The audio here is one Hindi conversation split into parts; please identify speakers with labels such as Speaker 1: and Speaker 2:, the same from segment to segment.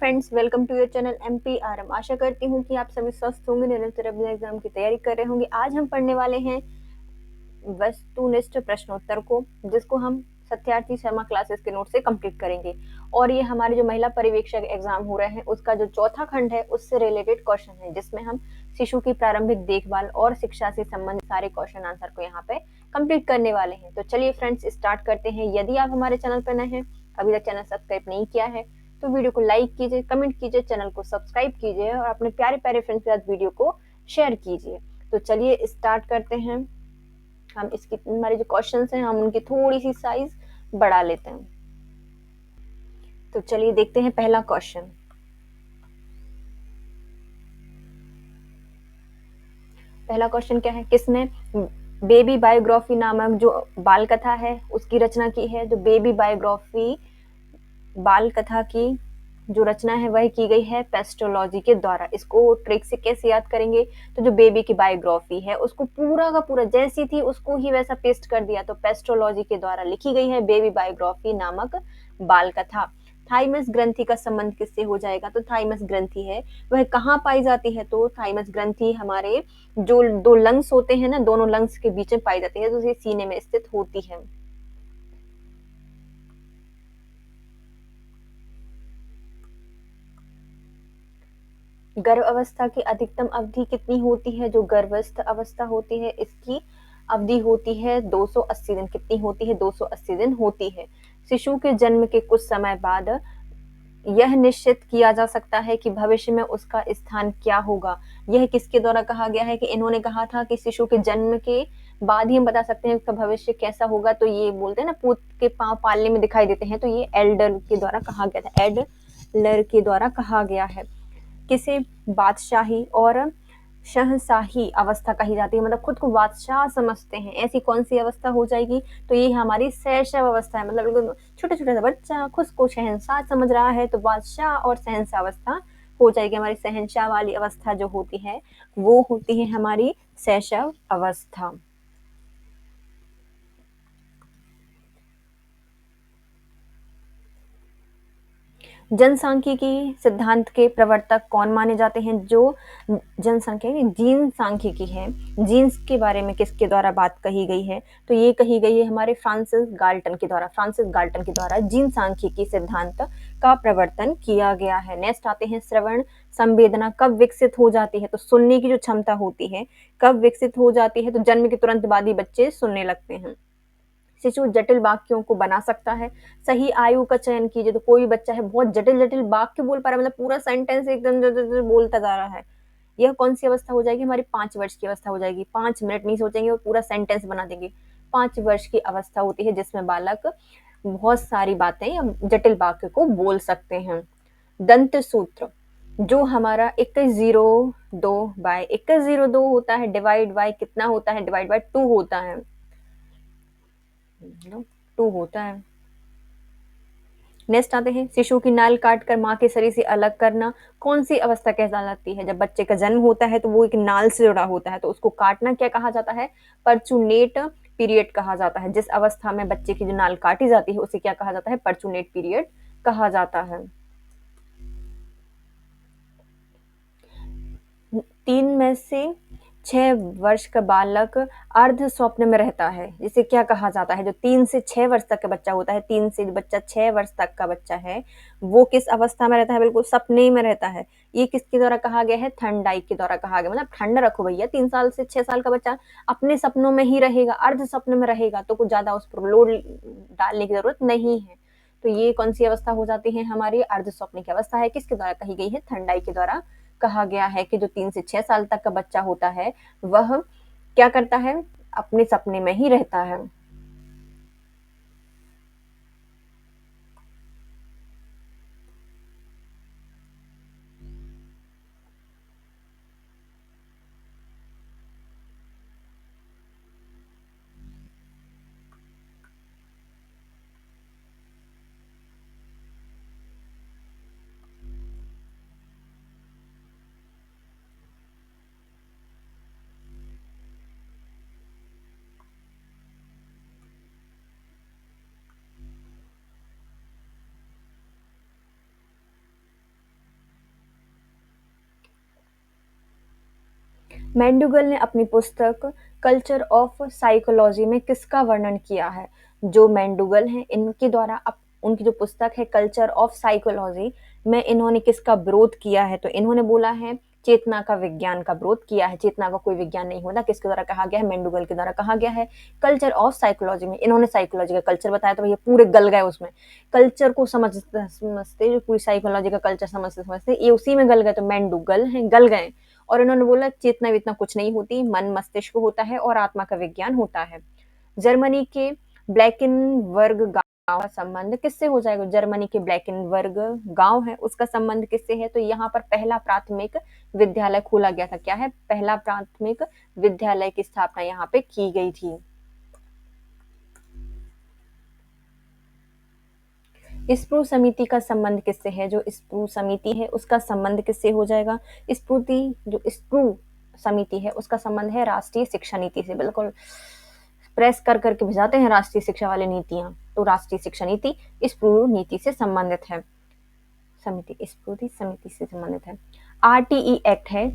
Speaker 1: Friends, welcome to your channel MPRM। आशा करती हूँ कि आप सभी स्वस्थ होंगे, निरंतर अपने एग्जाम की तैयारी कर रहे होंगे। आज हम पढ़ने वाले हैं वस्तुनिष्ठ प्रश्नोत्तर को, जिसको हम सत्यार्थी शर्मा क्लासेस के नोट से कंप्लीट करेंगे। और ये हमारे जो महिला पर्यवेक्षक एग्जाम हो रहे हैं उसका जो चौथा खंड है उससे रिलेटेड क्वेश्चन है, जिसमें हम शिशु की प्रारंभिक देखभाल और शिक्षा से संबंधित सारे क्वेश्चन आंसर को यहाँ पे कंप्लीट करने वाले हैं। तो चलिए फ्रेंड्स, स्टार्ट करते हैं। यदि आप हमारे चैनल पर नए हैं, अभी तक चैनल सब्सक्राइब नहीं किया है, तो वीडियो को लाइक कीजिए, कमेंट कीजिए, चैनल को सब्सक्राइब कीजिए और अपने प्यारे प्यारे फ्रेंड्स के साथ वीडियो को शेयर कीजिए। तो चलिए स्टार्ट करते हैं। हम इसकी हमारे जो क्वेश्चंस हैं हम उनकी थोड़ी सी साइज बढ़ा लेते हैं। तो चलिए देखते हैं पहला क्वेश्चन। पहला क्वेश्चन क्या है? किसने बेबी बायोग्राफी नामक जो बाल कथा है उसकी रचना की है? जो बेबी बायोग्राफी बाल कथा की जो रचना है वह की गई है पेस्टोलॉजी के द्वारा। इसको ट्रिक से कैसे याद करेंगे? तो जो बेबी की बायोग्राफी है उसको पूरा का पूरा जैसी थी उसको ही वैसा पेस्ट कर दिया, तो पेस्टोलॉजी के द्वारा लिखी गई है बेबी बायोग्राफी नामक बाल कथा। थाइमस ग्रंथि का संबंध किससे हो जाएगा? तो थाइमस ग्रंथि है वह कहाँ पाई जाती है? तो थाइमस ग्रंथि हमारे जो दो लंग्स होते हैं ना, दोनों लंग्स के बीच में पाई जाती है, तो ये सीने में स्थित होती है। गर्भ अवस्था की अधिकतम अवधि कितनी होती है? जो गर्भस्थ अवस्था होती है इसकी अवधि होती है 280 दिन। कितनी होती है? 280 दिन होती है। शिशु के जन्म के कुछ समय बाद यह निश्चित किया जा सकता है कि भविष्य में उसका स्थान क्या होगा। यह किसके द्वारा कहा गया है? कि इन्होंने कहा था कि शिशु के जन्म के बाद ही हम बता सकते हैं उसका भविष्य कैसा होगा। तो ये बोलते हैं ना, पूत के पांव पालने में दिखाई देते हैं, तो ये एल्डर के द्वारा कहा गया था, एडलर के द्वारा कहा गया है। किसे बादशाही और शहंशाही अवस्था कही जाती है? मतलब खुद को बादशाह समझते हैं, ऐसी कौन सी अवस्था हो जाएगी? तो ये हमारी शैशव अवस्था है। मतलब बिल्कुल छोटे छोटे सा बच्चा खुद को शहंशाह समझ रहा है, तो बादशाह और शहंशाह अवस्था हो जाएगी। हमारी शहंशाह वाली अवस्था जो होती है वो होती है हमारी शैशव अवस्था। जनसांख्यिकी सिद्धांत के प्रवर्तक कौन माने जाते हैं? जो जनसंख्या जीन सांख्यिकी है, जीन्स के बारे में किसके द्वारा बात कही गई है? तो ये कही गई है हमारे फ्रांसिस गाल्टन के द्वारा। फ्रांसिस गाल्टन के द्वारा जीन सांख्यिकी सिद्धांत का प्रवर्तन किया गया है। नेक्स्ट आते हैं, श्रवण संवेदना कब विकसित हो जाती है? तो सुनने की जो क्षमता होती है कब विकसित हो जाती है? तो जन्म के तुरंत बाद ही बच्चे सुनने लगते हैं। शिशु जटिल वाक्यों को बना सकता है। सही आयु का चयन कीजिए। तो कोई बच्चा है बहुत जटिल जटिल वाक्य बोल पा रहा है, मतलब पूरा सेंटेंस एकदम बोलता जा रहा है, यह कौन सी अवस्था हो जाएगी? हमारी 5 वर्ष की अवस्था हो जाएगी। 5 मिनट नहीं सोचेंगे और पूरा सेंटेंस बना देंगे। 5 वर्ष की अवस्था होती है जिसमें बालक बहुत सारी बातें या जटिल वाक्य को बोल सकते हैं। दंत सूत्र जो हमारा 2102/2102 होता है, डिवाइड बाय कितना होता है? डिवाइड बाय 2 होता है, 2 होता है। नेक्स्ट आते हैं, शिशु की नाल काटकर माँ के शरीर से अलग करना कौन सी अवस्था कहलाती है? जब बच्चे का जन्म होता है तो वो एक नाल से जुड़ा होता है, तो उसको काटना क्या कहा जाता है? परचूनेट पीरियड कहा जाता है। जिस अवस्था में बच्चे की जो नाल काटी जाती है उसे क्या कहा जाता है? परचूनेट पीरियड कहा जाता है। 3 से 6 वर्ष का बालक अर्ध स्वप्न में रहता है, जिसे क्या कहा जाता है? जो 3 से 6 वर्ष तक का बच्चा होता है, 3 से 6 वर्ष तक का बच्चा है, वो किस अवस्था में रहता है? बिल्कुल सपने में रहता है। ये किसके द्वारा कहा गया है? थर्नडाइक के द्वारा कहा गया। मतलब ठंड रखो भैया, 3 साल से 6 साल का बच्चा अपने सपनों में ही रहेगा, अर्ध सपन में रहेगा, तो कुछ ज्यादा उस पर लोड डालने की जरूरत नहीं है। तो ये कौन सी अवस्था हो जाती है? हमारी अर्ध स्वप्न की अवस्था है। किसके द्वारा कही गई है? थर्नडाइक के द्वारा कहा गया है कि जो 3 से 6 साल तक का बच्चा होता है वह क्या करता है? अपने सपने में ही रहता है। मैंडुगल ने अपनी पुस्तक कल्चर ऑफ साइकोलॉजी में किसका वर्णन किया है? जो मैंडुगल हैं इनके द्वारा उनकी जो पुस्तक है कल्चर ऑफ साइकोलॉजी में इन्होंने किसका विरोध किया है? तो इन्होंने बोला है चेतना का विज्ञान का विरोध किया है। चेतना का कोई विज्ञान नहीं होता। किसके द्वारा कहा गया है? मैंडुगल के द्वारा कहा गया है। कल्चर ऑफ साइकोलॉजी में इन्होंने साइकोलॉजी का कल्चर बताया तो भैया पूरे गल गए उसमें। कल्चर को समझते समझते जो पूरी साइकोलॉजी का कल्चर समझते समझते ये उसी में गल गए, तो मैंडुगल हैं गल गए। और इन्होंने बोला चेतना वेतना कुछ नहीं होती, मन मस्तिष्क होता है और आत्मा का विज्ञान होता है। जर्मनी के ब्लैकेनबर्ग गांव का संबंध किससे हो जाएगा? जर्मनी के ब्लैकेनबर्ग गांव है उसका संबंध किससे है? तो यहाँ पर पहला प्राथमिक विद्यालय खोला गया था। क्या है? पहला प्राथमिक विद्यालय की स्थापना यहाँ पे की गई थी। स्प्रू समिति का संबंध किससे है? जो स्प्रू समिति है उसका संबंध किससे हो जाएगा? स्प्रू समिति है उसका संबंध है राष्ट्रीय शिक्षा नीति से। बिल्कुल प्रेस कर करके भिजाते हैं राष्ट्रीय शिक्षा वाले नीतियां, तो राष्ट्रीय शिक्षा नीति स्प्रू नीति से संबंधित है। स्प्रू समिति से संबंधित है। आरटीई एक्ट है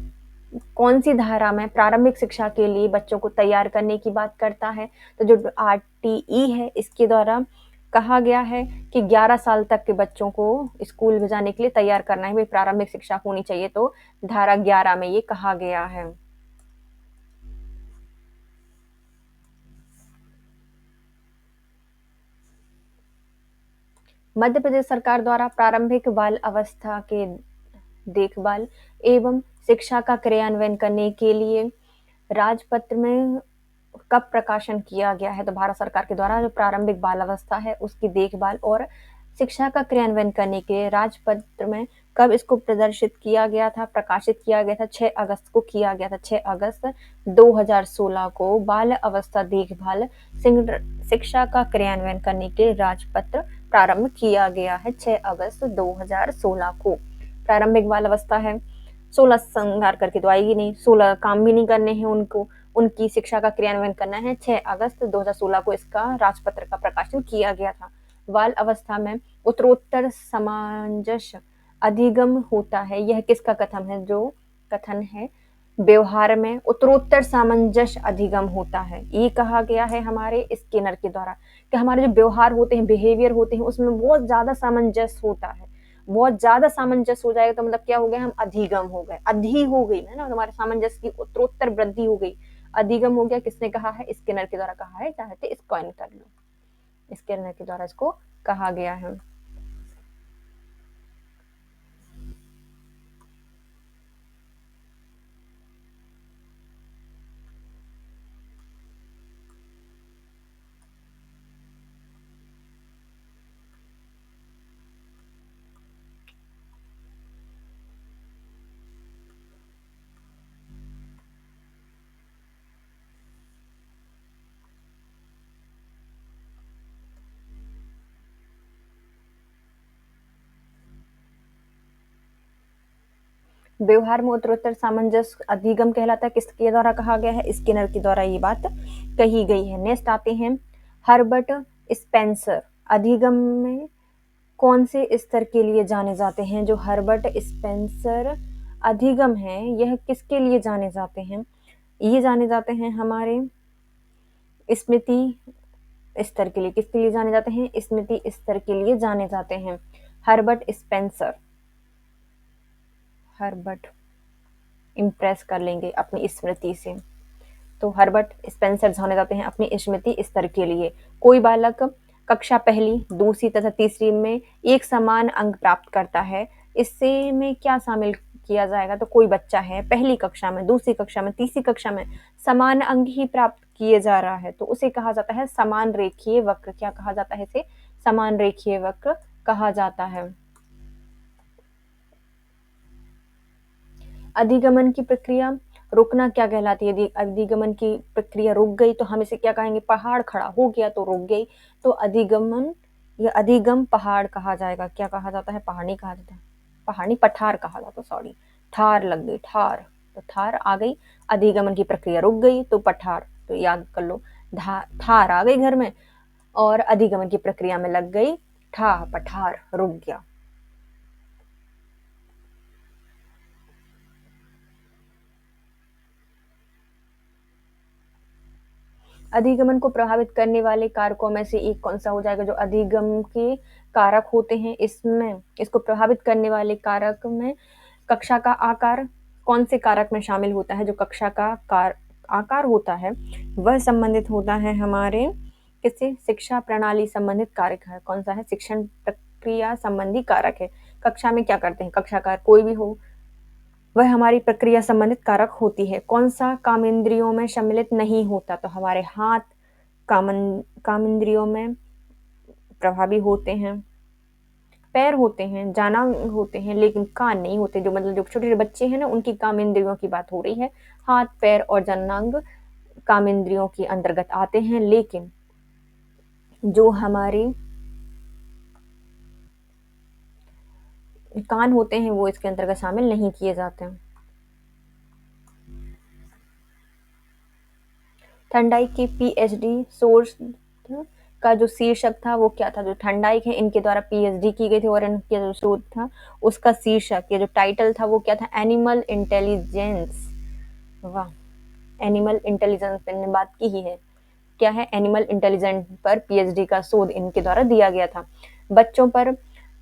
Speaker 1: कौन सी धारा में प्रारंभिक शिक्षा के लिए बच्चों को तैयार करने की बात करता है? तो जो आरटीई है इसके द्वारा कहा गया है कि 11 साल तक के बच्चों को स्कूल भेजाने के लिए तैयार करना है, भाई प्रारंभिक शिक्षा होनी चाहिए, तो धारा 11 में ये कहा गया है। मध्य प्रदेश सरकार द्वारा प्रारंभिक बाल अवस्था के देखभाल एवं शिक्षा का क्रियान्वयन करने के लिए राजपत्र में कब प्रकाशन किया गया है? तो भारत सरकार के द्वारा जो प्रारंभिक बाल अवस्था है उसकी देखभाल और शिक्षा का क्रियान्वयन करने के राजपत्र में कब इसको प्रदर्शित किया गया था, प्रकाशित किया गया था? 6 अगस्त को किया गया था। 6 अगस्त 2016 को बाल अवस्था देखभाल शिक्षा का क्रियान्वयन करने के राजपत्र प्रारंभ किया गया है। 6 अगस्त 2016 को प्रारंभिक बाल अवस्था है। 16 श्रृंगार करके तो आएगी नहीं, 16 काम भी नहीं करने हैं उनको, उनकी शिक्षा का क्रियान्वयन करना है। 6 अगस्त 2016 को इसका राजपत्र का प्रकाशन किया गया था। बाल अवस्था में उत्तरोत्तर सामंजस्य अधिगम होता है, यह किसका कथन है? जो कथन है व्यवहार में उत्तरोत्तर सामंजस्य अधिगम होता है, ये कहा गया है हमारे स्किनर के द्वारा कि हमारे जो व्यवहार होते हैं, बिहेवियर होते हैं, उसमें बहुत ज्यादा सामंजस्य होता है। बहुत ज्यादा सामंजस्य हो जाएगा तो मतलब क्या हो गया? हम अधिगम हो गए, अधि हो गई है ना, हमारे सामंजस्य की उत्तरोत्तर वृद्धि हो गई, अधिगम हो गया। किसने कहा है? स्किनर के द्वारा कहा है। चाहते इसको कॉइन कर लो, स्किनर के द्वारा इसको कहा गया है। व्यवहार में उत्तरोत्तर सामंजस्य अधिगम कहलाता है। किसके द्वारा कहा गया है? स्किनर के द्वारा ये बात कही गई है। नेक्स्ट आते हैं हर्बर्ट स्पेंसर अधिगम में कौन से स्तर के लिए जाने जाते हैं? जो हर्बर्ट स्पेंसर अधिगम है यह किसके लिए जाने जाते हैं? ये जाने जाते हैं हमारे स्मृति स्तर के लिए। किसके लिए जाने जाते हैं? स्मृति स्तर के लिए जाने जाते हैं। हर्बर्ट स्पेंसर, हर्बर्ट इम्प्रेस कर लेंगे अपनी स्मृति से, तो हर्बर्ट स्पेंसर जाने जाते हैं अपनी स्मृति स्तर के लिए। कोई बालक कक्षा पहली, दूसरी तथा तीसरी में एक समान अंक प्राप्त करता है, इससे में क्या शामिल किया जाएगा? तो कोई बच्चा है पहली कक्षा में, दूसरी कक्षा में, तीसरी कक्षा में समान अंक ही प्राप्त किए जा रहा है, तो उसे कहा जाता है समान रेखीय वक्र। क्या कहा जाता है इसे? समान रेखीय वक्र कहा जाता है। अधिगमन की प्रक्रिया रुकना क्या कहलाती है? यदि अधिगमन की प्रक्रिया रुक गई तो हम इसे क्या कहेंगे? पहाड़ खड़ा हो गया तो रुक गई, तो अधिगमन या अधिगम पहाड़ कहा जाएगा। क्या कहा जाता है? पहाड़ नहीं कहा जाता, पहाड़ नहीं पठार कहा जाता, सॉरी, ठार लग गई, ठार, तो ठार आ गई। अधिगमन की प्रक्रिया रुक गई तो पठार, तो याद कर लो, ठार आ गई घर में और अधिगमन की प्रक्रिया में लग गई ठा, पठार रुक गया। अधिगमन को प्रभावित करने वाले कारकों में से एक कौन सा हो जाएगा? जो अधिगम के कारक होते हैं, इसमें इसको प्रभावित करने वाले कारक में कक्षा का आकार कौन से कारक में शामिल होता है? जो कक्षा का आकार होता है वह संबंधित होता है हमारे किससे? शिक्षा प्रणाली संबंधित कारक है। कौन सा है? शिक्षण प्रक्रिया संबंधी कारक है। कक्षा में क्या करते हैं? कक्षाकार कोई भी हो, वह हमारी प्रक्रिया संबंधित कारक होती है। कौन सा कामेंद्रियों में सम्मिलित नहीं होता? तो हमारे हाथ कामेंद्रियों में प्रभावी होते हैं, पैर होते हैं, जानांग होते हैं, लेकिन कान नहीं होते। जो मतलब जो छोटे छोटे बच्चे हैं ना, उनकी कामेंद्रियों की बात हो रही है। हाथ, पैर और जानांग कामेंद्रियों के अंतर्गत आते हैं, लेकिन जो हमारे कान होते हैं वो इसके अंतर्गत शामिल नहीं किए जाते हैं। थर्नडाइक की पीएचडी सोर्स का जो शीर्षक था वो क्या था? जो थर्नडाइक है इनके द्वारा पीएचडी की गई थी और इनका जो शोध था उसका शीर्षक या जो टाइटल था वो क्या था? Animal intelligence. वाह, एनिमल इंटेलिजेंस पे हमने बात की ही है। क्या है? एनिमल इंटेलिजेंस पर पीएचडी का शोध इनके द्वारा दिया गया था। बच्चों पर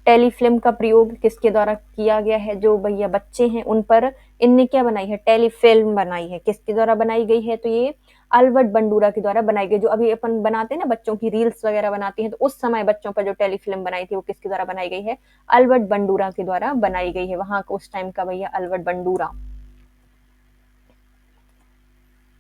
Speaker 1: टेलीफिल्म का प्रयोग किसके द्वारा किया गया है? जो भैया बच्चे हैं उन पर इनने क्या बनाई है? टेलीफिल्म बनाई है। किसके द्वारा बनाई गई है? तो ये अल्बर्ट बंडूरा के द्वारा बनाई गई। जो अभी अपन बनाते हैं ना, बच्चों की रील्स वगैरह बनाती हैं, तो उस समय बच्चों पर जो टेलीफिल्म बनाई थी वो किसके द्वारा बनाई गई है? अल्बर्ट बंडूरा के द्वारा बनाई गई है। वहां का उस टाइम का भैया अल्बर्ट बंडूरा।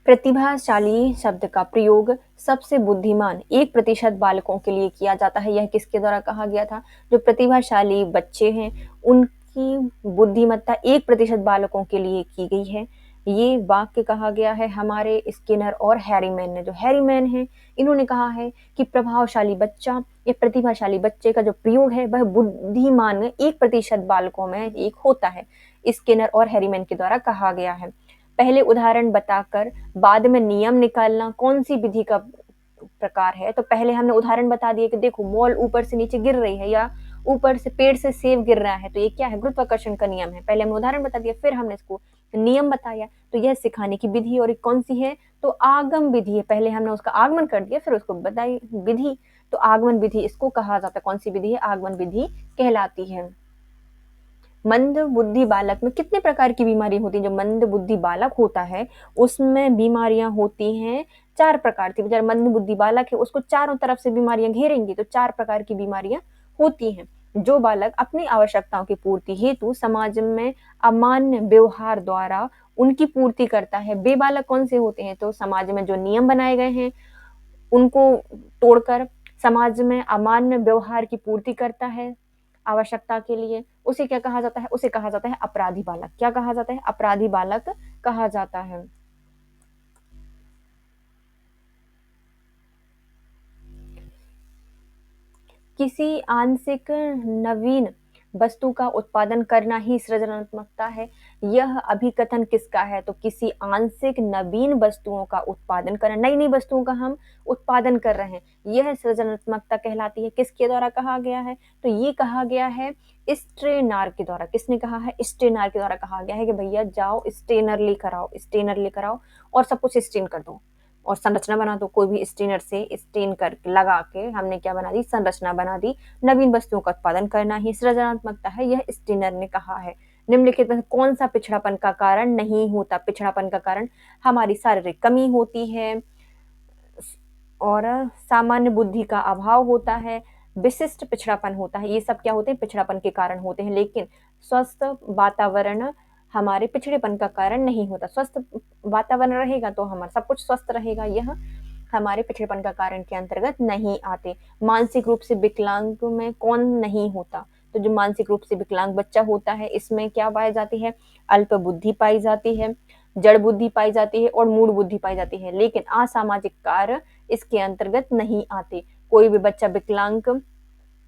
Speaker 1: प्रतिभाशाली शब्द का प्रयोग सबसे बुद्धिमान 1% बालकों के लिए किया जाता है। यह किसके द्वारा कहा गया था? जो प्रतिभाशाली बच्चे हैं उनकी बुद्धिमत्ता 1% बालकों के लिए की गई है। ये वाक्य कहा गया है हमारे स्किनर और हैरीमैन ने। जो हैरीमैन है इन्होंने कहा है कि प्रभावशाली बच्चा या प्रतिभाशाली बच्चे का जो प्रयोग है वह बुद्धिमान 1% बालकों में एक होता है। स्किनर और हैरीमैन के द्वारा कहा गया है। पहले उदाहरण बताकर बाद में नियम निकालना कौन सी विधि का प्रकार है? तो पहले हमने उदाहरण बता दिया कि देखो बॉल ऊपर से नीचे गिर रही है या ऊपर से पेड़ से सेब गिर रहा है, तो ये क्या है? गुरुत्वाकर्षण का नियम है। पहले हमने उदाहरण बता दिया, फिर हमने इसको नियम बताया। तो यह सिखाने की विधि और कौन सी है? तो आगम विधि है। पहले हमने उसका आगमन कर दिया, फिर उसको बताई विधि। तो आगमन विधि इसको कहा जाता है। कौन सी विधि है? आगमन विधि कहलाती है। मंद बुद्धि बालक में कितने प्रकार की बीमारी होती है? जो मंद बुद्धि बालक होता है उसमें बीमारियां होती हैं 4 प्रकार की। बेचारा मंद बुद्धि बालक है, उसको चारों तरफ से बीमारियां घेरेंगी, तो 4 प्रकार की बीमारियां होती हैं। जो बालक अपनी आवश्यकताओं की पूर्ति हेतु समाज में अमान्य व्यवहार द्वारा उनकी पूर्ति करता है। वे बालक कौन से होते हैं? तो समाज में जो नियम बनाए गए हैं उनको तोड़कर समाज में अमान्य व्यवहार की पूर्ति करता है आवश्यकता के लिए, उसे क्या कहा जाता है? उसे कहा जाता है अपराधी बालक। क्या कहा जाता है? अपराधी बालक कहा जाता है। किसी आंशिक नवीन वस्तु का उत्पादन करना ही सृजनात्मकता है। यह अभिकथन किसका है? तो किसी आंशिक नवीन वस्तुओं का उत्पादन करना, नई नई वस्तुओं का हम उत्पादन कर रहे हैं, यह सृजनात्मकता कहलाती है। किसके द्वारा कहा गया है? तो ये कहा गया है स्टेनर के द्वारा। किसने कहा है? स्टेनर के द्वारा कहा गया है कि भैया जाओ स्टेनर लेकर आओ, स्टेनर लेकर आओ और सब कुछ स्टेन कर दो और संरचना बना दो। कोई भी स्टेनर से स्टेन कर लगा के हमने क्या बना दी? संरचना बना दी। नवीन वस्तुओं का उत्पादन करना ही सृजनात्मकता है, यह स्टेनर ने कहा है। निम्नलिखित में कौन सा पिछड़ापन का कारण नहीं होता? पिछड़ापन का कारण हमारी शारीरिक कमी होती है और सामान्य बुद्धि का अभाव होता है, विशिष्ट पिछड़ापन होता है। ये सब क्या होते हैं? पिछड़ापन के कारण होते हैं। लेकिन स्वस्थ वातावरण हमारे पिछड़ेपन का कारण नहीं होता। स्वस्थ वातावरण रहेगा तो हमारा सब कुछ स्वस्थ रहेगा, यह हमारे पिछड़ेपन का कारण के अंतर्गत नहीं आते। मानसिक रूप से विकलांग में कौन नहीं होता? तो जो मानसिक रूप से विकलांग बच्चा होता है इसमें क्या पाई जाती है? अल्प बुद्धि पाई जाती है, जड़ बुद्धि पाई जाती है और मूढ़ बुद्धि पाई जाती है। लेकिन असामाजिक कार्य इसके अंतर्गत नहीं आते। कोई भी बच्चा विकलांग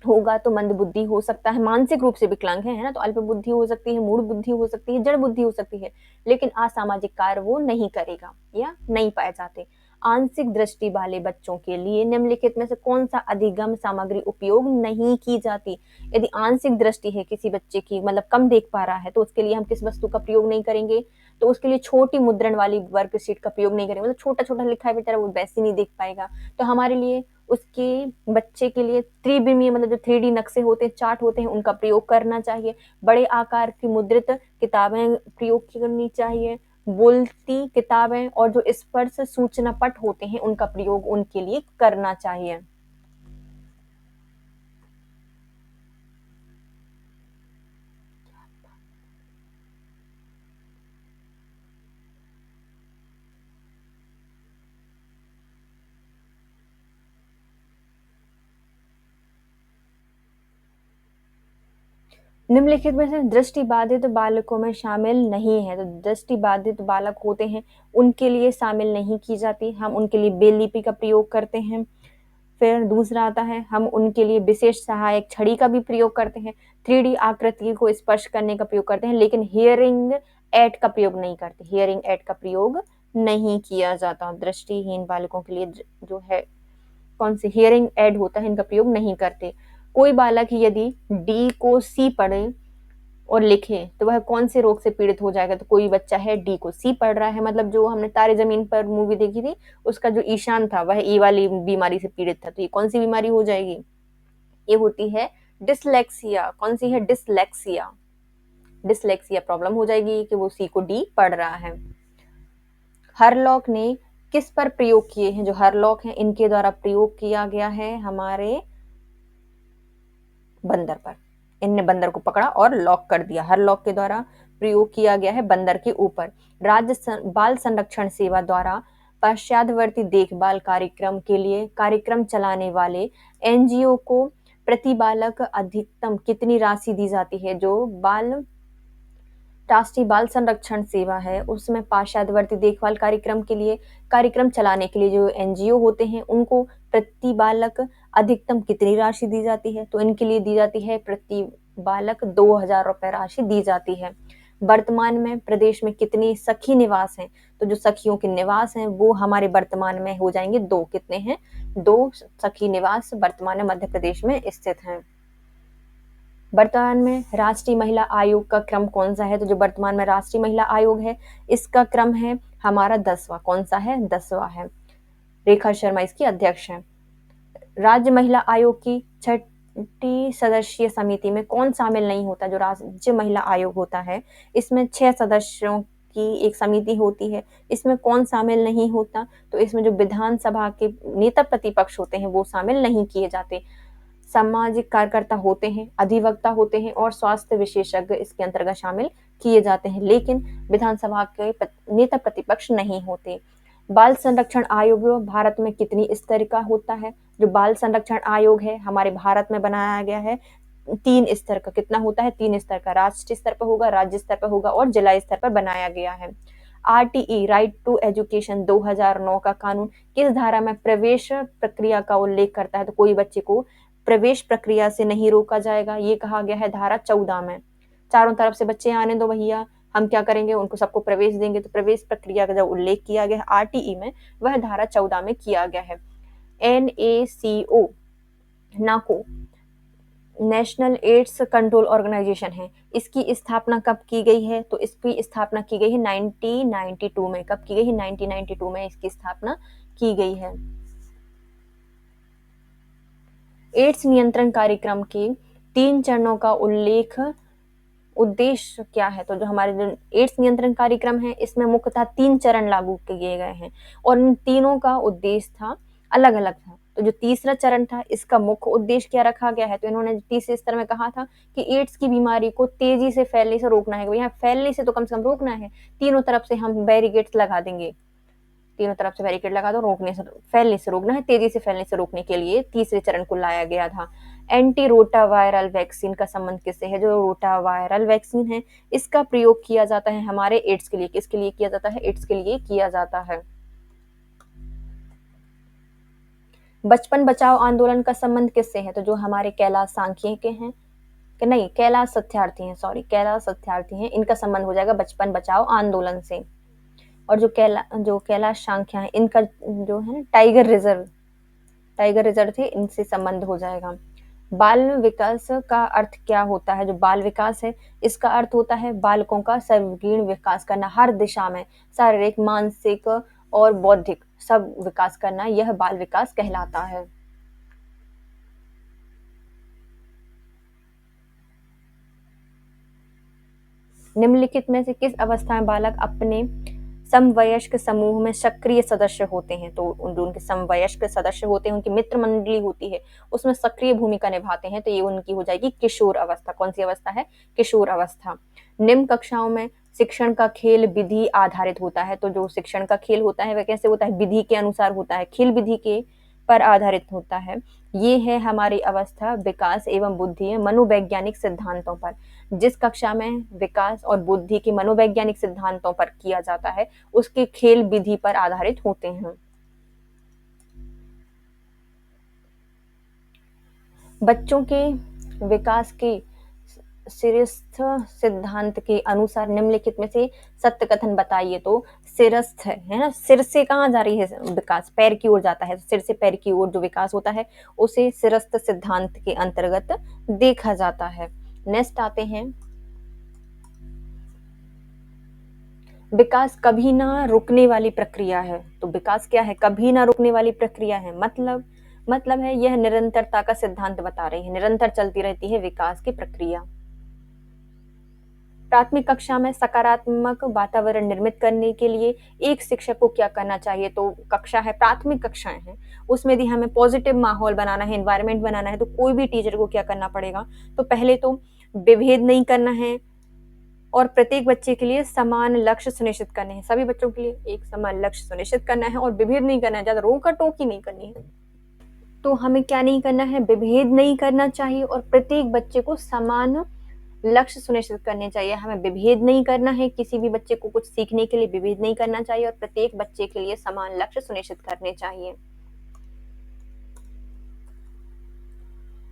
Speaker 1: होगा तो मंद बुद्धि हो सकता है, मानसिक रूप से विकलांग है ना, तो अल्प बुद्धि हो सकती है, मूढ़ बुद्धि हो सकती है, जड़ बुद्धि हो सकती है, लेकिन असामाजिक कार्य वो नहीं करेगा या नहीं पाए जाते। आंशिक दृष्टि वाले बच्चों के लिए निम्नलिखित में से कौन सा अधिगम सामग्री उपयोग नहीं की जाती? यदि आंशिक दृष्टि है किसी बच्चे की, मतलब कम देख पा रहा है, तो उसके लिए हम किस वस्तु का प्रयोग नहीं करेंगे? तो उसके लिए छोटी मुद्रण वाली वर्कशीट का प्रयोग नहीं करेंगे। मतलब छोटा-छोटा लिखा है बेचारा, वो वैसे नहीं देख पाएगा। तो हमारे लिए उसके बच्चे के लिए त्रिविमीय, मतलब जो 3D नक्शे होते हैं, चार्ट होते हैं, उनका प्रयोग करना चाहिए। बड़े आकार की मुद्रित किताबें प्रयोग करनी चाहिए। बोलती किताबें और जो स्पर्श सूचना पट होते हैं, उनका प्रयोग उनके लिए करना चाहिए। निम्नलिखित में से दृष्टिबाधित बालकों में शामिल नहीं है। तो दृष्टिबाधित बालक होते हैं, उनके लिए शामिल नहीं की जाती। हम उनके लिए ब्रेल लिपि का प्रयोग करते हैं। फिर दूसरा आता है, हम उनके लिए विशेष सहायक छड़ी का भी प्रयोग करते हैं। 3D आकृति को स्पर्श करने का प्रयोग करते हैं, लेकिन हियरिंग एड का प्रयोग नहीं करते। हियरिंग एड का प्रयोग नहीं किया जाता। दृष्टिहीन बालकों के लिए जो है कौन से हियरिंग एड होता है, इनका प्रयोग नहीं करते। कोई बालक यदि डी को सी पढ़े और लिखे तो वह कौन से रोग से पीड़ित हो जाएगा? तो कोई बच्चा है डी को सी पढ़ रहा है, मतलब जो हमने तारे जमीन पर मूवी देखी थी, उसका जो ईशान था वह ए वाली बीमारी से पीड़ित था। तो ये कौन सी बीमारी हो जाएगी? ये होती है डिसलेक्सिया। कौन सी है? डिसलेक्सिया। डिसलेक्सिया प्रॉब्लम हो जाएगी कि वो सी को डी पढ़ रहा है। हरलॉक ने किस पर प्रयोग किए हैं? जो हरलॉक हैं, इनके द्वारा प्रयोग किया गया है हमारे बंदर पर। इनने बंदर को पकड़ा और लॉक कर दिया। हरलॉक के द्वारा प्रयोग किया गया है बंदर के ऊपर। राज्य बाल संरक्षण सेवा द्वारा पश्चादवर्ती देखभाल कार्यक्रम के लिए कार्यक्रम चलाने वाले एनजीओ को प्रति बालक अधिकतम कितनी राशि दी जाती है? जो राष्ट्रीय बाल संरक्षण सेवा है, उसमें पश्चादवर्ती देखभाल कार्यक्रम के लिए कार्यक्रम चलाने के लिए जो एनजीओ होते हैं, उनको प्रति बालक अधिकतम कितनी राशि दी जाती है? तो इनके लिए दी जाती है प्रति बालक 2000 रुपए राशि दी जाती है। वर्तमान में प्रदेश में कितनी सखी निवास हैं? तो जो सखियों के निवास हैं वो हमारे वर्तमान में हो जाएंगे 2। कितने हैं? 2 सखी निवास वर्तमान में मध्य प्रदेश में स्थित हैं। वर्तमान में राष्ट्रीय महिला आयोग का क्रम कौन सा है? तो जो वर्तमान में राष्ट्रीय महिला आयोग है, इसका क्रम है हमारा 10वां। कौन सा है? 10वां है। रेखा शर्मा इसकी अध्यक्ष है। राज्य महिला आयोग की 6ठी सदस्यीय समिति में कौन शामिल नहीं होता? जो राज्य महिला आयोग होता है, इसमें 6 सदस्यों की एक समिति होती है। इसमें कौन शामिल नहीं होता? तो इसमें जो विधानसभा के नेता प्रतिपक्ष होते हैं वो शामिल नहीं किए जाते। सामाजिक कार्यकर्ता होते हैं, अधिवक्ता होते हैं और स्वास्थ्य विशेषज्ञ इसके अंतर्गत शामिल किए जाते हैं, लेकिन विधानसभा के नेता प्रतिपक्ष नहीं होते। बाल संरक्षण आयोग भारत में कितनी स्तर का होता है? जो बाल संरक्षण आयोग है हमारे भारत में बनाया गया है 3 स्तर का। कितना होता है? 3 स्तर का। राष्ट्रीय स्तर पर होगा, राज्य स्तर पर होगा और जिला स्तर पर बनाया गया है। आरटीई राइट टू एजुकेशन 2009 का कानून किस धारा में प्रवेश प्रक्रिया का उल्लेख करता है? तो कोई बच्चे को प्रवेश प्रक्रिया से नहीं रोका जाएगा, ये कहा गया है धारा 14 में। चारों तरफ से बच्चे आने दो भैया, हम क्या करेंगे? उनको सबको प्रवेश देंगे। तो प्रवेश प्रक्रिया का जो उल्लेख किया गया है आरटीई में, वह धारा 14 में किया गया है। एनएसीओ नाको नेशनल एड्स कंट्रोल ऑर्गेनाइजेशन है, इसकी स्थापना कब की गई है? तो इसकी स्थापना की गई है 1992 में। कब की गई है? 1992 में इसकी स्थापना की गई है। एड्स नियंत्रण कार्यक्रम के 3 चरणों का उद्देश्य क्या है? तो जो हमारे जो एड्स नियंत्रण कार्यक्रम है, इसमें मुख्यतः 3 चरण लागू किए गए हैं और इन तीनों का उद्देश्य था अलग अलग था। तो जो तीसरा चरण था, इसका मुख्य उद्देश्य क्या रखा गया है? तो इन्होंने तीसरे स्तर में कहा था कि एड्स की बीमारी को तेजी से फैलने से रोकना है। यहाँ फैलने से तो कम रोकना है, तीनों तरफ से हम बैरिकेड्स लगा देंगे। तीनों तरफ से बैरिकेड लगा दो, फैलने से रोकना है, तेजी से फैलने से रोकने के लिए तीसरे चरण को लाया गया था। एंटी रोटा वायरल वैक्सीन का संबंध किससे है? जो रोटा वायरल वैक्सीन है, इसका प्रयोग किया जाता है हमारे एड्स के लिए। किसके लिए किया जाता है? एड्स के लिए किया जाता है। बचपन बचाओ आंदोलन का संबंध किससे है? तो जो हमारे कैलाश सांख्ये के हैं, कि नहीं, कैलाश सत्यार्थी हैं, सॉरी, कैलाश सत्यार्थी हैं, इनका संबंध हो जाएगा बचपन बचाओ आंदोलन से। और जो कैलाश सांख्या है, इनका जो है टाइगर रिजर्व थे, इनसे संबंध हो जाएगा। बाल विकास का अर्थ क्या होता है? जो बाल विकास है, इसका अर्थ होता है बालकों का सर्वांगीण विकास करना, हर दिशा में शारीरिक, मानसिक और बौद्धिक सब विकास करना, यह बाल विकास कहलाता है। निम्नलिखित में से किस अवस्था में बालक अपने समवयस्क समूह में सक्रिय सदस्य होते हैं? तो जो उनके समवयस्क सदस्य होते हैं, उनकी मित्र मंडली होती है, उसमें सक्रिय भूमिका निभाते हैं, तो ये उनकी हो जाएगी किशोर अवस्था। कौन सी अवस्था है? किशोर अवस्था। निम्न कक्षाओं में शिक्षण का खेल विधि आधारित होता है, तो जो शिक्षण का खेल होता है वह कैसे होता है? विधि के अनुसार होता है, खेल विधि के पर आधारित होता है। ये है हमारी अवस्था विकास एवं बुद्धि मनोवैज्ञानिक सिद्धांतों पर। जिस कक्षा में विकास और बुद्धि के मनोवैज्ञानिक सिद्धांतों पर किया जाता है, उसके खेल विधि पर आधारित होते हैं। बच्चों के विकास के सिरस्थ सिद्धांत के अनुसार निम्नलिखित में से सत्य कथन बताइए। तो सिरस्थ है ना, सिर से कहाँ जा रही है विकास? पैर की ओर जाता है, सिर से पैर की ओर जो विकास होता है उसे सिरस्थ सिद्धांत के अंतर्गत देखा जाता है। नेक्स्ट आते हैं, विकास कभी ना रुकने वाली प्रक्रिया है। तो विकास क्या है? कभी ना रुकने वाली प्रक्रिया है। मतलब है यह निरंतरता का सिद्धांत बता रही है, निरंतर चलती रहती है विकास की प्रक्रिया। प्राथमिक कक्षा में सकारात्मक वातावरण निर्मित करने के लिए एक शिक्षक को क्या करना चाहिए? तो कक्षा है, प्राथमिक कक्षाएं हैं, उसमें यदि हमें पॉजिटिव माहौल बनाना है, एनवायरनमेंट बनाना है, तो कोई भी टीचर को क्या करना पड़ेगा? तो पहले तो विभेद नहीं करना है और प्रत्येक बच्चे के लिए समान लक्ष्य सुनिश्चित करने हैं। सभी बच्चों के लिए एक समान लक्ष्य सुनिश्चित करना है और विभेद नहीं करना है, ज्यादा रोका टोकी नहीं करनी है। तो हमें क्या नहीं करना है? विभेद नहीं करना चाहिए और प्रत्येक बच्चे को समान लक्ष्य सुनिश्चित करने चाहिए। हमें विभेद नहीं करना है, किसी भी बच्चे को कुछ सीखने के लिए विभेद नहीं करना चाहिए और प्रत्येक बच्चे के लिए समान लक्ष्य सुनिश्चित करने चाहिए।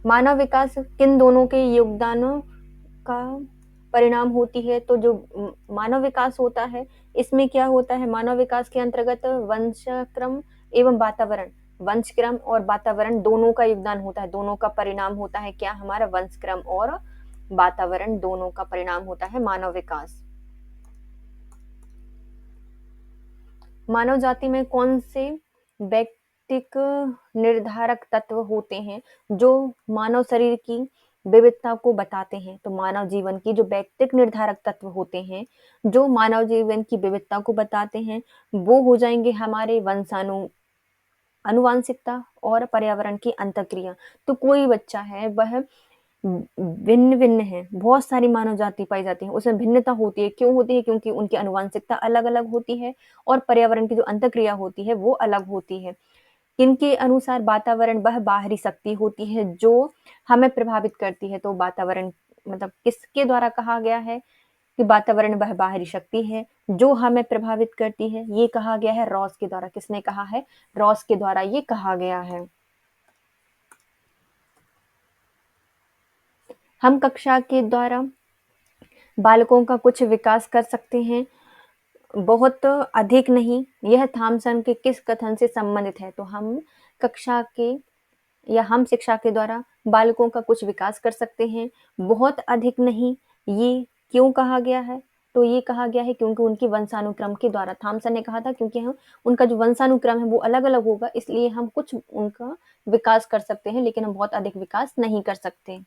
Speaker 1: मानव विकास किन दोनों के योगदानों का परिणाम होती है? तो जो मानव विकास होता है, इसमें क्या होता है? मानव विकास के अंतर्गत वंशक्रम एवं वातावरण, वंशक्रम और वातावरण दोनों का योगदान होता है, दोनों का परिणाम होता है क्या? हमारा वंशक्रम और वातावरण दोनों का परिणाम होता है मानव विकास। मानव जाति में कौन से व्यक्तिक निर्धारक तत्व होते हैं जो मानव शरीर की विविधता को बताते हैं? तो मानव जीवन की जो व्यक्तिक निर्धारक तत्व होते हैं जो मानव जीवन की विविधता को बताते हैं, वो हो जाएंगे हमारे अनुवांशिकता और पर्यावरण की अंतःक्रिया। तो कोई बच्चा है वह भिन्न भिन्न है, बहुत सारी मानव जाति पाई जाती है, उसमें भिन्नता होती है। क्यों होती है? क्योंकि उनकी अनुवांशिकता अलग अलग होती है और पर्यावरण की जो अंतःक्रिया होती है वो अलग होती है। इनके अनुसार वातावरण वह बाहरी शक्ति होती है जो हमें प्रभावित करती है। तो वातावरण मतलब किसके द्वारा कहा गया है कि वातावरण वह बाहरी शक्ति है जो हमें प्रभावित करती है? ये कहा गया है रॉस के द्वारा। किसने कहा है? रॉस के द्वारा ये कहा गया है। हम कक्षा के द्वारा बालकों का कुछ विकास कर सकते हैं, बहुत अधिक नहीं। यह थॉमसन के किस कथन से संबंधित है? तो हम कक्षा के या हम शिक्षा के द्वारा बालकों का कुछ विकास कर सकते हैं, बहुत अधिक नहीं। ये क्यों कहा गया है? तो ये कहा गया है क्योंकि उनकी वंशानुक्रम के द्वारा, थॉमसन ने कहा था क्योंकि हम उनका जो वंशानुक्रम है वो अलग अलग होगा, इसलिए हम कुछ उनका विकास कर सकते हैं लेकिन हम बहुत अधिक विकास नहीं कर सकते।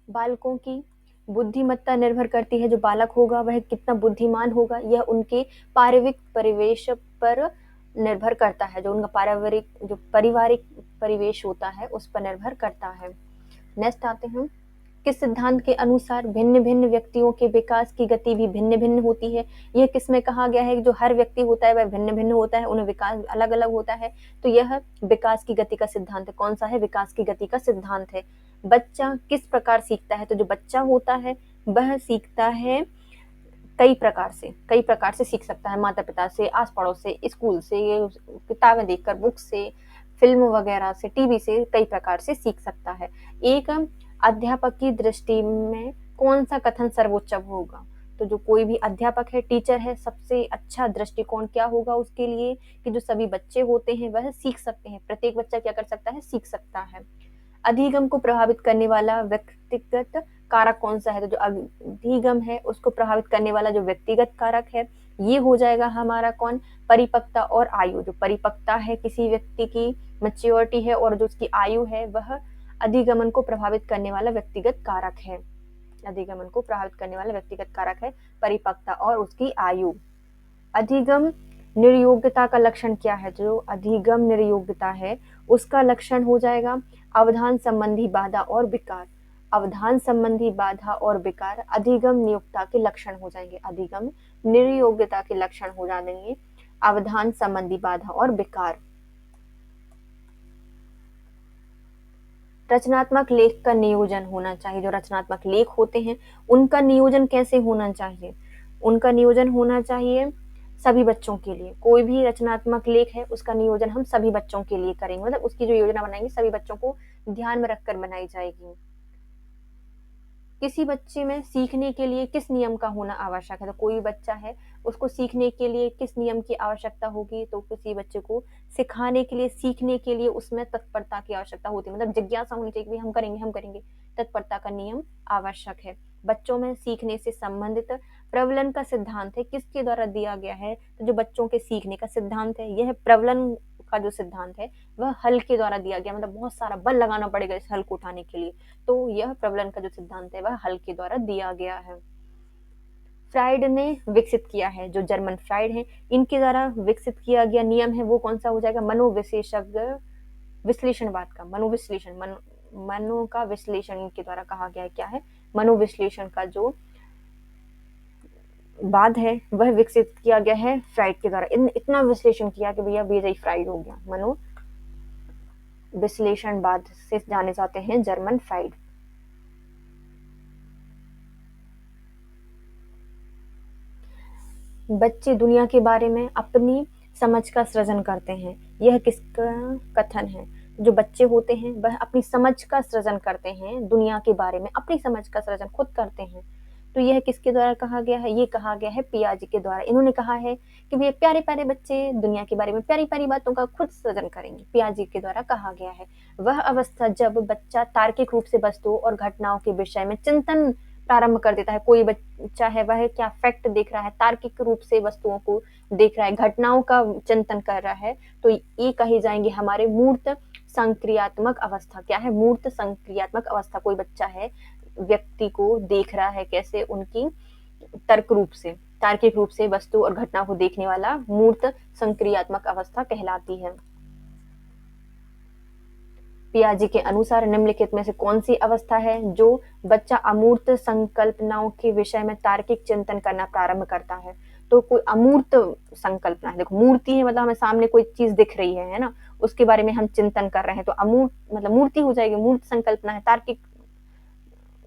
Speaker 1: बालकों की बुद्धिमत्ता निर्भर करती है, जो बालक होगा वह कितना बुद्धिमान होगा यह उनके पारिवारिक परिवेश पर निर्भर करता है। जो उनका पारिवारिक परिवेश होता है उस पर निर्भर करता है। नेक्स्ट आते हैं, किस सिद्धांत के अनुसार भिन्न भिन्न व्यक्तियों के विकास की गति भी भिन्न भिन्न होती है? यह किसमें कहा गया है कि जो हर व्यक्ति होता है वह भिन्न भिन्न होता है, उन्हें विकास अलग अलग होता है? तो यह विकास की गति का सिद्धांत है। कौन सा है? विकास की गति का सिद्धांत है। बच्चा किस प्रकार सीखता है? तो जो बच्चा होता है वह सीखता है कई प्रकार से सीख सकता है, माता पिता से, आस पड़ोस से, स्कूल से, किताबें देखकर, बुक से, फिल्म वगैरह से, टीवी से कई प्रकार से सीख सकता है। एक अध्यापक की दृष्टि में कौन सा कथन सर्वोच्च होगा? तो जो कोई भी अध्यापक है, टीचर है, सबसे अच्छा दृष्टिकोण क्या होगा उसके लिए कि जो सभी बच्चे होते हैं वह सीख सकते हैं। प्रत्येक बच्चा क्या कर सकता है? सीख सकता है। अधिगम को प्रभावित करने वाला व्यक्तिगत कारक कौन सा है? तो जो अधिगम है उसको प्रभावित करने वाला जो व्यक्तिगत कारक है, ये हो जाएगा हमारा कौन? परिपक्वता और आयु। जो परिपक्वता है किसी व्यक्ति की, मैच्योरिटी है, और जो उसकी आयु है, वह अधिगमन को प्रभावित करने वाला व्यक्तिगत कारक है। अधिगमन को प्रभावित करने वाला व्यक्तिगत कारक है परिपक्वता और उसकी आयु। अधिगम निर्योग्यता का लक्षण क्या है? जो अधिगम निर्योग्यता है उसका लक्षण हो जाएगा अवधान संबंधी बाधा और विकार। अवधान संबंधी बाधा और विकार अधिगम नियोक्ता के लक्षण हो जाएंगे। अधिगम निर्योग्यता के लक्षण हो जाएंगे अवधान संबंधी बाधा और विकार। रचनात्मक लेख का नियोजन होना चाहिए। जो रचनात्मक लेख होते हैं उनका नियोजन कैसे होना चाहिए? उनका नियोजन होना चाहिए सभी बच्चों के लिए। कोई भी रचनात्मक लेख है उसका नियोजन हम सभी बच्चों के लिए करेंगे, मतलब उसकी जो योजना बनाएंगे सभी बच्चों को ध्यान में रखकर बनाई जाएगी। किसी बच्चे में सीखने के लिए किस नियम का होना आवश्यक है? तो कोई बच्चा है उसको सीखने के लिए किस नियम की आवश्यकता होगी? तो किसी बच्चे को सिखाने के लिए, सीखने के लिए उसमें तत्परता की आवश्यकता होती है, मतलब जिज्ञासा होनी चाहिए कि हम करेंगे। तत्परता का नियम आवश्यक है। बच्चों में सीखने से संबंधित प्रबलन का सिद्धांत है किसके द्वारा दिया गया है? तो जो बच्चों के सीखने का सिद्धांत है, यह प्रबलन का जो सिद्धांत है वह हल के द्वारा दिया गया, मतलब बहुत सारा बल लगाना पड़ेगा इस हल को उठाने के लिए। तो यह प्रबलन का जो सिद्धांत है वह हल के द्वारा दिया गया है। फ्राइड ने विकसित किया है, जो जर्मन फ्राइड है इनके द्वारा विकसित किया गया नियम है वो कौन सा हो जाएगा? मनोविशेषज्ञ विश्लेषणवाद का। मनो का विश्लेषण के द्वारा कहा गया है। क्या है? मनोविश्लेषण का जो बाद है वह विकसित किया गया है फ्राइड के द्वारा। इतना विश्लेषण किया कि भैया बेजा ही फ्राइड हो गया। मनो विश्लेषणवाद से जाने जाते हैं जर्मन फ्राइड। बच्चे दुनिया के बारे में अपनी समझ का सृजन करते हैं, यह किसका कथन है? जो बच्चे होते हैं वह अपनी समझ का सृजन करते हैं, दुनिया के बारे में अपनी समझ का सृजन खुद करते हैं। तो यह किसके द्वारा कहा गया है? ये कहा गया है पियाजे के द्वारा। इन्होंने कहा है कि भैया प्यारे प्यारे बच्चे दुनिया के बारे में प्यारी प्यारी बातों का खुद सृजन करेंगे। पियाजे के द्वारा कहा गया है वह अवस्था जब बच्चा तार्किक रूप से वस्तुओं और घटनाओं के विषय में चिंतन प्रारंभ कर देता है। कोई बच्चा है वह क्या फैक्ट देख रहा है, तार्किक रूप से वस्तुओं को देख रहा है, घटनाओं का चिंतन कर रहा है, तो ये कही जाएंगे हमारे मूर्त संक्रियात्मक अवस्था। क्या है? मूर्त संक्रियात्मक अवस्था। कोई बच्चा है व्यक्ति को देख रहा है कैसे? उनकी तर्क रूप से, तार्किक रूप से वस्तु और घटना को देखने वाला मूर्त संक्रियात्मक अवस्था कहलाती है। पियाजे के अनुसार निम्नलिखित में से कौन सी अवस्था है जो बच्चा अमूर्त संकल्पनाओं के विषय में तार्किक चिंतन करना प्रारंभ करता है? तो कोई अमूर्त संकल्पना है। देखो मूर्ति है मतलब हमें सामने कोई चीज दिख रही है ना, उसके बारे में हम चिंतन कर रहे हैं, तो अमूर्त मतलब मूर्ति हो जाएगी। मूर्त संकल्पना है, तार्किक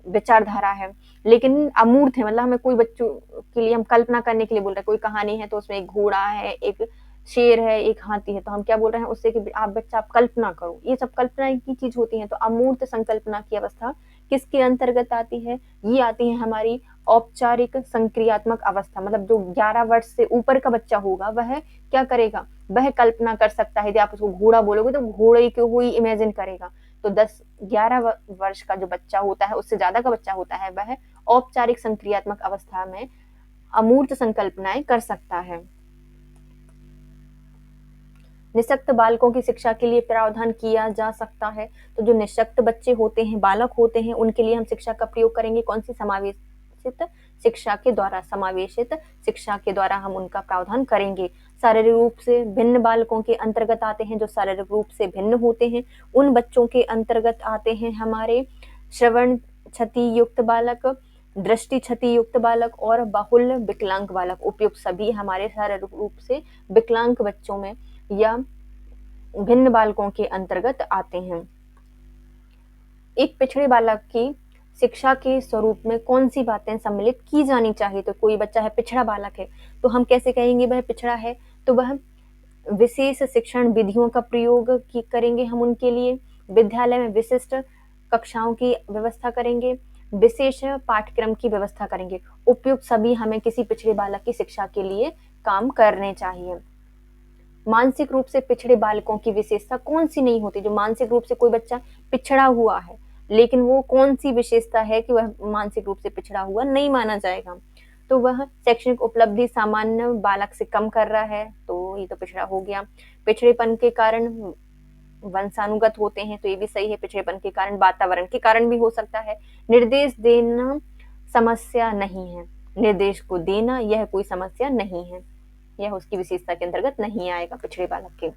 Speaker 1: विचारधारा है, लेकिन अमूर्त है मतलब हमें कोई बच्चों के लिए हम कल्पना करने के लिए बोल रहे हैं। कोई कहानी है तो उसमें एक घोड़ा है, एक शेर है, एक हाथी है, तो हम क्या बोल रहे हैं उससे कि आप बच्चा आप कल्पना करो। ये सब कल्पना की चीज होती है। तो अमूर्त संकल्पना की अवस्था किसके अंतर्गत आती है? ये आती है हमारी औपचारिक संक्रियात्मक अवस्था। मतलब जो 11 वर्ष से ऊपर का बच्चा होगा वह क्या करेगा? वह कल्पना कर सकता है। यदि आप उसको घोड़ा बोलोगे तो घोड़े को ही इमेजिन करेगा। तो 10-11 वर्ष का जो बच्चा होता है, उससे ज्यादा का बच्चा होता है, वह औपचारिक संक्रियात्मक अवस्था में अमूर्त संकल्पनाएं कर सकता है। निशक्त बालकों की शिक्षा के लिए प्रावधान किया जा सकता है। तो जो निशक्त बच्चे होते हैं, बालक होते हैं, उनके लिए हम शिक्षा का प्रयोग करेंगे कौन सी? समावेशित शिक्षा के द्वारा। समावेशित शिक्षा के द्वारा हम उनका प्रावधान करेंगे। शारीरिक रूप से भिन्न बालकों के अंतर्गत आते हैं, जो शारीरिक रूप से भिन्न होते हैं उन बच्चों के अंतर्गत आते हैं हमारे श्रवण क्षति युक्त बालक, दृष्टि क्षति युक्त बालक और बाहुल्य विकलांग बालक। उपयुक्त सभी हमारे शारीरिक रूप से विकलांग बच्चों में या भिन्न बालकों के अंतर्गत आते हैं। एक पिछड़े बालक की शिक्षा के स्वरूप में कौन सी बातें सम्मिलित की जानी चाहिए? तो कोई बच्चा है पिछड़ा बालक है तो हम कैसे कहेंगे वह पिछड़ा है? तो वह विशेष शिक्षण विधियों का प्रयोग करेंगे हम उनके लिए, विद्यालय में विशिष्ट कक्षाओं की व्यवस्था करेंगे, विशेष पाठ्यक्रम की व्यवस्था करेंगे। उपयुक्त सभी हमें किसी पिछड़े बालक की शिक्षा के लिए काम करने चाहिए। मानसिक रूप से पिछड़े बालकों की विशेषता कौन सी नहीं होती? जो मानसिक रूप से कोई बच्चा पिछड़ा हुआ है, लेकिन वो कौन सी विशेषता है कि वह मानसिक रूप से पिछड़ा हुआ नहीं माना जाएगा? तो वह शैक्षणिक उपलब्धि सामान्य बालक से कम कर रहा है, तो ये तो पिछड़ा हो गया। पिछड़ेपन के कारण वंशानुगत होते हैं, तो ये भी सही है। पिछड़ेपन के कारण वातावरण के कारण भी हो सकता है। निर्देश देना समस्या नहीं है, निर्देश को देना यह कोई समस्या नहीं है, यह उसकी विशेषता के अंतर्गत नहीं आएगा पिछड़े बालक के।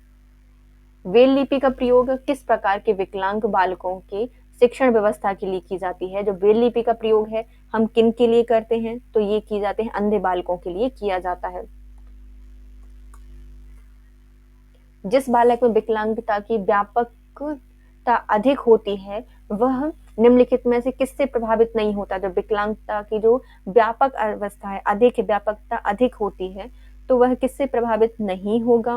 Speaker 1: ब्रेल लिपि का प्रयोग किस प्रकार के विकलांग बालकों के शिक्षण व्यवस्था के लिए की जाती है? जो ब्रेल लिपि का प्रयोग है हम किन के लिए करते हैं? तो ये की जाते हैं अंधे बालकों के लिए किया जाता है। जिस बालक में विकलांगता की व्यापकता अधिक होती है वह निम्नलिखित में से किससे प्रभावित नहीं होता? जब विकलांगता की जो व्यापक अवस्था है, अधिक व्यापकता अधिक होती है, तो वह किससे प्रभावित नहीं होगा?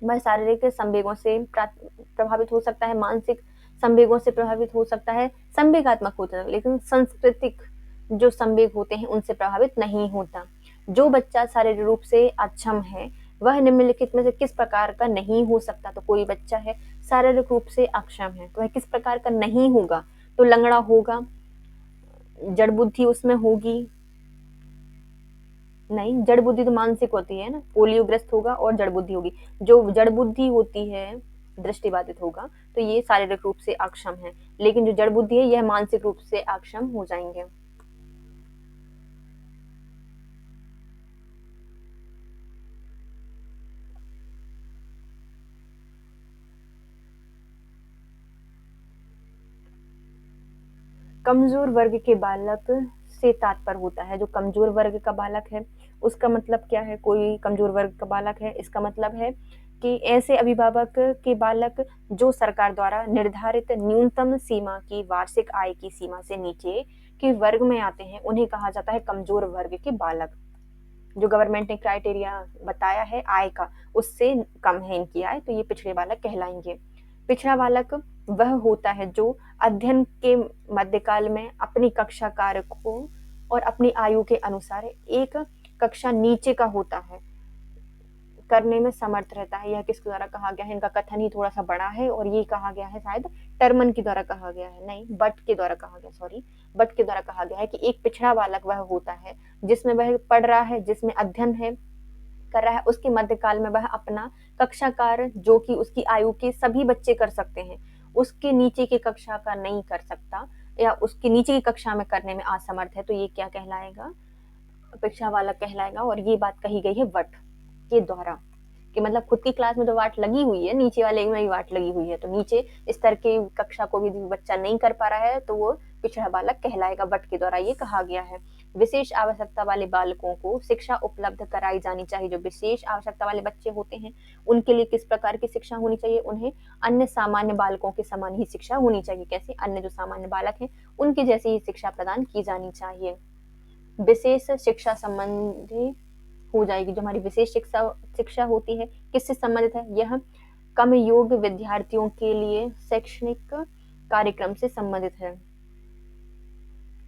Speaker 1: वह शारीरिक संवेगों से प्रभावित हो सकता है, मानसिक संवेगों से प्रभावित हो सकता है, संवेगात्मक होता है, लेकिन सांस्कृतिक जो संवेग होते हैं उनसे प्रभावित नहीं होता। जो बच्चा शारीरिक रूप से अक्षम है वह निम्नलिखित में से किस प्रकार का नहीं हो सकता? तो कोई बच्चा है शारीरिक रूप से अक्षम है तो वह किस प्रकार का नहीं होगा? तो लंगड़ा होगा, जड़ बुद्धि उसमें होगी नहीं, जड़ बुद्धि तो मानसिक होती है ना, पोलियोग्रस्त होगा और जड़ बुद्धि होगी। जो जड़ बुद्धि होती है दृष्टिबाधित होगा, तो ये शारीरिक रूप से अक्षम है, लेकिन जो जड़ बुद्धि है यह मानसिक रूप से अक्षम हो जाएंगे। कमजोर वर्ग के बालक से तात्पर्य होता है, जो कमजोर वर्ग का बालक है उसका मतलब क्या है? कोई कमजोर वर्ग का बालक है, इसका मतलब है कि ऐसे अभिभावक के बालक जो सरकार द्वारा निर्धारित न्यूनतम सीमा की वार्षिक आय की सीमा से नीचे के वर्ग में आते हैं, उन्हें कहा जाता है कमजोर वर्ग के बालक। जो गवर्नमेंट ने क्राइटेरिया बताया है आय का, उससे कम है इनकी आय, तो ये पिछड़े बालक कहलाएंगे। पिछड़ा बालक वह होता है जो अध्ययन के मध्यकाल में अपनी कक्षा कार्य को और अपनी आयु के अनुसार एक कक्षा नीचे का होता है, करने में समर्थ रहता है। यह किसके द्वारा कहा गया है? इनका कथन ही थोड़ा सा बड़ा है और ये कहा गया है शायद टर्मन के द्वारा कहा गया है, नहीं बट के द्वारा कहा गया, सॉरी बट के द्वारा कहा गया है कि एक पिछड़ा बालक वह होता है जिसमें वह पढ़ रहा है, जिसमें अध्ययन है कर रहा है, उसके मध्यकाल में वह अपना कक्षा कार्य जो कि उसकी आयु के सभी बच्चे कर सकते हैं, उसके नीचे की कक्षा का नहीं कर सकता या उसके नीचे की कक्षा में करने में असमर्थ है, तो ये क्या कहलाएगा? पिछड़ा बालक कहलाएगा। और ये बात कही गई है वट के द्वारा कि मतलब खुद की क्लास में तो वाट लगी हुई है, नीचे वाले में भी वाट लगी हुई है, तो नीचे स्तर की कक्षा को भी बच्चा नहीं कर पा रहा है तो वो पिछड़ा बालक कहलाएगा, वट के द्वारा ये कहा गया है। विशेष आवश्यकता वाले बालकों को शिक्षा उपलब्ध कराई जानी चाहिए। जो विशेष आवश्यकता वाले बच्चे होते हैं उनके लिए किस प्रकार की शिक्षा होनी चाहिए? उन्हें अन्य सामान्य बालकों के समान ही शिक्षा होनी चाहिए। कैसे? अन्य जो सामान्य बालक हैं उनके जैसी ही शिक्षा प्रदान की जानी चाहिए। विशेष शिक्षा संबंधी हो जाएगी। जो हमारी विशेष शिक्षा शिक्षा होती है किससे संबंधित है? यह कम योग्य विद्यार्थियों के लिए शैक्षणिक कार्यक्रम से संबंधित है।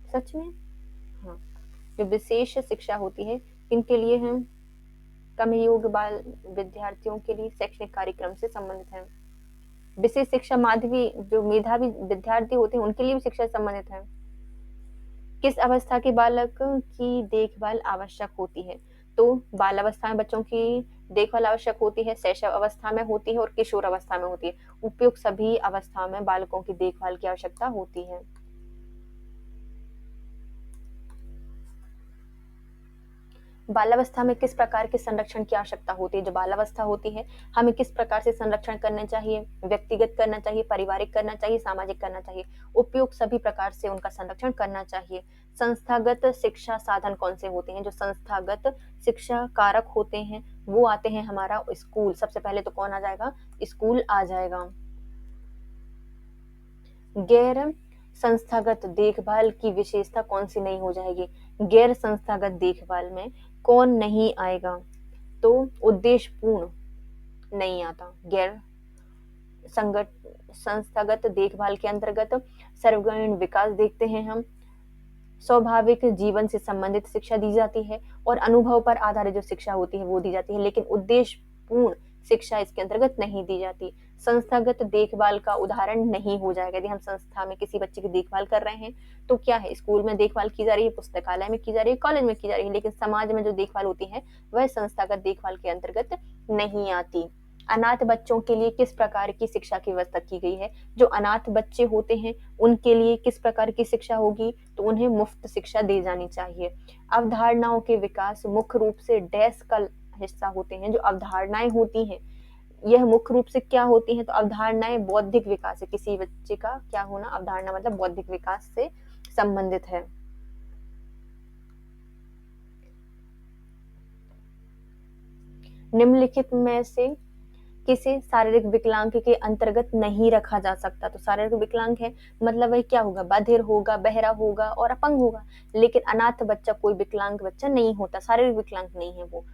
Speaker 1: सच में? हाँ, जो विशेष शिक्षा होती है इनके लिए हम कम योग्य बाल विद्यार्थियों के लिए शैक्षणिक कार्यक्रम से संबंधित है। विशेष शिक्षा माध्यमी जो मेधावी विद्यार्थी होते हैं उनके लिए भी शिक्षा से संबंधित है। किस अवस्था के बालक की देखभाल आवश्यक होती है? तो बाल अवस्था में बच्चों की देखभाल आवश्यक होती है, शैशव अवस्था में होती है और किशोर अवस्था में होती है। उपयुक्त सभी अवस्था में बालकों की देखभाल की आवश्यकता होती है। बालावस्था में किस प्रकार के संरक्षण की आवश्यकता होती है? जो बालावस्था होती है हमें किस प्रकार से संरक्षण करना चाहिए? व्यक्तिगत करना चाहिए, पारिवारिक करना चाहिए, सामाजिक करना चाहिए? उपयुक्त सभी प्रकार से उनका संरक्षण करना चाहिए। संस्थागत शिक्षा साधन कौन से होते हैं? जो संस्थागत शिक्षा कारक होते हैं वो आते हैं हमारा स्कूल। सबसे पहले तो कौन आ जाएगा? स्कूल आ जाएगा। गैर संस्थागत देखभाल की विशेषता कौन सी नहीं हो जाएगी? गैर संस्थागत देखभाल में कौन नहीं आएगा? तो उद्देश्यपूर्ण नहीं आता। गैर संस्थागत देखभाल के अंतर्गत सर्वग्रामीण विकास देखते हैं हम। स्वाभाविक जीवन से संबंधित शिक्षा दी जाती है और अनुभव पर आधारित जो शिक्षा होती है वो दी जाती है, लेकिन उद्देश्यपूर्ण शिक्षा इसके अंतर्गत नहीं दी जाती। संस्थागत देखभाल का उदाहरण नहीं हो जाएगा। यदि हम संस्था में किसी बच्चे की देखभाल कर रहे हैं तो क्या है, स्कूल में देखभाल की जा रही है, पुस्तकालय में की जा रही है, कॉलेज में की जा रही है, लेकिन समाज में जो देखभाल होती है वह संस्थागत देखभाल के अंतर्गत नहीं आती। अनाथ बच्चों के लिए किस प्रकार की शिक्षा की व्यवस्था की गई है? जो अनाथ बच्चे होते हैं उनके लिए किस प्रकार की शिक्षा होगी? तो उन्हें मुफ्त शिक्षा दी जानी चाहिए। अवधारणाओं के विकास मुख्य रूप से डैश का हिस्सा होते हैं। जो अवधारणाएं होती हैं यह मुख्य रूप से क्या होती हैं? तो अवधारणाएं बौद्धिक विकास है। किसी बच्चे का क्या होना? अवधारणा मतलब बौद्धिक विकास से संबंधित है। निम्नलिखित में से किसे शारीरिक विकलांग के अंतर्गत नहीं रखा जा सकता? तो शारीरिक विकलांग है मतलब वह क्या होगा? बधिर होगा, बहरा होगा और अपंग होगा। लेकिन अनाथ बच्चा कोई विकलांग बच्चा नहीं होता, शारीरिक विकलांग नहीं है वो।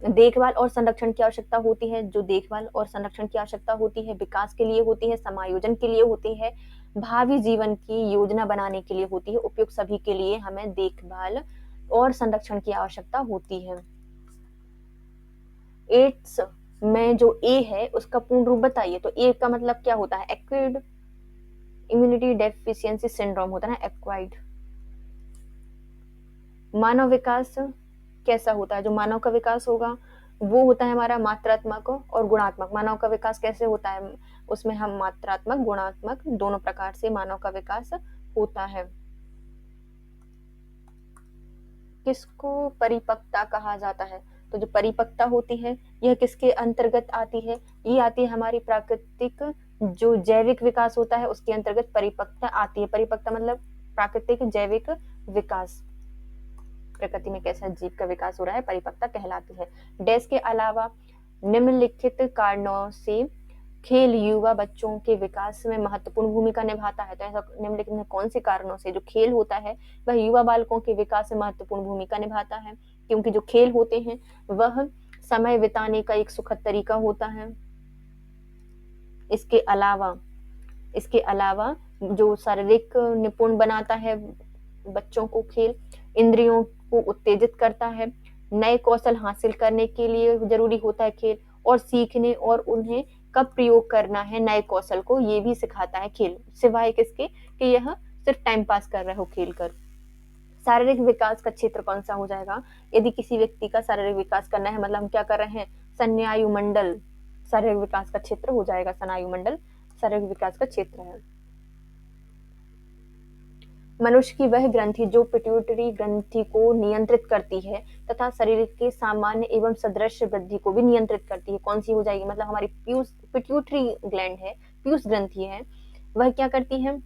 Speaker 1: देखभाल और संरक्षण की आवश्यकता होती है। जो देखभाल और संरक्षण की आवश्यकता होती है विकास के लिए होती है, समायोजन के लिए होती है, भावी जीवन की योजना बनाने के लिए होती है। उपयुक्त सभी के लिए हमें देखभाल और संरक्षण की आवश्यकता होती है। एड्स में जो ए है उसका पूर्ण रूप बताइए। तो ए का मतलब क्या होता है? एक्वायर्ड इम्यूनिटी डेफिशिएंसी सिंड्रोम होता है ना, एक्वायर्ड। मानव विकास कैसा होता है? जो मानव का विकास होगा वो होता है हमारा मात्रात्मक और गुणात्मक। मानव का विकास कैसे होता है? उसमें हम मात्रात्मक गुणात्मक दोनों प्रकार से मानव का विकास होता है। किसको परिपक्वता कहा जाता है? तो जो परिपक्वता होती है यह किसके अंतर्गत आती है? ये आती है हमारी प्राकृतिक जो जैविक विकास होता है उसके अंतर्गत परिपक्वता आती है। परिपक्वता मतलब प्राकृतिक जैविक विकास, प्रकृति में कैसा जीव का विकास हो रहा है, परिपक्वता कहलाती है। डैश के अलावा निम्नलिखित कारणों से खेल युवा बच्चों के विकास में महत्वपूर्ण भूमिका निभाता है। तो ऐसा निम्नलिखित में कौन से कारणों से जो खेल होता है वह युवा बालकों के विकास में महत्वपूर्ण भूमिका निभाता है? क्योंकि जो खेल होते हैं वह समय बिताने का एक सुखद तरीका होता है। इसके अलावा जो शारीरिक निपुण बनाता है बच्चों को खेल, इंद्रियों को उत्तेजित करता है, नए कौशल हासिल करने के लिए जरूरी होता है खेल, और सीखने और उन्हें कब प्रयोग करना है नए कौशल को ये भी सिखाता है खेल। सिवाय किसके कि यह सिर्फ टाइम पास कर रहे हो खेल कर। शारीरिक विकास का क्षेत्र कौन सा हो जाएगा? यदि किसी व्यक्ति का शारीरिक विकास करना है मतलब हम क्या कर रहे हैं? स्नायु मंडल शारीरिक विकास का क्षेत्र हो जाएगा। स्नायु मंडल शारीरिक विकास का क्षेत्र है। मनुष्य की वह ग्रंथि जो पिट्यूटरी ग्रंथि को नियंत्रित करती है तथा शरीर के सामान्य एवं सदृश वृद्धि को भी नियंत्रित करती है, कौन सी हो जाएगी? मतलब हमारी पिट्यूटरी ग्लैंड है, पीयूष ग्रंथि है, वह क्या करती है?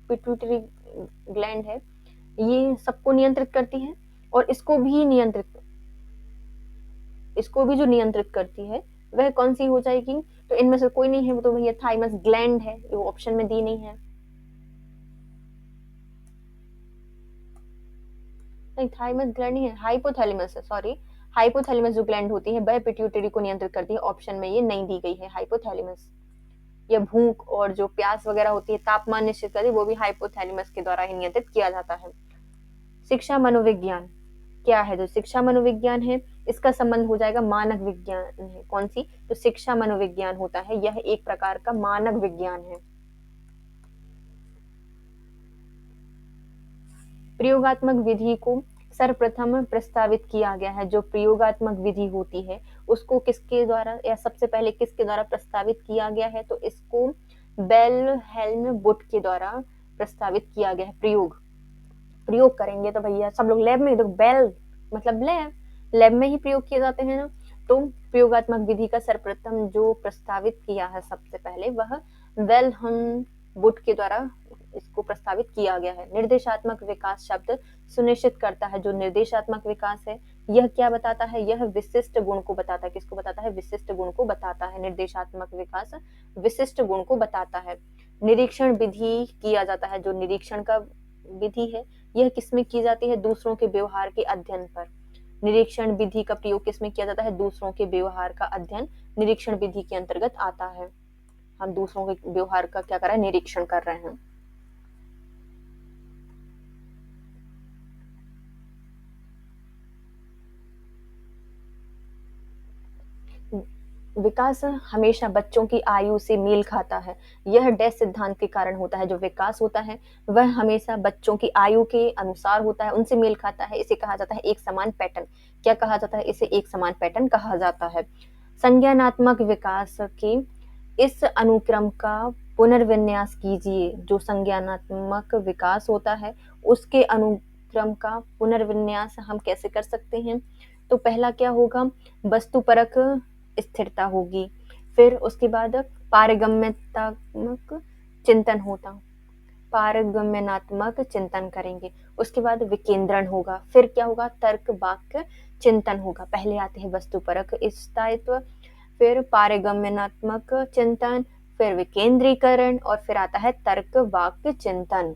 Speaker 1: पिट्यूटरी ग्लैंड है, ये सबको नियंत्रित करती है और इसको भी जो नियंत्रित करती है वह कौन सी हो जाएगी? तो इनमें से कोई नहीं है, वो तो भैया थाइमस ग्लैंड है, ये ऑप्शन में दी नहीं है। नहीं, थाइमस ग्लैंड नहीं है, हाइपोथैलेमस है, सॉरी। हाइपोथैलेमस जो ग्लैंड होती है वह पिट्यूटरी को नियंत्रित करती है, ऑप्शन में ये नहीं दी गई है हाइपोथैलेमस। या भूख और जो प्यास वगैरह होती है, तापमान निश्चित करती है, वो भी हाइपोथैलेमस के द्वारा ही नियंत्रित किया जाता है। शिक्षा मनोविज्ञान क्या है? जो शिक्षा मनोविज्ञान है इसका संबंध हो जाएगा मानक विज्ञान है। कौन सी? तो शिक्षा मनोविज्ञान होता है, यह एक प्रकार का मानक विज्ञान है। प्रयोगात्मक विधि को सर्वप्रथम प्रस्तावित किया गया है। जो प्रयोगात्मक विधि होती है उसको किसके द्वारा या सबसे पहले किसके द्वारा प्रस्तावित किया गया है? तो इसको बेल हेल्म बुट के द्वारा प्रस्तावित किया गया है। प्रयोग करेंगे तो भैया सब लोग लैब में, तो बेल मतलब लैब में ही प्रयोग किए जाते हैं ना। तो प्रयोगात्मक विधि का सर्वप्रथम जो प्रस्तावित किया है सबसे पहले वह वेलहम बुट के द्वारा इसको प्रस्तावित किया गया है। निर्देशात्मक विकास शब्द सुनिश्चित करता है। जो निर्देशात्मक विकास है यह क्या बताता है? यह विशिष्ट गुण को बताता है। किसको बताता है? विशिष्ट गुण को बताता है। निर्देशात्मक विकास विशिष्ट गुण को बताता है। निरीक्षण विधि किया जाता है। जो निरीक्षण का विधि है यह किसमें की जाती है? दूसरों के व्यवहार के अध्ययन पर। निरीक्षण विधि का प्रयोग किसमें किया जाता है? दूसरों के व्यवहार का अध्ययन निरीक्षण विधि के अंतर्गत आता है। हम दूसरों के व्यवहार का क्या कर रहे हैं? निरीक्षण कर रहे हैं। विकास हमेशा बच्चों की आयु से मेल खाता है। यह डैश सिद्धांत के कारण होता है। जो विकास होता है वह हमेशा बच्चों की आयु के अनुसार होता है, उनसे मेल खाता है। इसे कहा जाता है एक समान पैटर्न। क्या कहा जाता है? इसे एक समान पैटर्न कहा जाता है। संज्ञानात्मक विकास के इस अनुक्रम का पुनर्विन्यास कीजिए। जो संज्ञानात्मक विकास होता है उसके अनुक्रम का पुनर्विन्यास हम कैसे कर सकते हैं? तो पहला क्या होगा? वस्तुपरक स्थिरता होगी। फिर उसके बाद पारगम्यतात्मक चिंतन होता, पारगम्यनात्मक चिंतन करेंगे। उसके बाद विकेंद्रण होगा। फिर क्या होगा? तर्क वाक्य चिंतन होगा। पहले आते हैं वस्तुपरक स्थायित्व, फिर पारगम्यनात्मक चिंतन, फिर विकेंद्रीकरण और फिर आता है तर्क वाक्य चिंतन।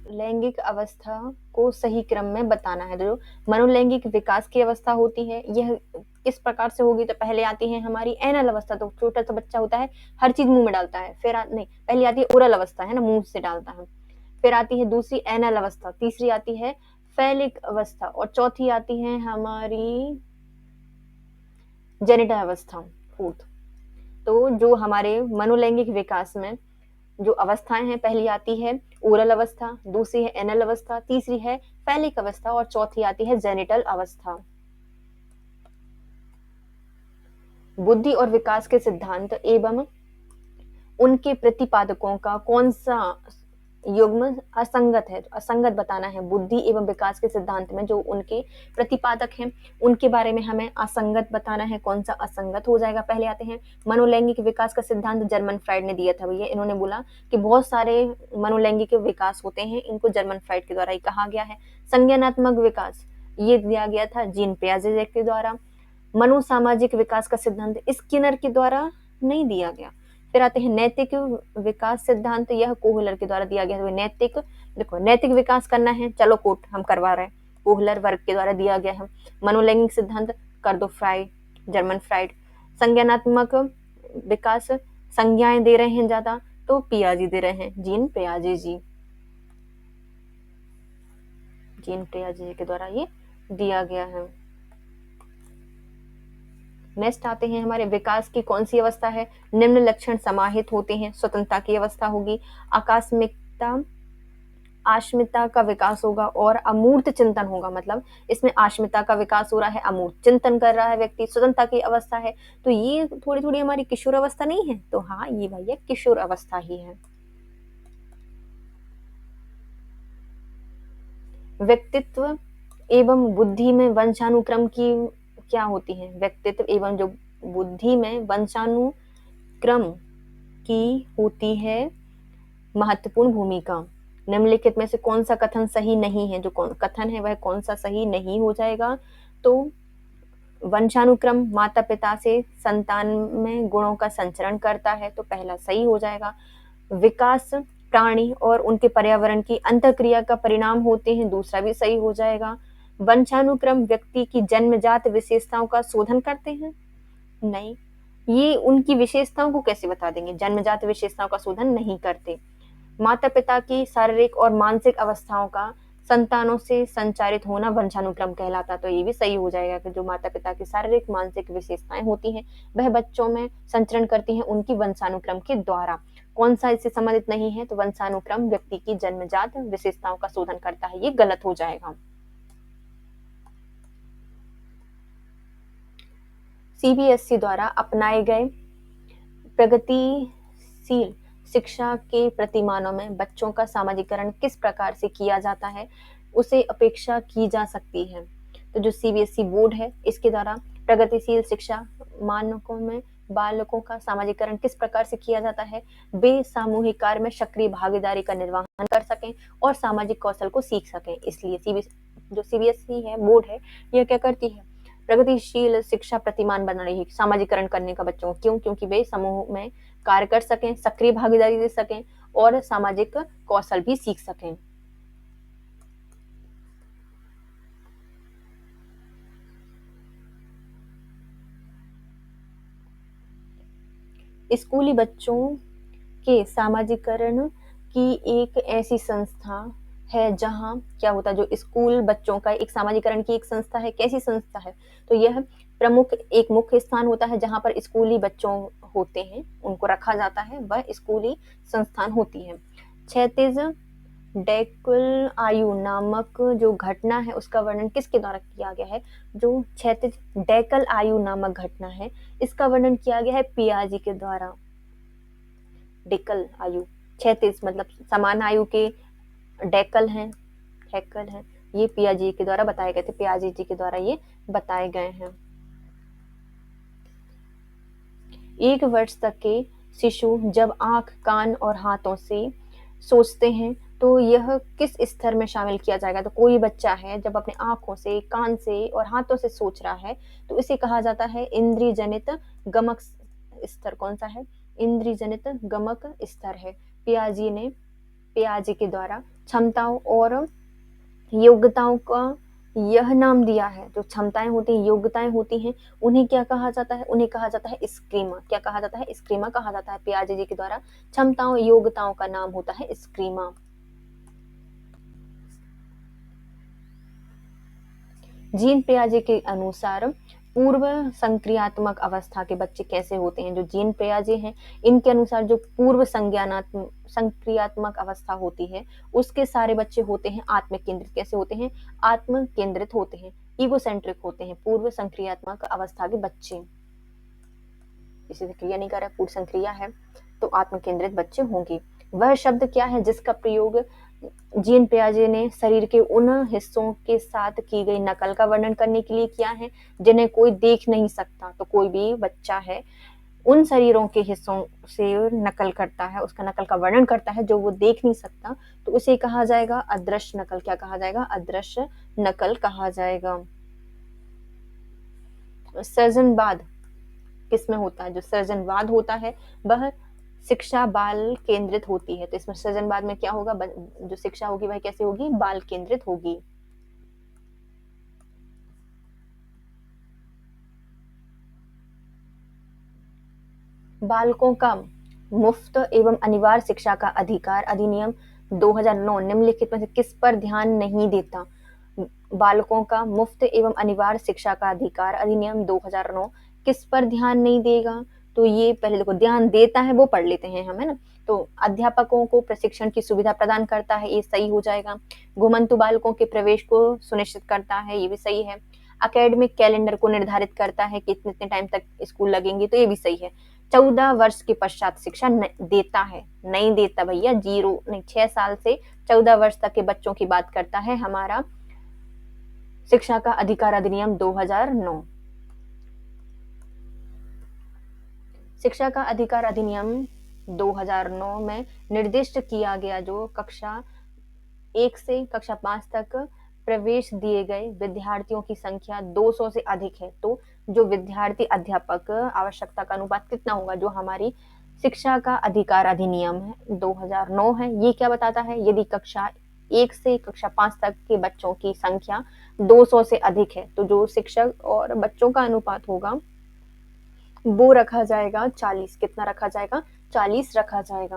Speaker 1: लैंगिक अवस्था को सही क्रम में बताना है। जो मनोलैंगिक विकास की अवस्था होती है यह किस प्रकार से होगी? तो पहले आती है हमारी एनल अवस्था। तो छोटा सा बच्चा होता है, हर चीज मुंह में डालता है। फिर नहीं, पहले आती है ओरल अवस्था, है ना, मुंह से डालता है। फिर आती है दूसरी एनल अवस्था, तीसरी आती है फैलिक अवस्था और चौथी आती है हमारी जेनिटल अवस्था, फोर्थ। तो जो हमारे मनोलैंगिक विकास में जो अवस्थाएं हैं, पहली आती है ओरल अवस्था, दूसरी है एनल अवस्था, तीसरी है फैलिक अवस्था और चौथी आती है जेनिटल अवस्था। बुद्धि और विकास के सिद्धांत एवं उनके प्रतिपादकों का कौन सा युग्म असंगत है? असंगत बताना है। बुद्धि एवं विकास के सिद्धांत में जो उनके प्रतिपादक हैं उनके बारे में हमें असंगत बताना है। कौन सा असंगत हो जाएगा? पहले आते हैं मनोलैंगिक विकास का सिद्धांत जर्मन फ्राइड ने दिया था। भैया इन्होंने बोला कि बहुत सारे मनोलैंगिक विकास होते हैं, इनको जर्मन फ्राइड के द्वारा ही कहा गया है। संज्ञानात्मक विकास ये दिया गया था जीन पियाजे के द्वारा। मनोसामाजिक विकास का सिद्धांत स्किनर के द्वारा नहीं दिया गया। फिर आते हैं नैतिक विकास सिद्धांत, यह कोहलर के द्वारा दिया गया है। नैतिक, देखो नैतिक विकास करना है, चलो कोट हम करवा रहे हैं, कोहलर वर्ग के द्वारा दिया गया है। मनोलैंगिक सिद्धांत कर दो फ्राइड, जर्मन फ्राइड। संज्ञानात्मक विकास संज्ञाएं दे रहे हैं ज्यादा, तो पियाजी दे रहे हैं, जीन पियाजे जी, जीन पियाजे जी के द्वारा ये दिया गया है। नेक्स्ट आते हैं हमारे विकास की कौन सी अवस्था है? निम्न लक्षण समाहित होते हैं। स्वतंत्रता की अवस्था होगी, आकस्मिकता, आश्मिता का विकास होगा और अमूर्त चिंतन होगा। मतलब इसमें आश्मिता का विकास हो रहा है, अमूर्त चिंतन कर रहा है व्यक्ति, स्वतंत्रता की अवस्था है। तो ये थोड़ी थोड़ी हमारी किशोर अवस्था नहीं है? तो हाँ, ये भैया किशोर अवस्था ही है। व्यक्तित्व एवं बुद्धि में वंशानुक्रम की क्या होती है? व्यक्तित्व एवं जो बुद्धि में वंशानुक्रम की होती है महत्वपूर्ण भूमिका। निम्नलिखित में से कौन सा कथन सही नहीं है? जो कथन है वह कौन सा सही नहीं हो जाएगा? तो वंशानुक्रम माता पिता से संतान में गुणों का संचरण करता है, तो पहला सही हो जाएगा। विकास प्राणी और उनके पर्यावरण की अंतःक्रिया का परिणाम होते हैं, दूसरा भी सही हो जाएगा। वंशानुक्रम व्यक्ति की जन्मजात विशेषताओं का शोधन करते हैं? नहीं, ये उनकी विशेषताओं को कैसे बता देंगे? जन्मजात विशेषताओं का शोधन नहीं करते। माता पिता की शारीरिक और मानसिक अवस्थाओं का संतानों से संचारित होना वंशानुक्रम कहलाता। तो ये भी सही हो जाएगा कि जो माता पिता की शारीरिक मानसिक विशेषताएं होती हैं वह बच्चों में संचरण करती हैं उनकी वंशानुक्रम के द्वारा। कौन सा इससे संबंधित नहीं है? तो वंशानुक्रम व्यक्ति की जन्मजात विशेषताओं का शोधन करता है, ये गलत हो जाएगा। सीबीएसई द्वारा अपनाए गए प्रगतिशील शिक्षा के प्रतिमानों में बच्चों का सामाजिकरण किस प्रकार से किया जाता है, उसे अपेक्षा की जा सकती है। तो जो सीबीएसई बोर्ड है इसके द्वारा प्रगतिशील शिक्षा मानकों में बालकों का सामाजिकरण किस प्रकार से किया जाता है? वे सामूहिक कार्य में सक्रिय भागीदारी का निर्वहन कर सकें और सामाजिक कौशल को सीख सकें। इसलिए जो सीबीएसई है बोर्ड है यह क्या करती है? प्रगतिशील शिक्षा प्रतिमान बना रही है, सामाजिकरण करने का बच्चों को। क्यों? क्योंकि वे समूह में कार्य कर सकें, सक्रिय भागीदारी दे सकें और सामाजिक कौशल भी सीख सकें। स्कूली बच्चों के सामाजिकरण की एक ऐसी संस्था है जहाँ क्या होता है, जो स्कूल बच्चों का एक सामाजिकरण की एक संस्था है, कैसी संस्था है, तो यह प्रमुख एक मुख्य स्थान होता है जहाँ पर स्कूली बच्चों होते हैं, उनको रखा जाता है, वह स्कूली संस्थान होती है। क्षैतिज डेकुल आयु नामक जो घटना है उसका वर्णन किसके द्वारा किया गया है? जो क्षैतिज डेकल आयु नामक घटना है इसका वर्णन किया गया है पियाजी के द्वारा। डेकल आयु, क्षैतिज मतलब समान आयु के डेकल हैं, हैकल हैं, ये पियाजी के द्वारा बताए गए थे, पियाजी जी के द्वारा ये बताए गए हैं। 1 वर्ष तक के शिशु जब आंख, कान और हाथों से सोचते हैं तो यह किस स्तर में शामिल किया जाएगा? तो कोई बच्चा है जब अपने आंखों से, कान से और हाथों से सोच रहा है तो इसे कहा जाता है इंद्रिय जनित गमक स्तर। कौन सा है? इंद्रिय जनित गमक स्तर है। पियाजी के द्वारा क्षमताओं और योग्यताओं का यह नाम दिया है। जो क्षमताएं होती हैं, योग्यताएं होती हैं, उन्हें क्या कहा जाता है? उन्हें कहा जाता है स्क्रीमा। क्या कहा जाता है? स्क्रीमा कहा जाता है। पियाजे जी के द्वारा क्षमताओं, योग्यताओं का नाम होता है स्क्रीमा। जीन पियाजे के अनुसार पूर्व संक्रियात्मक अवस्था के बच्चे कैसे होते हैं? जो जीन पियाजे हैं इनके अनुसार जो पूर्व संक्रियात्मक अवस्था होती है उसके सारे बच्चे होते हैं आत्म केंद्रित। कैसे होते हैं? आत्म केंद्रित होते हैं, ईगोसेंट्रिक होते हैं पूर्व संक्रियात्मक अवस्था के बच्चे। किसी से क्रिया नहीं कर रहा है, पूर्ण संक्रिया है तो आत्म केंद्रित बच्चे होंगे। वह शब्द क्या है जिसका प्रयोग जीन पियाजे ने शरीर के उन हिस्सों के साथ की गई नकल का वर्णन करने के लिए किया है जिन्हें कोई देख नहीं सकता? तो कोई भी बच्चा है उन शरीरों के हिस्सों से नकल करता है, उसका नकल का वर्णन करता है जो वो देख नहीं सकता, तो उसे कहा जाएगा अदृश्य नकल। क्या कहा जाएगा? अदृश्य नकल कहा जाएगा। सृजनवाद किसमें होता है? जो सृजनवाद होता है वह शिक्षा बाल केंद्रित होती है। तो इसमें सृजनवाद में क्या होगा? जो शिक्षा होगी वह कैसे होगी? बाल केंद्रित होगी। बालकों का मुफ्त एवं अनिवार्य शिक्षा का अधिकार अधिनियम 2009 निम्नलिखित में से किस पर ध्यान नहीं देता? बालकों का मुफ्त एवं अनिवार्य शिक्षा का अधिकार अधिनियम 2009 किस पर ध्यान नहीं देगा? तो ये पहले देखो, ध्यान देता है वो पढ़ लेते हैं हम, है ना। तो अध्यापकों को प्रशिक्षण की सुविधा प्रदान करता है, ये सही हो जाएगा। घुमंतु बालकों के प्रवेश को सुनिश्चित करता है, ये भी सही है। एकेडमिक कैलेंडर को निर्धारित करता है कि इतने टाइम तक स्कूल लगेंगे, तो ये भी सही है। 14 वर्ष के पश्चात शिक्षा देता है, नहीं देता भैया, 0 नहीं, 6 साल से 14 वर्ष तक के बच्चों की बात करता है हमारा शिक्षा का अधिकार अधिनियम 2009। शिक्षा का अधिकार अधिनियम 2009 में निर्दिष्ट किया गया जो कक्षा 1 से कक्षा 5 तक प्रवेश दिए गए विद्यार्थियों की संख्या 200 से अधिक है, तो जो विद्यार्थी अध्यापक आवश्यकता का अनुपात कितना होगा? जो हमारी शिक्षा का अधिकार अधिनियम है 2009 है, ये क्या बताता है? यदि कक्षा 1 से कक्षा 5 तक के बच्चों की संख्या 200 से अधिक है तो जो शिक्षक और बच्चों का अनुपात होगा वो रखा जाएगा 40। कितना रखा जाएगा? 40 रखा जाएगा।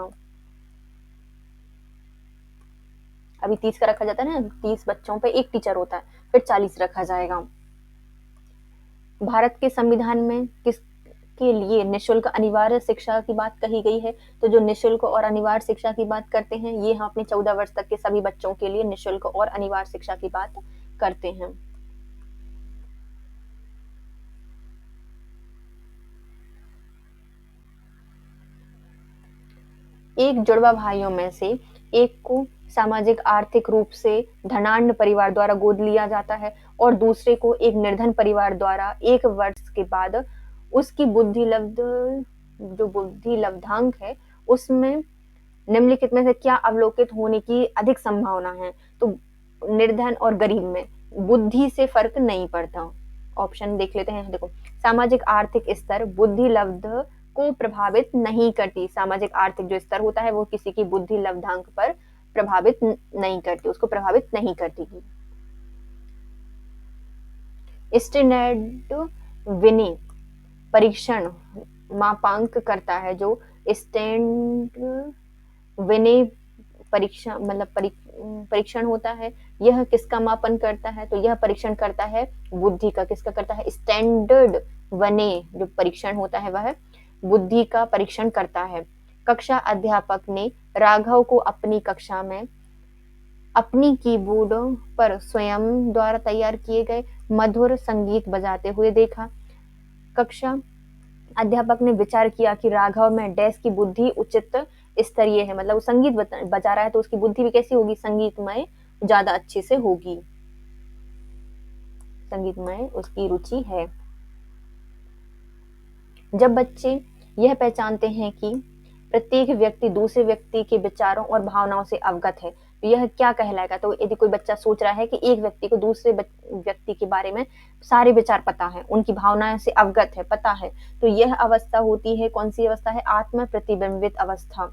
Speaker 1: अभी 30 का रखा जाता है ना, 30 बच्चों पे एक टीचर होता है, फिर 40 रखा जाएगा। भारत के संविधान में किस के लिए निशुल्क अनिवार्य शिक्षा की बात कही गई है? तो जो निशुल्क और अनिवार्य शिक्षा की बात करते हैं ये हम अपने 14 वर्ष तक के सभी बच्चों के लिए निशुल्क और अनिवार्य शिक्षा की बात करते हैं। एक जुड़वा भाइयों में से एक को सामाजिक आर्थिक रूप से धनाढ्य परिवार द्वारा गोद लिया जाता है और दूसरे को एक निर्धन परिवार द्वारा 1 वर्ष के बाद उसकी बुद्धि लब्धांक है उसमें निम्नलिखित में से क्या अवलोकित होने की अधिक संभावना है? तो निर्धन और गरीब में बुद्धि से फर्क नहीं पड़ता। ऑप्शन देख लेते हैं। देखो, सामाजिक आर्थिक स्तर बुद्धि लब्ध को प्रभावित नहीं करती। सामाजिक आर्थिक जो स्तर होता है वो किसी की बुद्धि लब्धांक पर प्रभावित नहीं करती, उसको प्रभावित नहीं करती। स्टैंडर्ड विनी परीक्षण मापांक करता है, जो स्टैंड विनय परीक्षा मतलब परीक्षण होता है, यह किसका मापन करता है? तो यह परीक्षण करता है बुद्धि का। किसका करता है? स्टैंडर्ड वने जो परीक्षण होता है वह बुद्धि का परीक्षण करता है। कक्षा अध्यापक ने राघव को अपनी कक्षा में अपनी कीबोर्ड पर स्वयं द्वारा तैयार किए गए मधुर संगीत बजाते हुए देखा। कक्षा अध्यापक ने विचार किया कि राघव में डैश की बुद्धि उचित स्तरीय है, मतलब वो संगीत बजा रहा है तो उसकी बुद्धि भी कैसी होगी? संगीतमय ज्यादा अच्छे से होगी, संगीतमय उसकी रुचि है। जब बच्चे यह पहचानते हैं कि प्रत्येक व्यक्ति दूसरे व्यक्ति के विचारों और भावनाओं से अवगत है, तो यह क्या कहलाएगा? तो यदि कोई बच्चा सोच रहा है कि एक व्यक्ति को दूसरे व्यक्ति के बारे में सारे विचार पता है, उनकी भावनाओं से अवगत है, पता है, तो यह अवस्था होती है, कौन सी अवस्था है? आत्म प्रतिबिंबित अवस्था,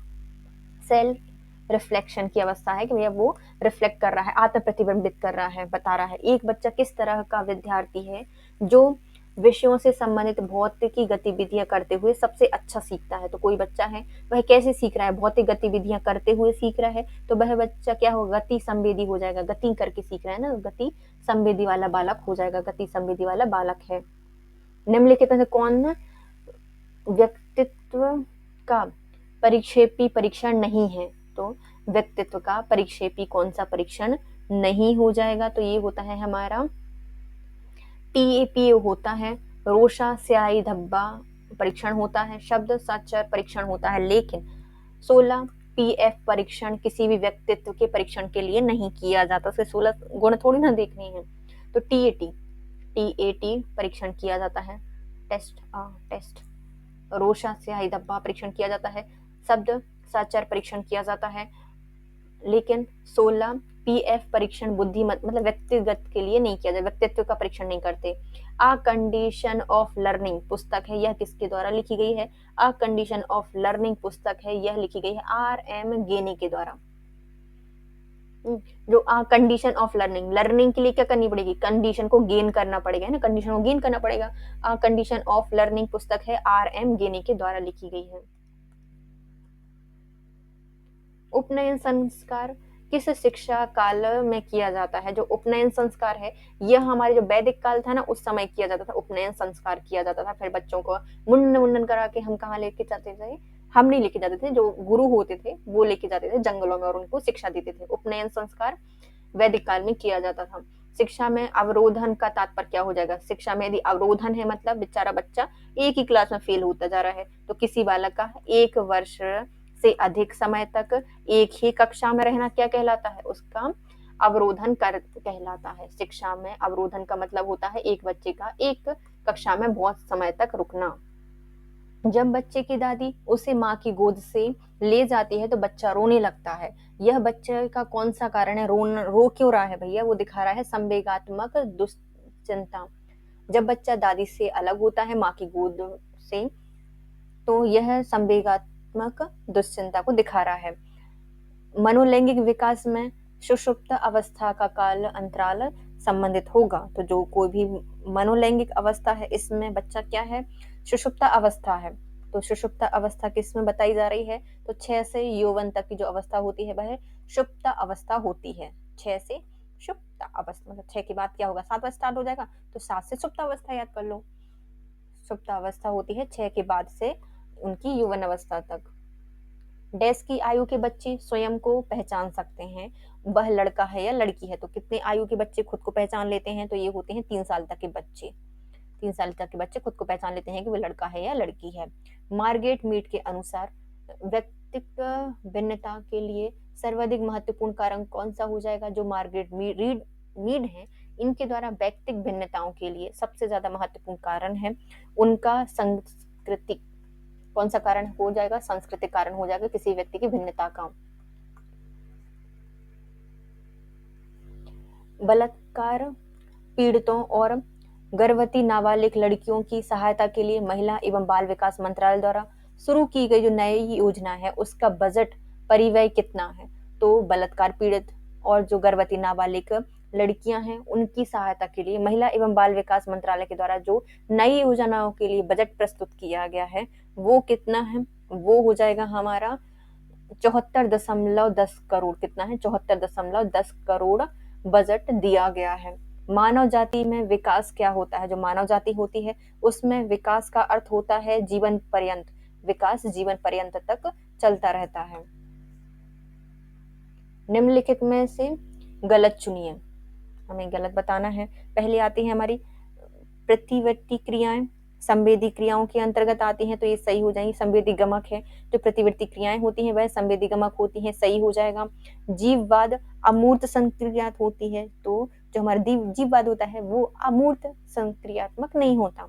Speaker 1: सेल्फ रिफ्लेक्शन की अवस्था है कि भैया वो रिफ्लेक्ट कर रहा है, आत्म प्रतिबिंबित कर रहा है, बता रहा है। एक बच्चा किस तरह का विद्यार्थी है? जो विषयों से संबंधित भौतिकी गतिविधियां करते हुए सबसे अच्छा सीखता है। तो कोई बच्चा है वह कैसे सीख रहा है? भौतिक गतिविधियां करते हुए सीख रहा है, तो वह बच्चा क्या होगा? गति संवेदी हो जाएगा, गति करके सीख रहा है ना, गति संवेदी वाला बालक हो जाएगा, गति संवेदी वाला बालक है। निम्नलिखित में से कौन व्यक्तित्व का परिक्षेपी परीक्षण नहीं है? तो व्यक्तित्व का परिक्षेपी कौन सा परीक्षण नहीं हो जाएगा? तो ये होता है हमारा TAPA होता है, रोशा स्याही धब्बा परीक्षण होता है, शब्द साक्षर परीक्षण होता है। लेकिन 16 PF परीक्षण किसी भी व्यक्तित्व के परीक्षण के लिए नहीं किया जाता, उसके 16 गुण थोड़ी ना देखने हैं। तो TAT परीक्षण किया जाता है, टेस्ट रोशा स्याही धब्बा परीक्षण किया जाता है, शब्द साक्षर परीक्षण किया जाता है। लेकिन 16 PF परीक्षण बुद्धिमत मतलब व्यक्तिगत के लिए नहीं किया जाता, व्यक्तित्व का परीक्षण नहीं करते। आ कंडीशन ऑफ लर्निंग पुस्तक है, यह किसके द्वारा लिखी गई है? आ कंडीशन ऑफ लर्निंग पुस्तक है, यह लिखी गई है RM गेनी के द्वारा। जो कंडीशन ऑफ लर्निंग के लिए क्या करनी पड़ेगी? कंडीशन को गेन करना पड़ेगा, है ना, कंडीशन को गेन करना पड़ेगा। कंडीशन ऑफ लर्निंग पुस्तक है RM गेनी के द्वारा लिखी गई है। उपनयन संस्कार किस शिक्षा काल में किया जाता है? जो उपनयन संस्कार है यह हमारे जो वैदिक काल था ना उस समय किया जाता था, उपनयन संस्कार किया जाता था। फिर बच्चों को मुंडन करा के हम कहाँ लेके जाते थे? हम नहीं लेके जाते थे, जो गुरु होते थे वो लेके जाते थे जंगलों में और उनको शिक्षा देते थे। उपनयन संस्कार वैदिक काल में किया जाता था। शिक्षा में अवरोधन का तात्पर्य क्या हो जाएगा? शिक्षा में यदि अवरोधन है मतलब बेचारा बच्चा एक ही क्लास में फेल होता जा रहा है, तो किसी बालक का 1 वर्ष से अधिक समय तक एक ही कक्षा में रहना क्या कहलाता है? उसका अवरोधन कर कहलाता है। शिक्षा में अवरोधन का मतलब होता है एक बच्चे का एक कक्षा में बहुत समय तक रुकना। जब बच्चे की दादी उसे माँ की गोद से ले जाती है तो बच्चा रोने लगता है, यह बच्चे का कौन सा कारण है? रो क्यों रहा है भैया? वो दिखा रहा है संवेगात्मक दुश्चिंता। जब बच्चा दादी से अलग होता है माँ की गोद से, तो यह संवेगात्मक दुश्चिंता को दिखा रहा है। मनोलैंगिक विकास में सुषुप्त अवस्था का काल अंतराल संबंधित होगा। तो जो कोई भी मनोलैंगिक अवस्था है इसमें बच्चा क्या है? सुषुप्त अवस्था है। तो सुषुप्त अवस्था किस में बताई जा रही है? तो 6 से यौवन तक की जो अवस्था होती है वह सुप्त अवस्था होती है। 6 से सुप्त अवस्था मतलब 6 के बाद क्या होगा? 7 स्टार्ट हो जाएगा, तो 7 से सुप्त अवस्था याद कर लो। सुप्त अवस्था होती है 6 के बाद से उनकी यौवन अवस्था तक। डैश की आयु के बच्चे स्वयं को पहचान सकते हैं, वह लड़का है या लड़की है। तो कितने आयु के बच्चे खुद को पहचान लेते हैं? तो ये होते हैं 3 साल तक के बच्चे। 3 साल तक के बच्चे खुद को पहचान लेते हैं कि वो लड़का है या लड़की है। मार्गरेट मीड के अनुसार व्यक्तित्व भिन्नता के लिए सर्वाधिक महत्वपूर्ण कारक कौन सा हो जाएगा? जो मार्गरेट मीड है इनके द्वारा व्यक्तिक भिन्नताओं के लिए सबसे ज्यादा महत्वपूर्ण कारण है उनका सांस्कृतिक, कौन सा कारण हो जाएगा? सांस्कृतिक कारण हो जाएगा किसी व्यक्ति की भिन्नता का। बलात्कार पीड़ितों और गर्भवती नाबालिग लड़कियों की सहायता के लिए महिला एवं बाल विकास मंत्रालय द्वारा शुरू की गई जो नई योजना है उसका बजट परिव्यय कितना है? तो बलात्कार पीड़ित और जो गर्भवती नाबालिग लड़कियां हैं उनकी सहायता के लिए महिला एवं बाल विकास मंत्रालय के द्वारा जो नई योजनाओं के लिए बजट प्रस्तुत किया गया है वो कितना है, वो हो जाएगा हमारा 74.10 करोड़। कितना है? 74.10 करोड़ बजट दिया गया है। मानव जाति में विकास क्या होता है? जो मानव जाति होती है उसमें विकास का अर्थ होता है जीवन पर्यंत, विकास जीवन पर्यंत तक चलता रहता है। निम्नलिखित में से गलत चुनिए, हमें गलत बताना है। पहले आती है हमारी प्रतिवर्ती क्रियाएं, संवेदी क्रियाओं के अंतर्गत आती हैं तो ये सही हो जाएंगी। संवेदी गमक है, जो प्रतिवर्ती क्रियाएं होती हैं वह संवेदी गमक होती हैं, सही हो जाएगा। जीववाद अमूर्त संक्रियात होती है, तो जो हमारा जीववाद होता है वो अमूर्त संक्रियात्मक नहीं होता।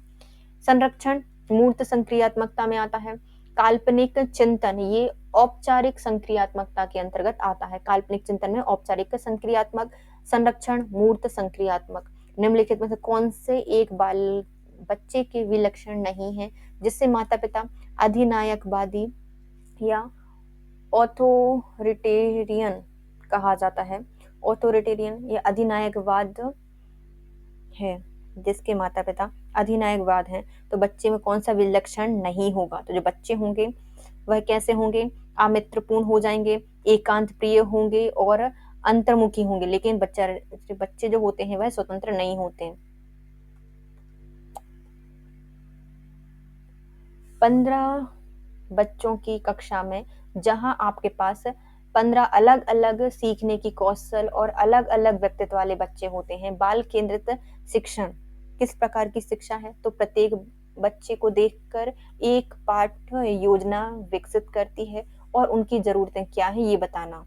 Speaker 1: संरक्षण मूर्त संक्रियात्मकता में आता है। काल्पनिक चिंतन ये औपचारिक संक्रियात्मकता के अंतर्गत आता है। काल्पनिक चिंतन में औपचारिक संक्रियात्मक, संरक्षण मूर्त संक्रियात्मक। निम्नलिखित में से कौन से एक बाल बच्चे के विलक्षण नहीं है जिससे माता पिता अधिनायकवादी या ऑथोरिटेरियन कहा जाता है? ऑथोरिटेरियन या अधिनायकवाद है, जिसके माता पिता अधिनायकवाद हैं, तो बच्चे में कौन सा विलक्षण नहीं होगा? तो जो बच्चे होंगे वह कैसे होंगे? आमित्रपूर्ण हो जाएंगे, एकांत प्रिय होंगे और अंतर्मुखी होंगे, लेकिन बच्चे जो होते हैं वह स्वतंत्र नहीं होते। 15 बच्चों की कक्षा में जहां आपके पास 15 अलग अलग सीखने की कौशल और अलग अलग व्यक्तित्व वाले बच्चे होते हैं, बाल केंद्रित शिक्षण किस प्रकार की शिक्षा है? तो प्रत्येक बच्चे को देखकर एक पाठ योजना विकसित करती है और उनकी जरूरतें क्या है ये बताना।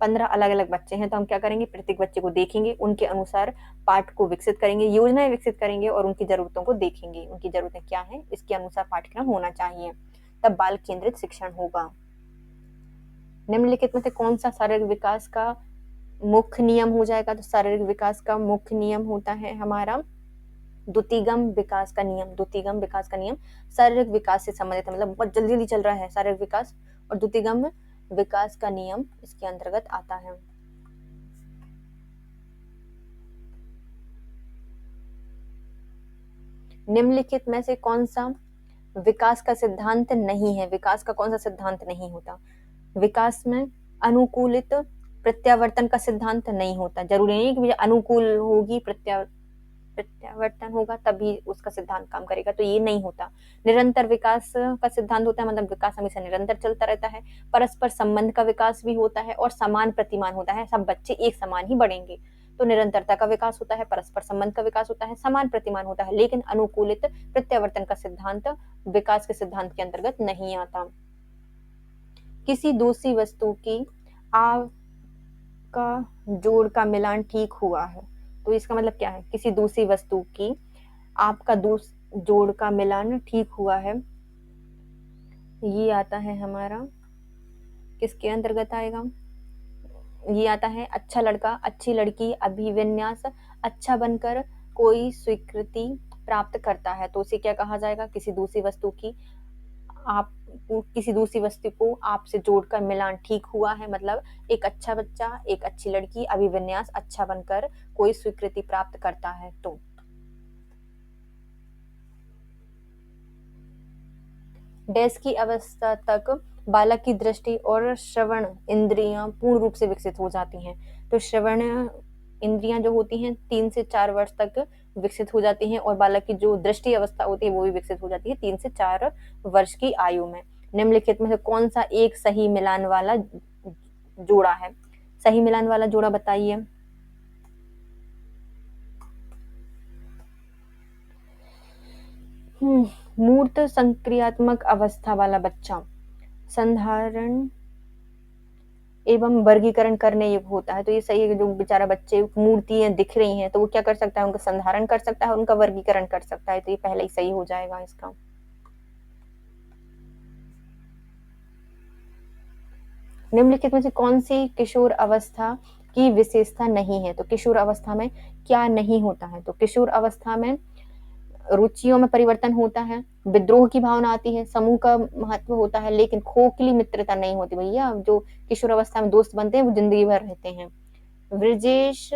Speaker 1: 15 अलग अलग बच्चे हैं तो हम क्या करेंगे? प्रत्येक बच्चे को देखेंगे, उनके अनुसार पाठ को विकसित करेंगे, योजनाएं विकसित करेंगे और उनकी जरूरतों को देखेंगे, उनकी जरूरतें क्या है इसके अनुसार पाठ्यक्रम होना चाहिए, तब बाल केंद्रित शिक्षण होगा। निम्नलिखित में से कौन सा शारीरिक विकास का मुख्य नियम हो जाएगा? तो शारीरिक विकास का मुख्य नियम होता है हमारा द्वितीयगम विकास का नियम। द्वितीयगम विकास का नियम शारीरिक विकास से संबंधित है, मतलब बहुत जल्दी जल्दी चल रहा है शारीरिक विकास, और द्वितीयगम विकास का नियम इसके अंतर्गत आता है। निम्नलिखित में से कौन सा विकास का सिद्धांत नहीं है? विकास का कौन सा सिद्धांत नहीं होता? विकास में अनुकूलित प्रत्यावर्तन का सिद्धांत नहीं होता। जरूरी नहीं कि अनुकूल होगी प्रत्यावर्तन होगा तभी उसका सिद्धांत काम करेगा, तो ये नहीं होता। निरंतर विकास का सिद्धांत होता है, मतलब विकास हमेशा निरंतर चलता रहता है। परस्पर संबंध का विकास भी होता है और समान प्रतिमान होता है, सब बच्चे एक समान ही बढ़ेंगे, तो निरंतरता का विकास होता है, परस्पर संबंध का विकास होता है, समान प्रतिमान होता है। लेकिन अनुकूलित प्रत्यावर्तन का सिद्धांत विकास के सिद्धांत के अंतर्गत नहीं आता। किसी दूसरी वस्तु की का जोड़ का मिलान ठीक हुआ है, तो इसका मतलब क्या है? किसी दूसरी वस्तु की आपका जोड़ का मिलान ठीक हुआ है, ये आता है हमारा किसके अंतर्गत आएगा? ये आता है अच्छा लड़का अच्छी लड़की अभिविन्यास अच्छा बनकर कोई स्वीकृति प्राप्त करता है, तो उसे क्या कहा जाएगा? किसी दूसरी वस्तु को आपसे जोड़कर मिलान ठीक हुआ है, मतलब एक अच्छा बच्चा एक अच्छी लड़की अभिविन्यास अच्छा बनकर कोई स्वीकृति प्राप्त करता है। तो डैश की अवस्था तक बालक की दृष्टि और श्रवण इंद्रियां पूर्ण रूप से विकसित हो जाती हैं, तो श्रवण इंद्रियां जो होती हैं 3 से 4 वर्ष तक विकसित हो जाती हैं और बालक की जो दृष्टि अवस्था होती है वो भी विकसित हो जाती है 3 से 4 वर्ष की आयु में। निम्नलिखित में से कौन सा एक सही मिलान वाला जोड़ा है? सही मिलान वाला जोड़ा बताइए। मूर्त संक्रियात्मक अवस्था वाला बच्चा संधारण एवं वर्गीकरण करने योग्य होता है, तो ये सही है। जो बेचारा बच्चे मूर्तियां दिख रही हैं तो वो क्या कर सकता है? उनका संधारण कर सकता है, उनका वर्गीकरण कर सकता है, तो ये पहले ही सही हो जाएगा इसका। निम्नलिखित में से कौन सी किशोर अवस्था की विशेषता नहीं है? तो किशोर अवस्था में क्या नहीं होता है? तो किशोर अवस्था में रुचियों में परिवर्तन होता है, विद्रोह की भावना आती है, समूह का महत्व होता है, लेकिन खोखली मित्रता नहीं होती। भैया जो किशोर अवस्था में दोस्त बनते हैं वो जिंदगी भर रहते हैं। ब्रजेश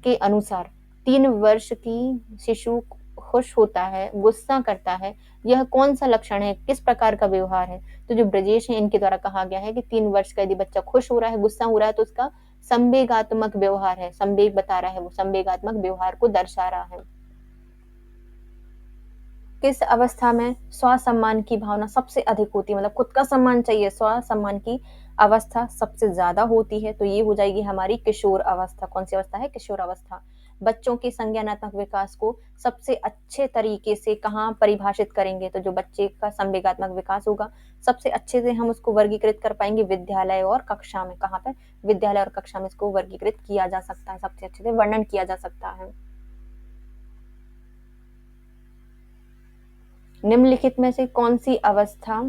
Speaker 1: के अनुसार 3 वर्ष की शिशु खुश होता है, गुस्सा करता है, यह कौन-सा लक्षण है? किस प्रकार का व्यवहार है? तो जो ब्रजेश हैं इनके द्वारा कहा गया है कि 3 वर्ष का यदि बच्चा खुश हो रहा है, गुस्सा हो रहा है तो उसका संवेगात्मक व्यवहार है, संवेग बता रहा है, वो संवेगात्मक व्यवहार को दर्शा रहा है। किस अवस्था में स्व-सम्मान की भावना सबसे अधिक होती है? मतलब खुद का सम्मान चाहिए, स्व-सम्मान की अवस्था सबसे ज़्यादा होती है, तो ये हो जाएगी हमारी किशोर अवस्था। कौन-सी अवस्था है? किशोर अवस्था। बच्चों के संज्ञानात्मक विकास को सबसे अच्छे तरीके से कहाँ परिभाषित करेंगे? तो जो बच्चे का संवेगात्मक विकास होगा, सबसे अच्छे से हम उसको वर्गीकृत कर पाएँगे विद्यालय और कक्षा में। कहाँ पे? विद्यालय और कक्षा में इसको वर्गीकृत किया जा सकता है, सबसे अच्छे से वर्णन किया जा सकता है। निम्नलिखित में से कौन-सी अवस्था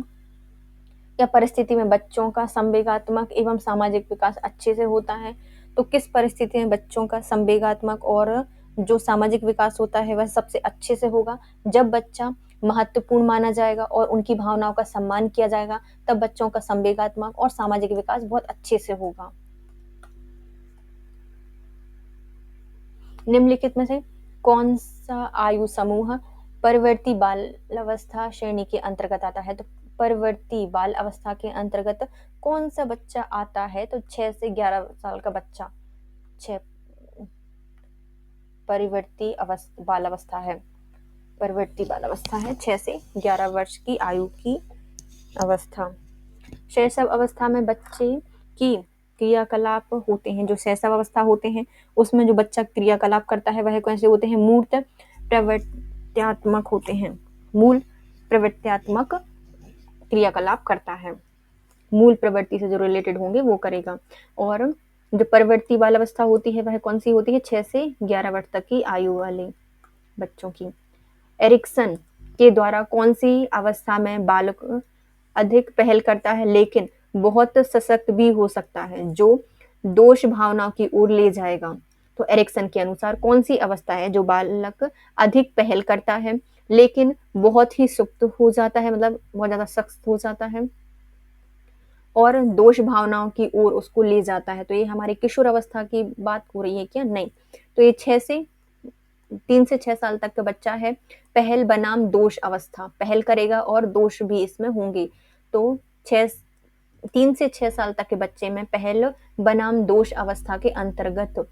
Speaker 1: या परिस्थिति में बच्चों का संवेगात्मक एवं सामाजिक विकास अच्छे से होता है? तो किस परिस्थिति में बच्चों का संवेगात्मक और जो सामाजिक विकास होता है वह सबसे अच्छे से होगा? जब बच्चा महत्वपूर्ण माना जाएगा और उनकी भावनाओं का सम्मान किया जाएगा, तब बच्चों का संवेगात्मक और सामाजिक विकास बहुत अच्छे से होगा। निम्नलिखित में से कौन सा आयु समूह परवर्ती बालावस्था श्रेणी के अंतर्गत आता है? तो परवर्ती बाल अवस्था के अंतर्गत कौन सा बच्चा आता है? तो 6 से 11 साल का बच्चा 6 परिवर्ती बाल अवस्था है। परवर्ती बाल अवस्था है 6 से 11 वर्ष की आयु की अवस्था। शैशव अवस्था में बच्चे की क्रियाकलाप होते हैं, जो शैशव अवस्था होते हैं उसमें जो बच्चा क्रियाकलाप करता है वह कैसे होते हैं? मूर्त प्रवृत्त्यात्मक होते हैं। मूल प्रवृत्त्यात्मक क्रियाकलाप करता है, मूल प्रवृत्ति से जो रिलेटेड होंगे वो करेगा। और जो परवर्ती बाल अवस्था होती है वह कौन सी होती है? 6 से 11 वर्ष तक की आयु वाले बच्चों की। एरिक्सन के द्वारा कौन सी अवस्था में बालक अधिक पहल करता है लेकिन बहुत सशक्त भी हो सकता है, जो दोष भावना की ओर ले जाएगा? तो एरिक्सन के अनुसार कौन सी अवस्था है जो बालक अधिक पहल करता है लेकिन बहुत ही सुप्त हो जाता है, मतलब बहुत ज्यादा सख्त हो जाता है और दोष भावनाओं की ओर उसको ले जाता है? तो ये हमारी किशोर अवस्था की बात हो रही है क्या? नहीं। तो ये 3 से 6 साल तक का बच्चा है, पहल बनाम दोष अवस्था, पहल करेगा और दोष भी इसमें होंगे। तो 3 से 6 साल तक के बच्चे में पहल बनाम दोष अवस्था के अंतर्गत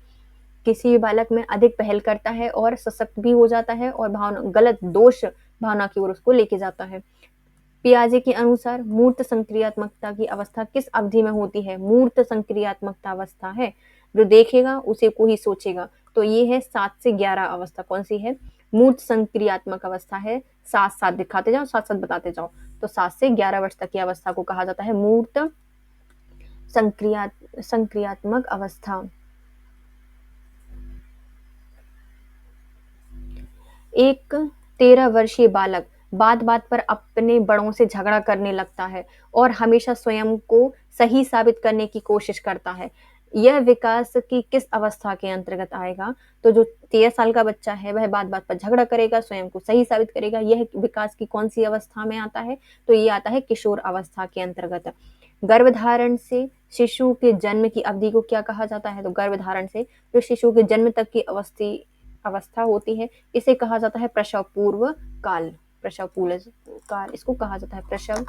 Speaker 1: किसी भी बालक में अधिक पहल करता है और सशक्त भी हो जाता है और गलत दोष भावना की ओर उसको लेके जाता है। पियाजे के अनुसार मूर्त संक्रियात्मकता की अवस्था किस अवधि में होती है? मूर्त संक्रियात्मकता अवस्था है, जो देखेगा उसे को ही सोचेगा। तो ये है 7 से 11 अवस्था। कौन सी है? मूर्त संक्रियात्मक अवस्था है। साथ साथ दिखाते जाओ, साथ साथ बताते जाओ। तो 7 से 11 वर्ष तक की अवस्था को कहा जाता है मूर्त संक्रियात्मक अवस्था। एक 13 वर्षीय बालक बात बात पर अपने बड़ों से झगड़ा करने लगता है और हमेशा स्वयं को सही साबित करने की कोशिश करता है। यह विकास की किस अवस्था के अंतर्गत आएगा? तो जो 13 साल का बच्चा है वह बात बात पर झगड़ा करेगा, स्वयं को सही साबित करेगा, यह विकास की कौन सी अवस्था में आता है? तो ये आता है किशोर अवस्था के अंतर्गत। गर्भधारण से शिशु के जन्म की अवधि को क्या कहा जाता है? तो गर्भधारण से जो शिशु के जन्म तक की अवस्था होती है इसे कहा जाता है प्रसव पूर्व काल। प्रसव पूर्व काल इसको कहा जाता है, प्रसव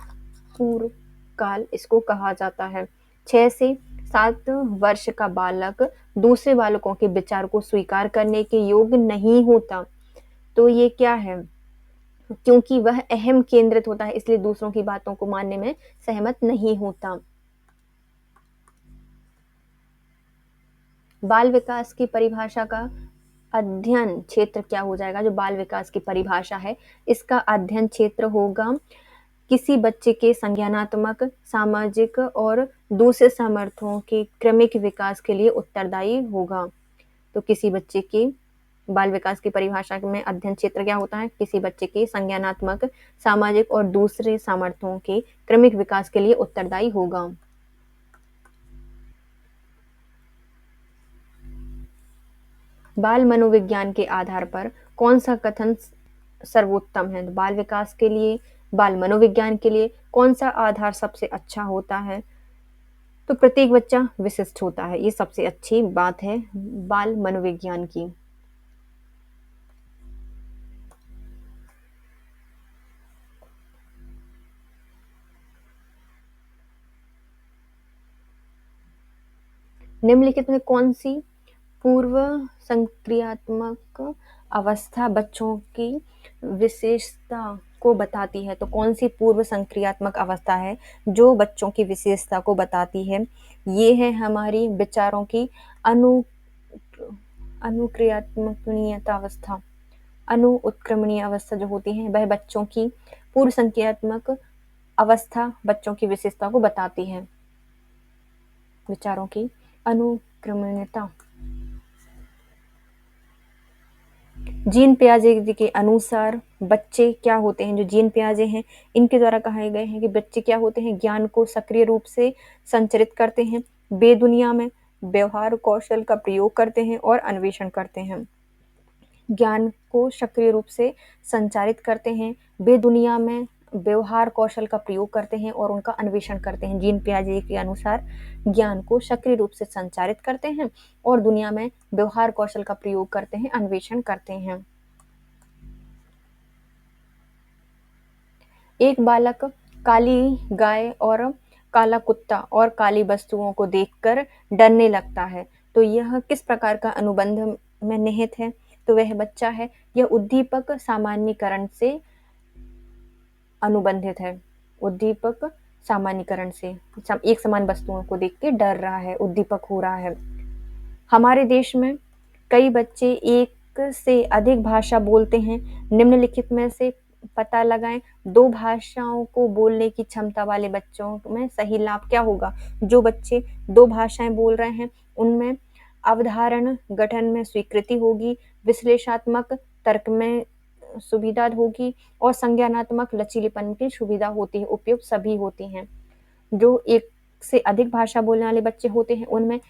Speaker 1: पूर्व काल इसको कहा जाता है। 6 से 7 वर्ष का बालक दूसरे बालकों के विचार को स्वीकार करने के योग्य नहीं होता। तो ये क्या है? क्योंकि वह अहम केंद्रित होता है, इसलिए दूसरों की बातों को मानने में सहमत नहीं होता। बाल विकास की परिभाषा का अध्ययन क्षेत्र क्या हो जाएगा? जो बाल विकास की परिभाषा है इसका अध्ययन क्षेत्र होगा किसी बच्चे के संज्ञानात्मक, सामाजिक और दूसरे सामर्थ्यों के क्रमिक विकास के लिए उत्तरदायी होगा। तो किसी बच्चे के बाल विकास की परिभाषा में अध्ययन क्षेत्र क्या होता है? किसी बच्चे के संज्ञानात्मक, सामाजिक और दूसरे सामर्थ्यों के क्रमिक विकास के लिए उत्तरदायी होगा। बाल मनोविज्ञान के आधार पर कौन सा कथन सर्वोत्तम है? बाल विकास के लिए, बाल मनोविज्ञान के लिए कौन सा आधार सबसे अच्छा होता है? तो प्रत्येक बच्चा विशिष्ट होता है, ये सबसे अच्छी बात है बाल मनोविज्ञान की। निम्नलिखित में कौन सी पूर्व संक्रियात्मक अवस्था बच्चों की विशेषता को बताती है? तो कौन सी पूर्व संक्रियात्मक अवस्था है जो बच्चों की विशेषता को बताती है? ये है हमारी विचारों की अनु अनुक्रियात्मकता अवस्था। अनु उत्क्रमणीय अवस्था जो होती है वह बच्चों की पूर्व संक्रियात्मक अवस्था बच्चों की विशेषता को बताती है। विचारों की अनुक्रमणीयता। जीन पियाजे के अनुसार बच्चे क्या होते हैं? जो जीन पियाजे हैं इनके द्वारा कहे गए हैं कि बच्चे क्या होते हैं, ज्ञान को सक्रिय रूप से संचरित करते हैं, वे दुनिया में व्यवहार कौशल का प्रयोग करते हैं और अन्वेषण करते हैं। ज्ञान को सक्रिय रूप से संचारित करते हैं, वे दुनिया में व्यवहार कौशल का प्रयोग करते हैं और उनका अन्वेषण करते हैं। जीन पियाजे के अनुसार ज्ञान को सक्रिय रूप से संचारित करते हैं और दुनिया में व्यवहार कौशल का प्रयोग करते हैं, अन्वेषण करते हैं। एक बालक काली गाय और काला कुत्ता और काली वस्तुओं को देखकर डरने लगता है, तो यह किस प्रकार का अनुबंध में निहित है? तो वह बच्चा है, यह उद्दीपक सामान्यीकरण से अनुबंधित है। उद्दीपक सामान्यीकरण से एक समान वस्तुओं को देख के डर रहा है, उद्दीपक हो रहा है। हमारे देश में कई बच्चे एक से अधिक भाषा बोलते हैं। निम्नलिखित में से पता लगाएं, दो भाषाओं को बोलने की क्षमता वाले बच्चों में सही लाभ क्या होगा? जो बच्चे दो भाषाएं बोल रहे हैं उनमें अवधारण गठन में स्वीकृति होगी, विश्लेषणात्मक तर्क में सुविधा होगी और संज्ञानात्मक लचीलेपन की सुविधा होती है। उपयुक्त सभी होती हैं। जो एक से अधिक भाषा बोलने वाले बच्चे होते हैं उनमें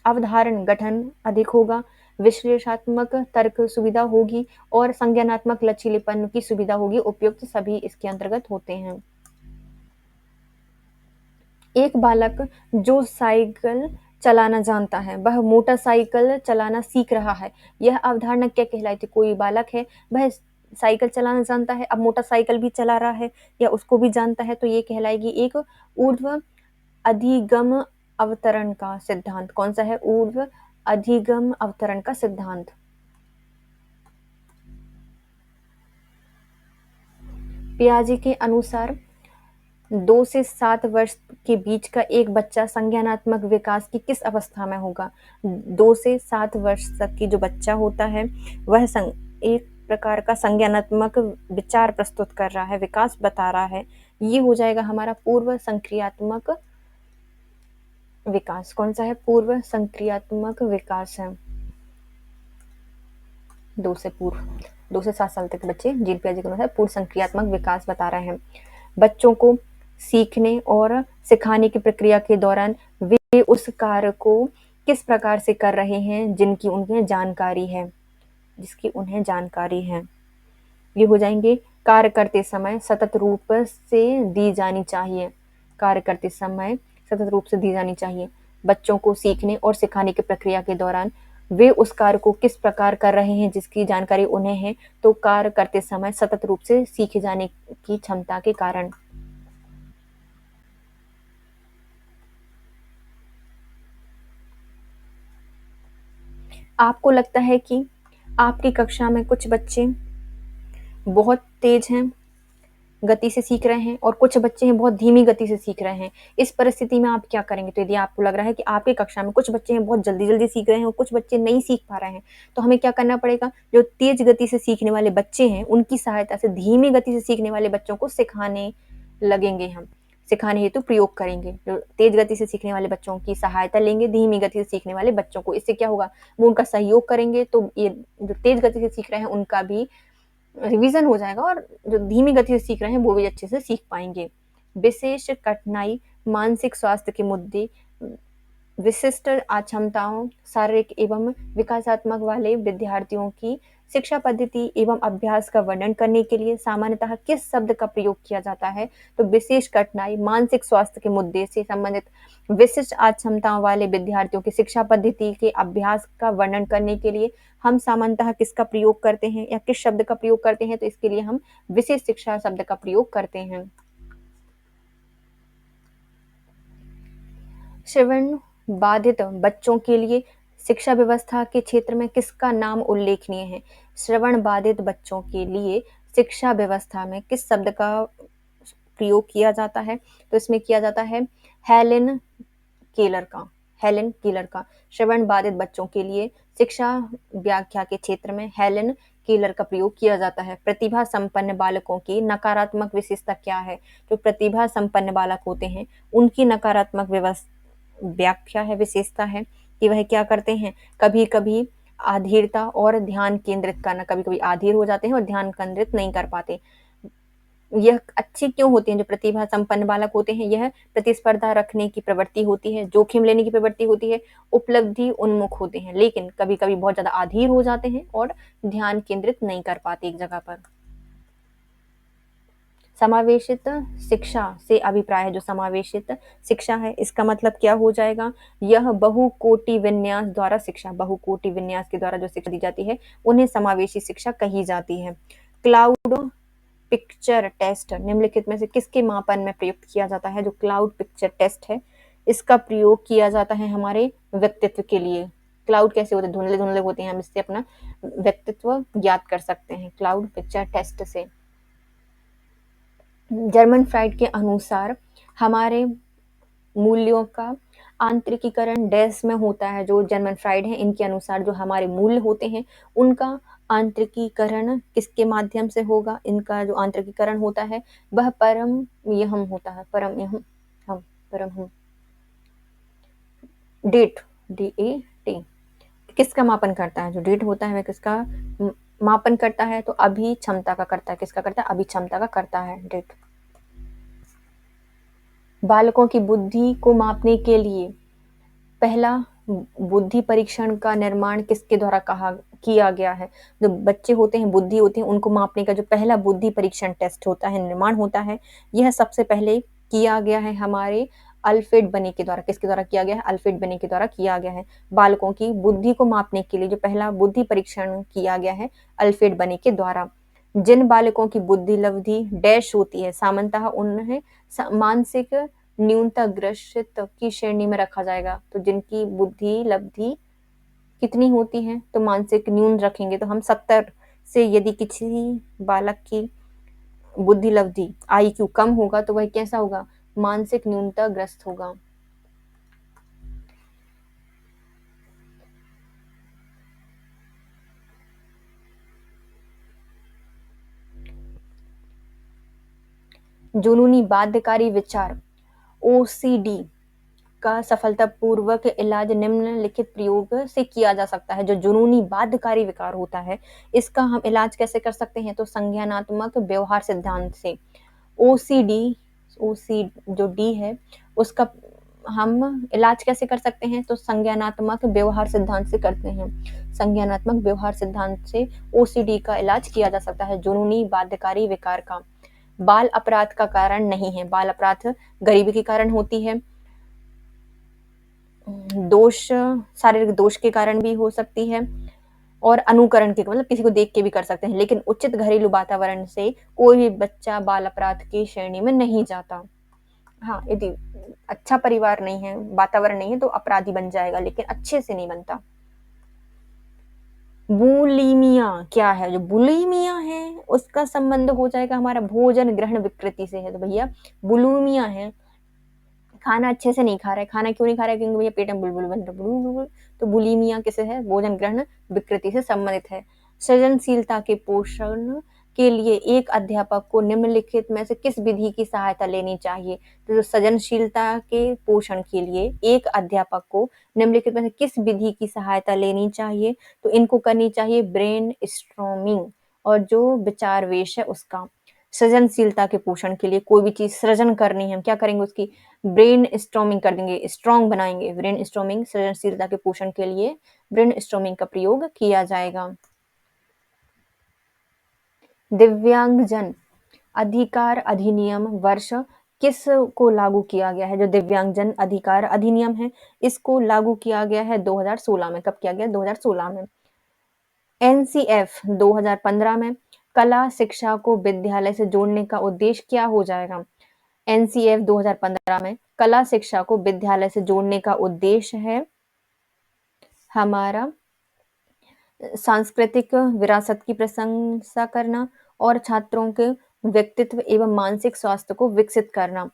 Speaker 1: अवधारण गठन अधिक होगा, विश्लेषणात्मक तर्क सुविधा होगी और संज्ञानात्मक लचीलेपन की सुविधा होगी। उपयुक्त सभी इसके अंतर्गत होते हैं। एक बालक जो साइकिल चलाना जानता है वह मोटरसाइकिल चलाना सीख रहा है, यह अवधारणा क्या कहलाती है? कोई बालक है, वह साइकिल चलाना जानता है, अब मोटरसाइकिल भी चला रहा है या उसको भी जानता है, तो ये कहलाएगी एक ऊर्ध्व अधिगम अवतरण का सिद्धांत। कौन सा है? ऊर्ध्व अधिगम अवतरण का सिद्धांत। पियाजे के अनुसार 2 से 7 वर्ष के बीच का एक बच्चा संज्ञानात्मक विकास की किस अवस्था में होगा? 2 से 7 वर्ष तक की जो बच्चा होता है वह एक प्रकार का संज्ञानात्मक विचार प्रस्तुत कर रहा है, विकास बता रहा है। ये हो जाएगा हमारा पूर्व संक्रियात्मक विकास। कौन सा है? पूर्व संक्रियात्मक विकास है। 2 से पूर्व 2 से 7 साल तक के बच्चे जीन पियाजे के अनुसार पूर्व संक्रियात्मक विकास बता रहे हैं। बच्चों को सीखने और सिखाने की प्रक्रिया के दौरान वे उस कार्य को किस प्रकार से कर रहे हैं जिसकी उन्हें जानकारी है। ये हो जाएंगे कार्य करते समय सतत रूप से दी जानी चाहिए। कार्य करते समय सतत रूप से दी जानी चाहिए। बच्चों को सीखने और सिखाने की प्रक्रिया के दौरान वे उस कार्य को किस प्रकार कर रहे हैं जिसकी जानकारी उन्हें है, तो कार्य करते समय सतत रूप से सीखे जाने की क्षमता के कारण। आपको लगता है कि आपकी कक्षा में कुछ बच्चे बहुत तेज हैं, गति से सीख रहे हैं और कुछ बच्चे हैं बहुत धीमी गति से सीख रहे हैं। इस परिस्थिति में आप क्या करेंगे? तो यदि आपको लग रहा है कि आपकी कक्षा में कुछ बच्चे हैं बहुत जल्दी-जल्दी सीख रहे हैं और कुछ बच्चे नहीं सीख पा रहे हैं, तो हमें क्या करना पड़ेगा? जो तेज गति से सीखने वाले बच्चे हैं, उनकी सहायता से धीमी गति से सीखने वाले बच्चों को सिखाने लगेंगे हम। सिखाने हेतु प्रयोग करेंगे। जो तेज गति से सीखने वाले बच्चों की सहायता लेंगे, धीमी गति से सीखने वाले बच्चों को। इससे क्या होगा? वो उनका सहयोग करेंगे तो ये जो तेज गति से सीख रहे हैं उनका भी रिवीजन हो जाएगा और जो धीमी गति से सीख रहे हैं वो भी अच्छे से सीख पाएंगे। विशेष कठिनाई मानसिक स्वास्थ्य के मुद्दे विशिष्ट अक्षमताओं, शारीरिक एवं विकासात्मक वाले विद्यार्थियों की शिक्षा पद्धति एवं अभ्यास का वर्णन करने के लिए सामान्यतः किस शब्द का प्रयोग किया जाता है? तो विशेष कठिनाई, मानसिक स्वास्थ्य के मुद्दे से संबंधित विशिष्ट अक्षमताओं वाले विद्यार्थियों की शिक्षा पद्धति के अभ्यास का वर्णन करने के लिए हम सामान्यतः किसका प्रयोग करते हैं या किस शब्द का प्रयोग करते हैं? तो इसके लिए हम विशेष शिक्षा शब्द का प्रयोग करते हैं। श्रवण बाधित बच्चों के लिए शिक्षा व्यवस्था के क्षेत्र में किसका नाम उल्लेखनीय है? श्रवण बाधित बच्चों के लिए शिक्षा व्यवस्था में किस शब्द का प्रयोग किया जाता है? तो इसमें किया जाता है हेलेन केलर का। हेलेन केलर का श्रवण बाधित बच्चों के लिए शिक्षा व्याख्या के क्षेत्र में हेलेन केलर का प्रयोग किया जाता है। प्रतिभा संपन्न बालकों की नकारात्मक विशेषता क्या है? जो प्रतिभा संपन्न बालक होते हैं उनकी नकारात्मक व्याख्या है, विशेषता है कि वह क्या करते हैं, कभी कभी अधीरता और ध्यान केंद्रित करना, कभी कभी अधीर हो जाते हैं और ध्यान केंद्रित नहीं कर पाते। यह अच्छी क्यों होती हैं? जो प्रतिभा संपन्न बालक होते हैं यह प्रतिस्पर्धा रखने की प्रवृत्ति होती है, जोखिम लेने की प्रवृत्ति होती है, उपलब्धि उन्मुख होते हैं, लेकिन कभी कभी बहुत ज्यादा अधीर हो जाते हैं और ध्यान केंद्रित नहीं कर पाते एक जगह पर। समावेशित शिक्षा से अभिप्राय है, जो समावेशित शिक्षा है इसका मतलब क्या हो जाएगा? यह बहुकोटि विन्यास द्वारा शिक्षा, बहुकोटि विन्यास के द्वारा जो शिक्षा दी जाती है उन्हें समावेशी शिक्षा कही जाती है। क्लाउड पिक्चर टेस्ट निम्नलिखित में से किसके मापन में प्रयुक्त किया जाता है? जो क्लाउड पिक्चर टेस्ट है इसका प्रयोग किया जाता है हमारे व्यक्तित्व के लिए। क्लाउड कैसे होते हैं? धुंधले धुंधले होते हैं, हम इससे अपना व्यक्तित्व ज्ञात कर सकते हैं क्लाउड पिक्चर टेस्ट से। जर्मन फ्राइड के अनुसार हमारे मूल्यों का आंतरिकीकरण डैश में होता है। जो जर्मन फ्राइड है इनके अनुसार जो हमारे मूल्य होते हैं उनका आंतरिकीकरण किसके माध्यम से होगा? इनका जो आंतरिकीकरण होता है वह परम यहम होता है, परम यहम, हम परम हम डेट, DAT किसका मापन करता है? जो डेट होता है वह किसका मापन करता है? तो अभी क्षमता का करता है। किसका करता है? अभी क्षमता का करता है डेट। बालकों की बुद्धि को मापने के लिए पहला बुद्धि परीक्षण का निर्माण किसके द्वारा किया गया है? जो बच्चे होते हैं, बुद्धि होती है, उनको मापने का जो पहला बुद्धि परीक्षण टेस्ट होता है, निर्माण होता है, यह सबसे पहले किया गया है हमारे अल्फ्रेड बने के द्वारा। किसके द्वारा किया गया है? अल्फ्रेड बने के द्वारा किया गया है। बालकों की बुद्धि को मापने के लिए जो पहला बुद्धि परीक्षण किया गया है अल्फ्रेड बने के द्वारा। जिन बालकों की बुद्धि लब्धि डैश होती है सामान्यतः उन्हें मानसिक न्यूनता ग्रसित की श्रेणी में रखा जाएगा। तो जिनकी बुद्धि लब्धि कितनी होती है? तो मानसिक न्यून रखेंगे तो हम 70 से यदि किसी बालक की बुद्धि लब्धि IQ कम होगा तो वह कैसा होगा? मानसिक न्यूनता ग्रस्त होगा। जुनूनी बाध्यकारी विचार OCD का सफलतापूर्वक इलाज निम्नलिखित प्रयोग से किया जा सकता है। जो जुनूनी बाध्यकारी विकार होता है इसका हम इलाज कैसे कर सकते हैं? तो संज्ञानात्मक व्यवहार सिद्धांत से। OCD जो D है उसका हम इलाज कैसे कर सकते हैं? तो संज्ञानात्मक व्यवहार सिद्धांत से करते हैं। संज्ञानात्मक व्यवहार सिद्धांत से OCD का इलाज किया जा सकता है। जुनूनी बाध्यकारी विकार का बाल अपराध का कारण नहीं है। बाल अपराध गरीबी के कारण होती है, दोष शारीरिक दोष के कारण भी हो सकती है और अनुकरण के मतलब किसी को देख के भी कर सकते हैं, लेकिन उचित घरेलू वातावरण से कोई भी बच्चा बाल अपराध की श्रेणी में नहीं जाता। हाँ, यदि अच्छा परिवार नहीं है, वातावरण नहीं है तो अपराधी बन जाएगा, लेकिन अच्छे से नहीं बनता। बुलिमिया क्या है? जो बुलिमिया है उसका संबंध हो जाएगा हमारा भोजन ग्रहण विकृति से है। तो भैया बुलिमिया है, खाना अच्छे से नहीं खा रहा है। खाना क्यों नहीं खा रहा है? क्योंकि भैया पेट में बुलबुल बन रहा है, बुलबुल। तो बुलिमिया किसे है? भोजन ग्रहण विकृति से संबंधित है। सृजनशीलता के पोषण के लिए एक अध्यापक को निम्नलिखित में से किस विधि की सहायता लेनी चाहिए? तो सृजनशीलता के पोषण के लिए एक अध्यापक को निम्नलिखित में से किस विधि की सहायता लेनी चाहिए? तो इनको करनी चाहिए ब्रेन स्ट्रॉमिंग और जो विचार वेश है उसका। सृजनशीलता के पोषण के लिए कोई भी चीज़ सृजन करनी है, हम क्या करेंगे उसकी ब्रेन स्टॉर्मिंग कर देंगे, स्ट्रॉन्ग बनाएँगे। ब्रेन स्टॉर्मिंग सृजनशीलता के पोषण के लिए ब्रेन स्टॉर्मिंग का प्रयोग किया जाएगा। दिव्यांगजन अधिकार अधिनियम वर्ष किस को लागू किया गया है? जो दिव्यांगजन अधिकार अधिनियम है, इसको लागू किया गया है 2016 में। कब किया गया? 2016 में। एनसीएफ 2015 में। कला शिक्षा को विद्यालय से जोड़ने का उद्देश्य क्या हो जाएगा? एनसीएफ 2015 में कला शिक्षा को विद्यालय से जोड़ने का उद्देश्य है हमारा सांस्कृतिक विरासत की प्रशंसा करना और छात्रों के व्यक्तित्व एवं मानसिक स्वास्थ्य को विकसित करना।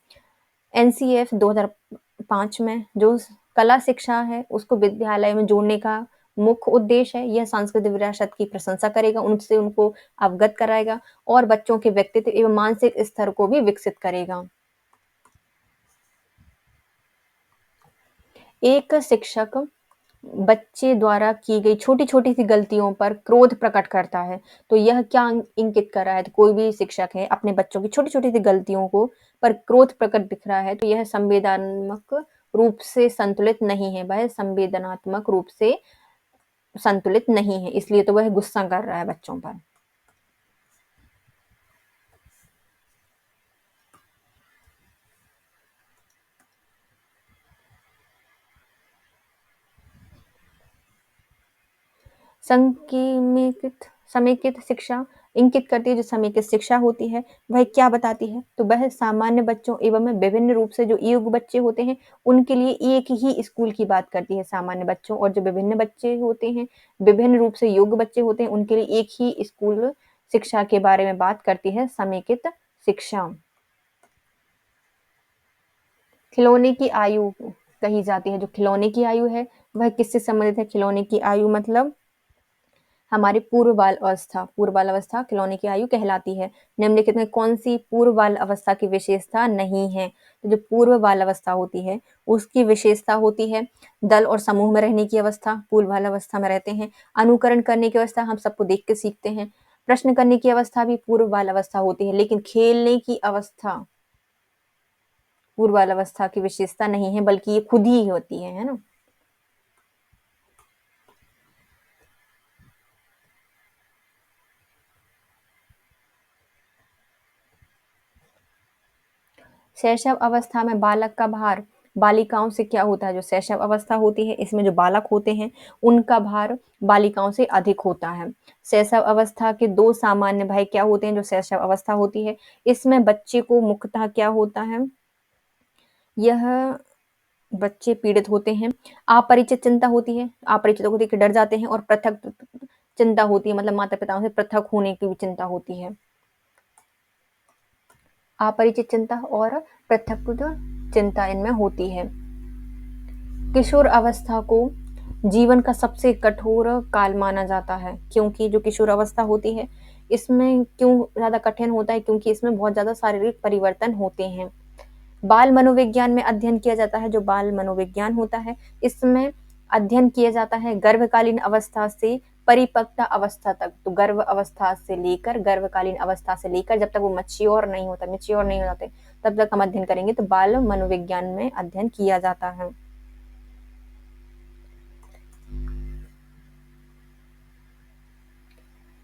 Speaker 1: एनसीएफ 2005 में जो कला शिक्षा है उसको विद्यालय में जोड़ने का मुख्य उद्देश्य है, यह सांस्कृतिक विरासत की प्रशंसा करेगा, उनसे उनको अवगत कराएगा और बच्चों के व्यक्तित्व एवं मानसिक स्तर को भी विकसित करेगा। एक शिक्षक बच्चे द्वारा की गई छोटी-छोटी सी गलतियों पर क्रोध प्रकट करता है, तो यह क्या इंगित कर रहा है? तो कोई भी शिक्षक है अपने बच्चों की छोटी-छोटी सी गलतियों को पर क्रोध प्रकट दिख रहा है, तो यह संवेदनात्मक रूप से संतुलित नहीं है, वह संवेदनात्मक रूप से संतुलित नहीं है, इसलिए तो वह गुस्सा कर रहा है बच्चों पर। संकेमिकित समेकित शिक्षा इंगित करती है, जो समेकित शिक्षा होती है वह क्या बताती है? तो वह सामान्य बच्चों एवं विभिन्न रूप से जो योग्य बच्चे होते हैं उनके लिए एक ही स्कूल की बात करती है सामान्य बच्चों, और जो विभिन्न बच्चे होते हैं विभिन्न रूप से योग्य बच्चे होते हैं उनके लिए एक ही स्कूल शिक्षा के बारे में बात करती है समेकित शिक्षा। खिलौने की आयु कही जाती है, जो खिलौने की आयु है वह किससे संबंधित है? खिलौने की आयु मतलब हमारी पूर्व बाल अवस्था, पूर्व बाल अवस्था खिलौने की आयु कहलाती है। निम्नलिखित में कौन सी पूर्व बाल अवस्था की विशेषता नहीं है? तो जो पूर्व बाल अवस्था होती है उसकी विशेषता होती है दल और समूह में रहने की अवस्था, पूर्व बाल अवस्था में रहते हैं। अनुकरण करने की अवस्था, हम सबको देख के सीखते हैं। प्रश्न करने की अवस्था भी पूर्व बाल अवस्था होती है, लेकिन खेलने की अवस्था पूर्व बाल अवस्था की विशेषता नहीं है, बल्कि ये खुद ही होती है ना? शैशव अवस्था में बालक का भार बालिकाओं से क्या होता है? जो शैशव अवस्था होती है इसमें जो बालक होते हैं उनका भार बालिकाओं से अधिक होता है। शैशव अवस्था के दो सामान्य भय क्या होते हैं? जो शैशव अवस्था होती है इसमें बच्चे को मुख्यतः क्या होता है? यह बच्चे पीड़ित होते हैं। अपरिचित चिंता होती है, अपरिचितों को देख के डर जाते हैं, और पृथक चिंता होती है, मतलब माता पिताओं से पृथक होने की भी चिंता होती है। अपरिचित चिंता और पृथक चिंता इनमें होती है। किशोर अवस्था को जीवन का सबसे कठोर काल माना जाता है, क्योंकि जो किशोर अवस्था होती है इसमें क्यों ज़्यादा कठिन होता है? क्योंकि इसमें बहुत ज़्यादा शारीरिक परिवर्तन होते हैं। बाल मनोविज्ञान में अध्ययन किया जाता है, जो बाल मनोविज्ञान होता है इसमें अध्ययन किया जाता है गर्भकालीन अवस्था से परिपक्वता अवस्था तक। तो गर्भ अवस्था से लेकर गर्भकालीन अवस्था से लेकर जब तक वो मैच्योर नहीं हो जाते तब तक हम अध्ययन करेंगे, तो बाल मनोविज्ञान में अध्ययन किया जाता है।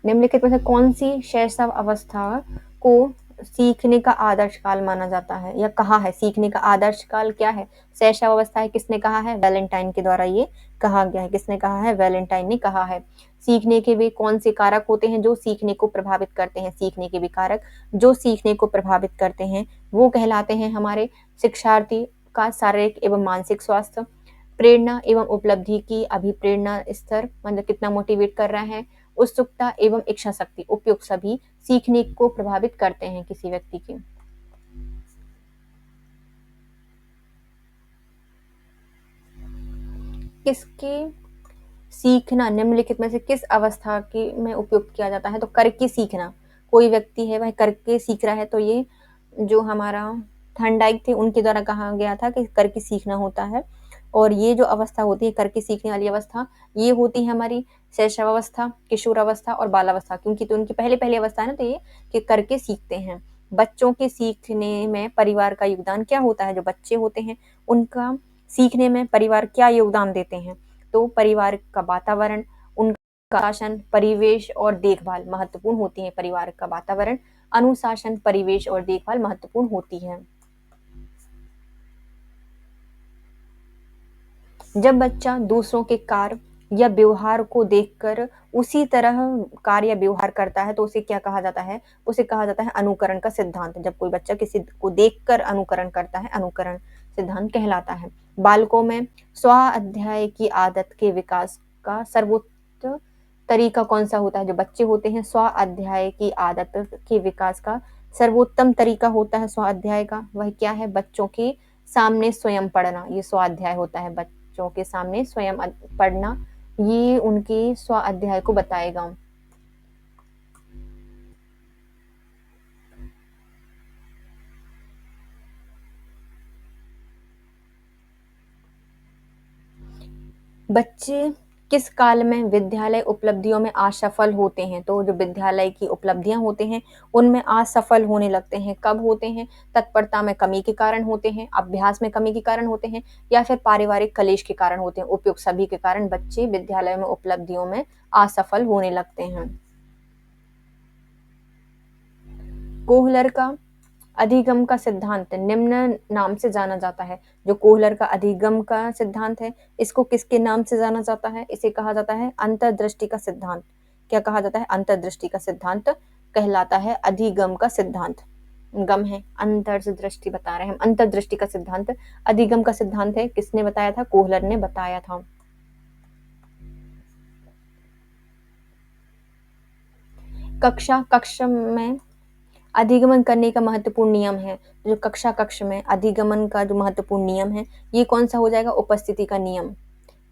Speaker 1: निम्नलिखित में से कौन सी शैशव अवस्था को सीखने का आदर्श काल माना जाता है, या कहा है सीखने का आदर्श काल क्या है? शैशव अवस्था है, किसने कहा है? वैलेंटाइन के द्वारा ये कहा गया है। किसने कहा है? वैलेंटाइन ने कहा है। सीखने के वे कौन से कारक होते हैं जो सीखने को प्रभावित करते हैं? सीखने के भी कारक जो सीखने को प्रभावित करते हैं वो कहलाते हैं हमारे शिक्षार्थी का शारीरिक एवं मानसिक स्वास्थ्य, प्रेरणा एवं उपलब्धि की अभिप्रेरणा स्तर, मतलब कितना मोटिवेट कर रहा है, उत्सुकता एवं इच्छा शक्ति, उपयुक्त सभी सीखने को प्रभावित करते हैं किसी व्यक्ति की। किसके सीखना निम्नलिखित में से किस अवस्था की में उपयुक्त किया जाता है? तो करके सीखना। कोई व्यक्ति है वह करके सीख रहा है, तो ये जो हमारा थर्नडाइक थे उनके द्वारा कहा गया था कि करके सीखना होता है। और ये जो अवस्था होती है करके सीखने वाली अवस्था, ये होती है हमारी शैशवावस्था, किशोरावस्था और बालावस्था, क्योंकि तो उनकी पहली अवस्था है ना, तो ये कि करके सीखते हैं। बच्चों के सीखने में परिवार का योगदान क्या होता है? जो बच्चे होते हैं उनका सीखने में परिवार क्या योगदान देते हैं? तो परिवार का वातावरण, उनका शासन, परिवेश और देखभाल महत्वपूर्ण होती है। परिवार का वातावरण, अनुशासन, परिवेश और देखभाल महत्वपूर्ण होती है। जब बच्चा दूसरों के कार्य या व्यवहार को देखकर उसी तरह कार्य या व्यवहार करता है तो उसे क्या कहा जाता है? उसे कहा जाता है अनुकरण का सिद्धांत। जब कोई बच्चा किसी को देखकर अनुकरण करता है, अनुकरण सिद्धांत कहलाता है। बालकों में स्व-अध्याय की आदत के विकास का सर्वोत्तम तरीका कौन सा होता है? जो बच्चे होते हैं स्व-अध्याय की आदत के विकास का सर्वोत्तम तरीका होता है स्व-अध्याय का, वह क्या है? बच्चों के सामने स्वयं पढ़ना, ये स्व-अध्याय होता है। बच्चों के सामने स्वयं पढ़ना, ये उनके स्व-अध्याय को बताएगा। बच्चे किस काल में विद्यालय उपलब्धियों में असफल होते हैं? तो जो विद्यालय की उपलब्धियां होते हैं उनमें असफल होने लगते हैं, कब होते हैं? तत्परता में कमी के कारण होते हैं, अभ्यास में कमी के कारण होते हैं, या फिर पारिवारिक कलेश के कारण होते हैं। उपयुक्त सभी के कारण बच्चे विद्यालय में उपलब्धियों में असफल होने लगते हैं। कोहलर का अधिगम का सिद्धांत निम्न नाम से जाना जाता है। जो कोहलर का अधिगम का सिद्धांत है, इसको किसके नाम से जाना जाता है? इसे कहा जाता है अंतर्दृष्टि का सिद्धांत। क्या कहा जाता है? अंतर्दृष्टि का सिद्धांत कहलाता है अधिगम का सिद्धांत। गम है, अंतर से दृष्टि बता रहे हैं हम। अंतर्दृष्टि का सिद्धांत अधिगम का सिद्धांत है। किसने बताया था? कोहलर ने बताया था। कक्ष में अधिगमन करने का महत्वपूर्ण नियम है। जो कक्ष में अधिगमन का जो महत्वपूर्ण नियम है, ये कौन सा हो जाएगा? उपस्थिति का नियम।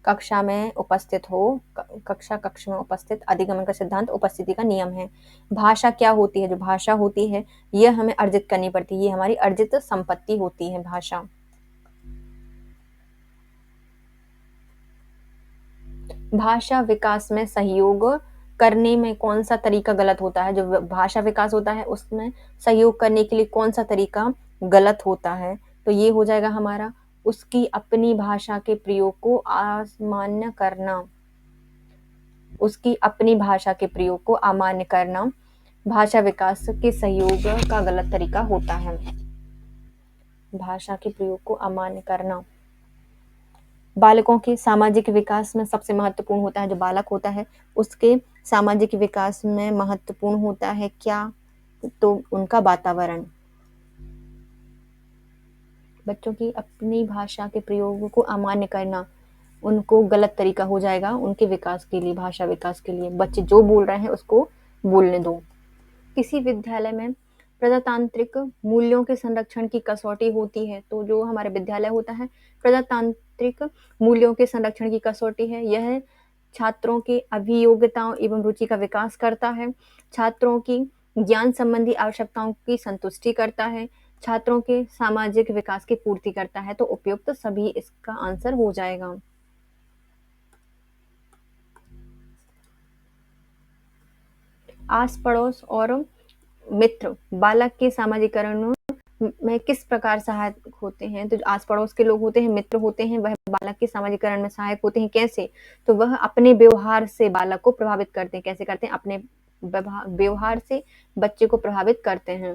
Speaker 1: कक्षा में उपस्थित हो, कक्ष में उपस्थित, अधिगमन का सिद्धांत उपस्थिति का नियम है। भाषा क्या होती है? जो भाषा होती है यह हमें अर्जित करनी पड़ती है, ये हमारी अर्जित संपत्ति होती है भाषा। भाषा विकास में सहयोग करने में कौन सा तरीका गलत होता है? जो भाषा विकास होता है उसमें सहयोग करने के लिए कौन सा तरीका गलत होता है? तो ये हो जाएगा हमारा उसकी अपनी भाषा के प्रयोग को अमान्य करना। उसकी अपनी भाषा के प्रयोग को अमान्य करना भाषा विकास के सहयोग का गलत तरीका होता है। भाषा के प्रयोग को अमान्य करना। बालकों के सामाजिक विकास में सबसे महत्वपूर्ण होता है, जो बालक होता है उसके सामाजिक विकास में महत्वपूर्ण होता है क्या? तो उनका वातावरण। बच्चों की अपनी भाषा के प्रयोग को अमान्य करना उनको गलत तरीका हो जाएगा उनके विकास के लिए, भाषा विकास के लिए। बच्चे जो बोल रहे हैं उसको बोलने दो। किसी विद्यालय में प्रजातांत्रिक मूल्यों के संरक्षण की कसौटी होती है। तो जो हमारे विद्यालय होता है प्रजातांत्रिक मूल्यों के संरक्षण की कसौटी है। यह छात्रों के अभियोग्यताओं एवं रुचि का विकास करता है, छात्रों की ज्ञान संबंधी आवश्यकताओं की संतुष्टि करता है, छात्रों के सामाजिक विकास की पूर्ति करता है। तो उपयुक्त सभी इसका आंसर हो जाएगा। आस पड़ोस और मित्र बालक के सामाजिकरण में किस प्रकार सहायक होते हैं? तो जो आस पड़ोस के लोग होते हैं, मित्र होते हैं, वह बालक के सामाजिकरण में सहायक होते हैं। कैसे? तो वह अपने व्यवहार से बालक को प्रभावित करते हैं। कैसे करते हैं? अपने व्यवहार से बच्चे को प्रभावित करते हैं।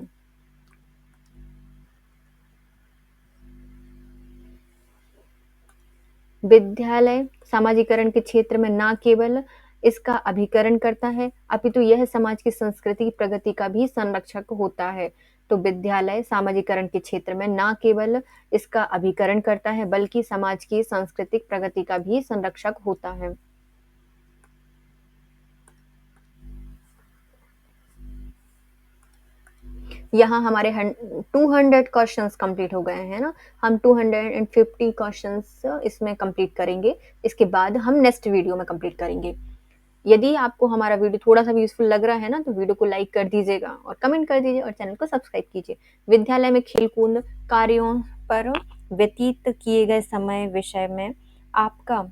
Speaker 1: विद्यालय सामाजिकरण के क्षेत्र में न केवल इसका अभिकरण करता है अपितु यह समाज की संस्कृति की प्रगति का भी संरक्षक होता है। तो विद्यालय सामाजिकरण के क्षेत्र में न केवल इसका अभिकरण करता है बल्कि समाज की सांस्कृतिक प्रगति का भी संरक्षक होता है। यहाँ हमारे 200 क्वेश्चंस कंप्लीट हो गए हैं ना। हम 250 क्वेश्चंस इसमें कंप्लीट करेंगे, इसके बाद हम नेक्स्ट वीडियो में कंप्लीट करेंगे। यदि आपको हमारा वीडियो थोड़ा सा भी यूजफुल लग रहा है ना, तो वीडियो को लाइक कर दीजिएगा और कमेंट कर दीजिए और चैनल को सब्सक्राइब कीजिए। विद्यालय में खेलकूद कार्यों पर व्यतीत किए गए समय विषय में आपका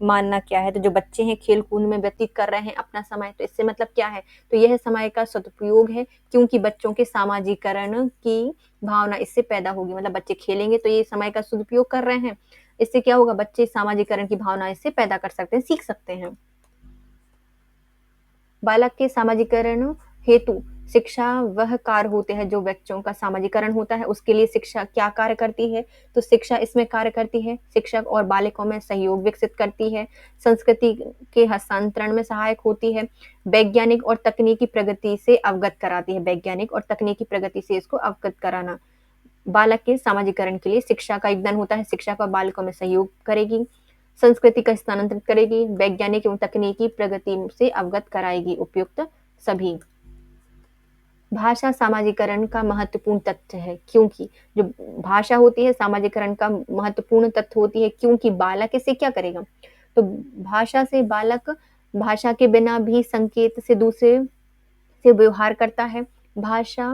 Speaker 1: मानना क्या है? तो जो बच्चे हैं खेल-कूद में व्यतीत कर रहे हैं अपना समय, तो इससे मतलब क्या है? तो यह समय का सदुपयोग है, क्योंकि बच्चों के सामाजिकरण की भावना इससे पैदा होगी। मतलब बच्चे खेलेंगे तो ये समय का सदुपयोग कर रहे हैं। इससे क्या होगा? बच्चे सामाजिकरण की भावना इससे पैदा कर सकते हैं, सीख सकते हैं। बालक के सामाजिकरण हेतु शिक्षा वह कार्य होते हैं जो बच्चों का सामाजिकरण होता है, उसके लिए शिक्षा क्या कार्य करती है? तो शिक्षा इसमें कार्य करती है, शिक्षक और बालकों में सहयोग विकसित करती है, संस्कृति के हस्तांतरण में सहायक होती है, वैज्ञानिक और तकनीकी प्रगति से अवगत कराती है। वैज्ञानिक और तकनीकी प्रगति से इसको अवगत कराना। बालक के सामाजिकरण के लिए शिक्षा का योगदान होता है, शिक्षा का बालकों में सहयोग करेगी, संस्कृति का स्थानांतरित करेगी, वैज्ञानिक एवं तकनीकी प्रगति से अवगत कराएगी। उपयुक्त सभी। भाषा सामाजिकरण का महत्वपूर्ण तथ्य है, क्योंकि जो भाषा होती है सामाजिकरण का महत्वपूर्ण तथ्य होती है, क्योंकि बालक इसे क्या करेगा? तो भाषा से बालक भाषा के बिना भी संकेत से दूसरे से व्यवहार करता है। भाषा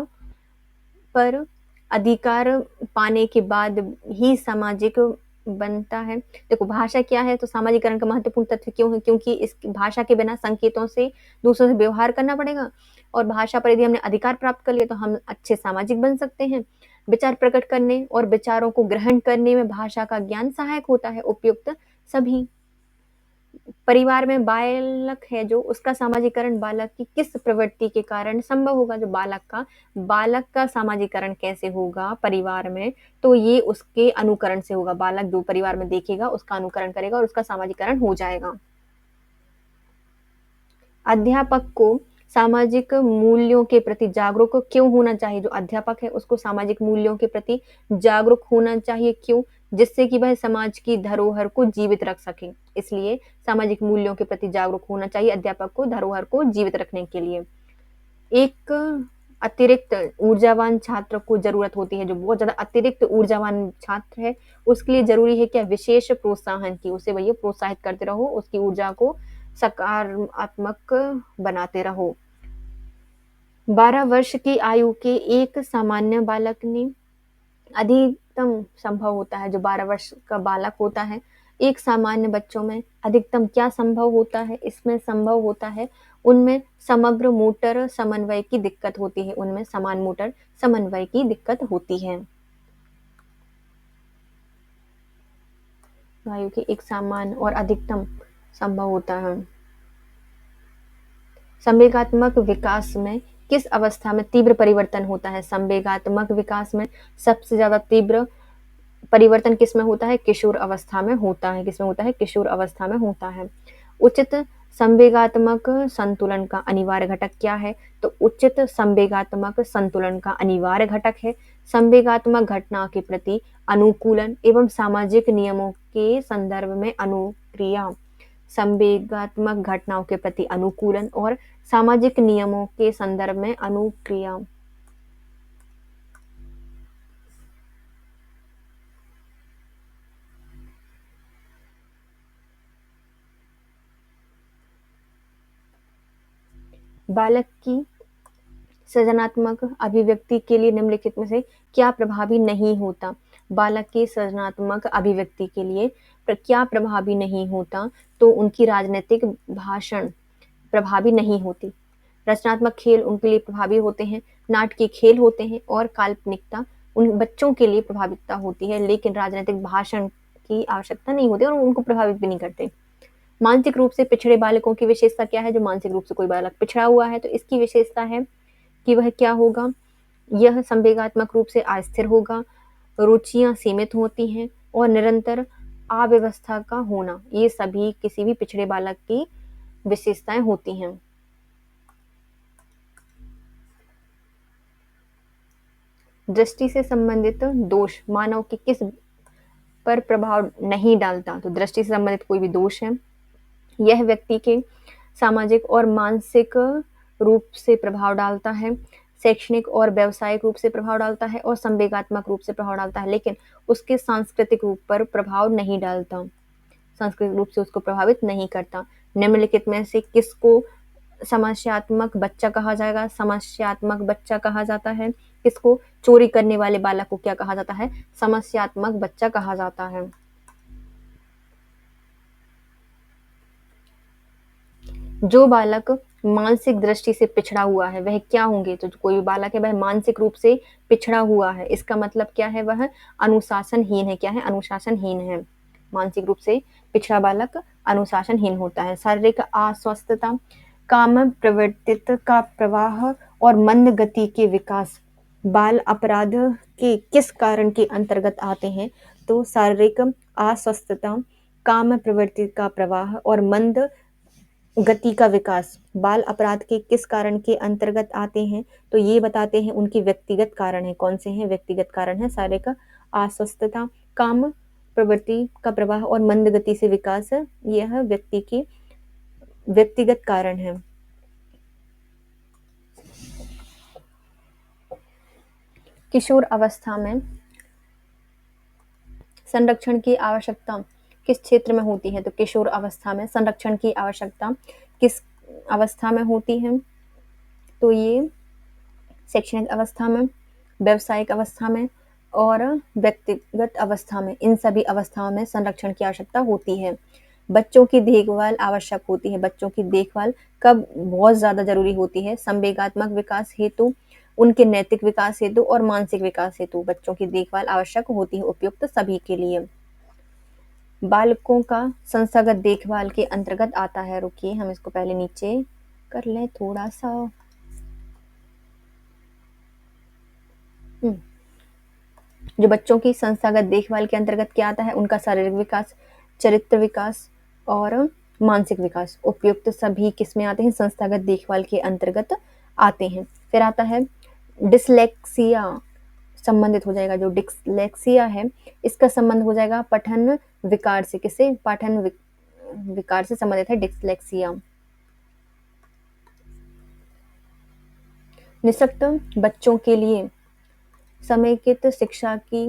Speaker 1: पर अधिकार पाने के बाद ही सामाजिक बनता है। देखो भाषा क्या है? तो सामाजिकरण का महत्वपूर्ण तत्व क्यों है? क्योंकि इस भाषा के बिना संकेतों से दूसरों से व्यवहार करना पड़ेगा, और भाषा पर यदि हमने अधिकार प्राप्त कर लिया तो हम अच्छे सामाजिक बन सकते हैं। विचार प्रकट करने और विचारों को ग्रहण करने में भाषा का ज्ञान सहायक होता है। उपयुक्त सभी। परिवार में बालक है जो, उसका सामाजिकरण बालक की किस प्रवृत्ति के कारण संभव होगा? जो बालक का सामाजिकरण कैसे होगा परिवार में? तो ये उसके अनुकरण से होगा। बालक जो परिवार में देखेगा उसका अनुकरण करेगा और उसका सामाजिकरण हो जाएगा। अध्यापक को सामाजिक मूल्यों के प्रति जागरूक क्यों होना चाहिए? जो अध्यापक है उसको सामाजिक मूल्यों के प्रति जागरूक होना चाहिए। क्यों? जिससे कि वह समाज की धरोहर को जीवित रख सके। इसलिए सामाजिक मूल्यों के प्रति जागरूक होना चाहिए अध्यापक को, धरोहर को जीवित रखने के लिए। एक अतिरिक्त ऊर्जावान छात्र को जरूरत होती है। जो बहुत ज्यादा अतिरिक्त ऊर्जावान छात्र है उसके लिए जरूरी है क्या? विशेष प्रोत्साहन की। उसे वही प्रोत्साहित करते रहो, उसकी ऊर्जा को सकारात्मक बनाते रहो। 12 वर्ष की आयु के एक सामान्य बालक ने अधिकतम संभव होता है, जो 12 वर्ष का बालक होता है, एक सामान्य बच्चों में अधिकतम क्या संभव होता है? इसमें संभव होता है उनमें समग्र मोटर समन्वय की दिक्कत होती है, उनमें समान मोटर समन्वय की दिक्कत होती है। आयु के एक सामान्य और अधिकतम संभव होता है। संवेगात्मक विकास में किस अवस्था में तीव्र परिवर्तन होता है? संवेगात्मक विकास में सबसे ज्यादा तीव्र परिवर्तन किसमें होता है? किशोर अवस्था में होता है। किसमें होता है? किशोर अवस्था में होता है। उचित संवेगात्मक संतुलन का अनिवार्य घटक क्या है? तो उचित संवेगात्मक संतुलन का अनिवार्य घटक है संवेगात्मक घटना के प्रति अनुकूलन एवं सामाजिक नियमों के संदर्भ में अनुक्रिया। संवेगात्मक घटनाओं के प्रति अनुकूलन और सामाजिक नियमों के संदर्भ में अनुक्रिया। बालक की सृजनात्मक अभिव्यक्ति के लिए निम्नलिखित में से क्या प्रभावी नहीं होता? बालक की सृजनात्मक अभिव्यक्ति के लिए क्या प्रभावी नहीं होता? तो उनकी राजनीतिक भाषण प्रभावी नहीं होती। रचनात्मक खेल उनके लिए प्रभावी होते हैं, नाटकीय खेल होते हैं और काल्पनिकता उन बच्चों के लिए प्रभाविकता होती है, लेकिन राजनीतिक भाषण की आवश्यकता नहीं होती और उनको प्रभावित भी नहीं करते। मानसिक रूप से पिछड़े बालकों की विशेषता क्या है? जो मानसिक रूप से कोई बालक पिछड़ा हुआ है तो इसकी विशेषता है कि वह क्या होगा? यह संवेगात्मक रूप से अस्थिर होगा, रुचियां सीमित होती हैं और निरंतर अव्यवस्था का होना, ये सभी किसी भी पिछड़े बालक की विशेषताएं होती हैं। दृष्टि से संबंधित दोष मानव के किस पर प्रभाव नहीं डालता? तो दृष्टि से संबंधित कोई भी दोष है, यह व्यक्ति के सामाजिक और मानसिक रूप से प्रभाव डालता है, शैक्षणिक और व्यावसायिक रूप से प्रभाव डालता है और संवेगात्मक रूप से प्रभाव डालता है, लेकिन उसके सांस्कृतिक रूप पर प्रभाव नहीं डालता, सांस्कृतिक रूप से उसको प्रभावित नहीं करता। निम्नलिखित में से किसको समस्यात्मक बच्चा कहा जाएगा, समस्यात्मक बच्चा कहा जाता है। किसको? चोरी करने वाले बालक को क्या कहा जाता है? समस्यात्मक बच्चा कहा जाता है। जो बालक मानसिक दृष्टि से पिछड़ा हुआ है वह क्या होंगे? तो कोई भी बालक है वह मानसिक रूप से पिछड़ा हुआ है, इसका मतलब क्या है? वह अनुशासनहीन है। क्या है? अनुशासनहीन है। मानसिक रूप से पिछड़ा बालक अनुशासनहीन होता है। शारीरिक अस्वस्थता, काम प्रवृत्ति का प्रवाह और मंद गति के विकास बाल अपराध के किस कारण के अंतर्गत आते हैं? तो शारीरिक अस्वस्थता, काम प्रवृत्ति का प्रवाह और मंद गति का विकास बाल अपराध के किस कारण के अंतर्गत आते हैं? तो ये बताते हैं उनके व्यक्तिगत कारण है। कौन से हैं? व्यक्तिगत कारण है। शारीरिक अस्वस्थता, काम प्रवृत्ति का प्रवाह और मंद गति से विकास, यह व्यक्ति के व्यक्तिगत कारण है। किशोर अवस्था में संरक्षण की आवश्यकता किस क्षेत्र में होती है? तो किशोर अवस्था में संरक्षण की आवश्यकता किस अवस्था में होती है? तो ये शैक्षणिक अवस्था में, व्यावसायिक अवस्था में और व्यक्तिगत अवस्था में, इन सभी अवस्थाओं में संरक्षण की आवश्यकता होती है। बच्चों की देखभाल आवश्यक होती है। बच्चों की देखभाल कब बहुत ज़्यादा जरूरी होती है? संवेगात्मक विकास हेतु, उनके नैतिक विकास हेतु और मानसिक विकास हेतु बच्चों की देखभाल आवश्यक होती है, उपयुक्त सभी के लिए। बालकों का संस्थागत देखभाल के अंतर्गत आता है। रुकिए, हम इसको पहले नीचे कर लें थोड़ा सा। जो बच्चों की संस्थागत देखभाल के अंतर्गत क्या आता है? उनका शारीरिक विकास, चरित्र विकास और मानसिक विकास, उपयुक्त सभी किसमें आते हैं? संस्थागत देखभाल के अंतर्गत आते हैं। फिर आता है डिसलेक्सिया, संबंधित हो जाएगा। जो डिसलेक्सिया है इसका संबंध हो जाएगा पठन विकार से। किससे? पठन विकार से संबंधित है डिसलेक्सिया। निःशक्त बच्चों के लिए समेकित शिक्षा की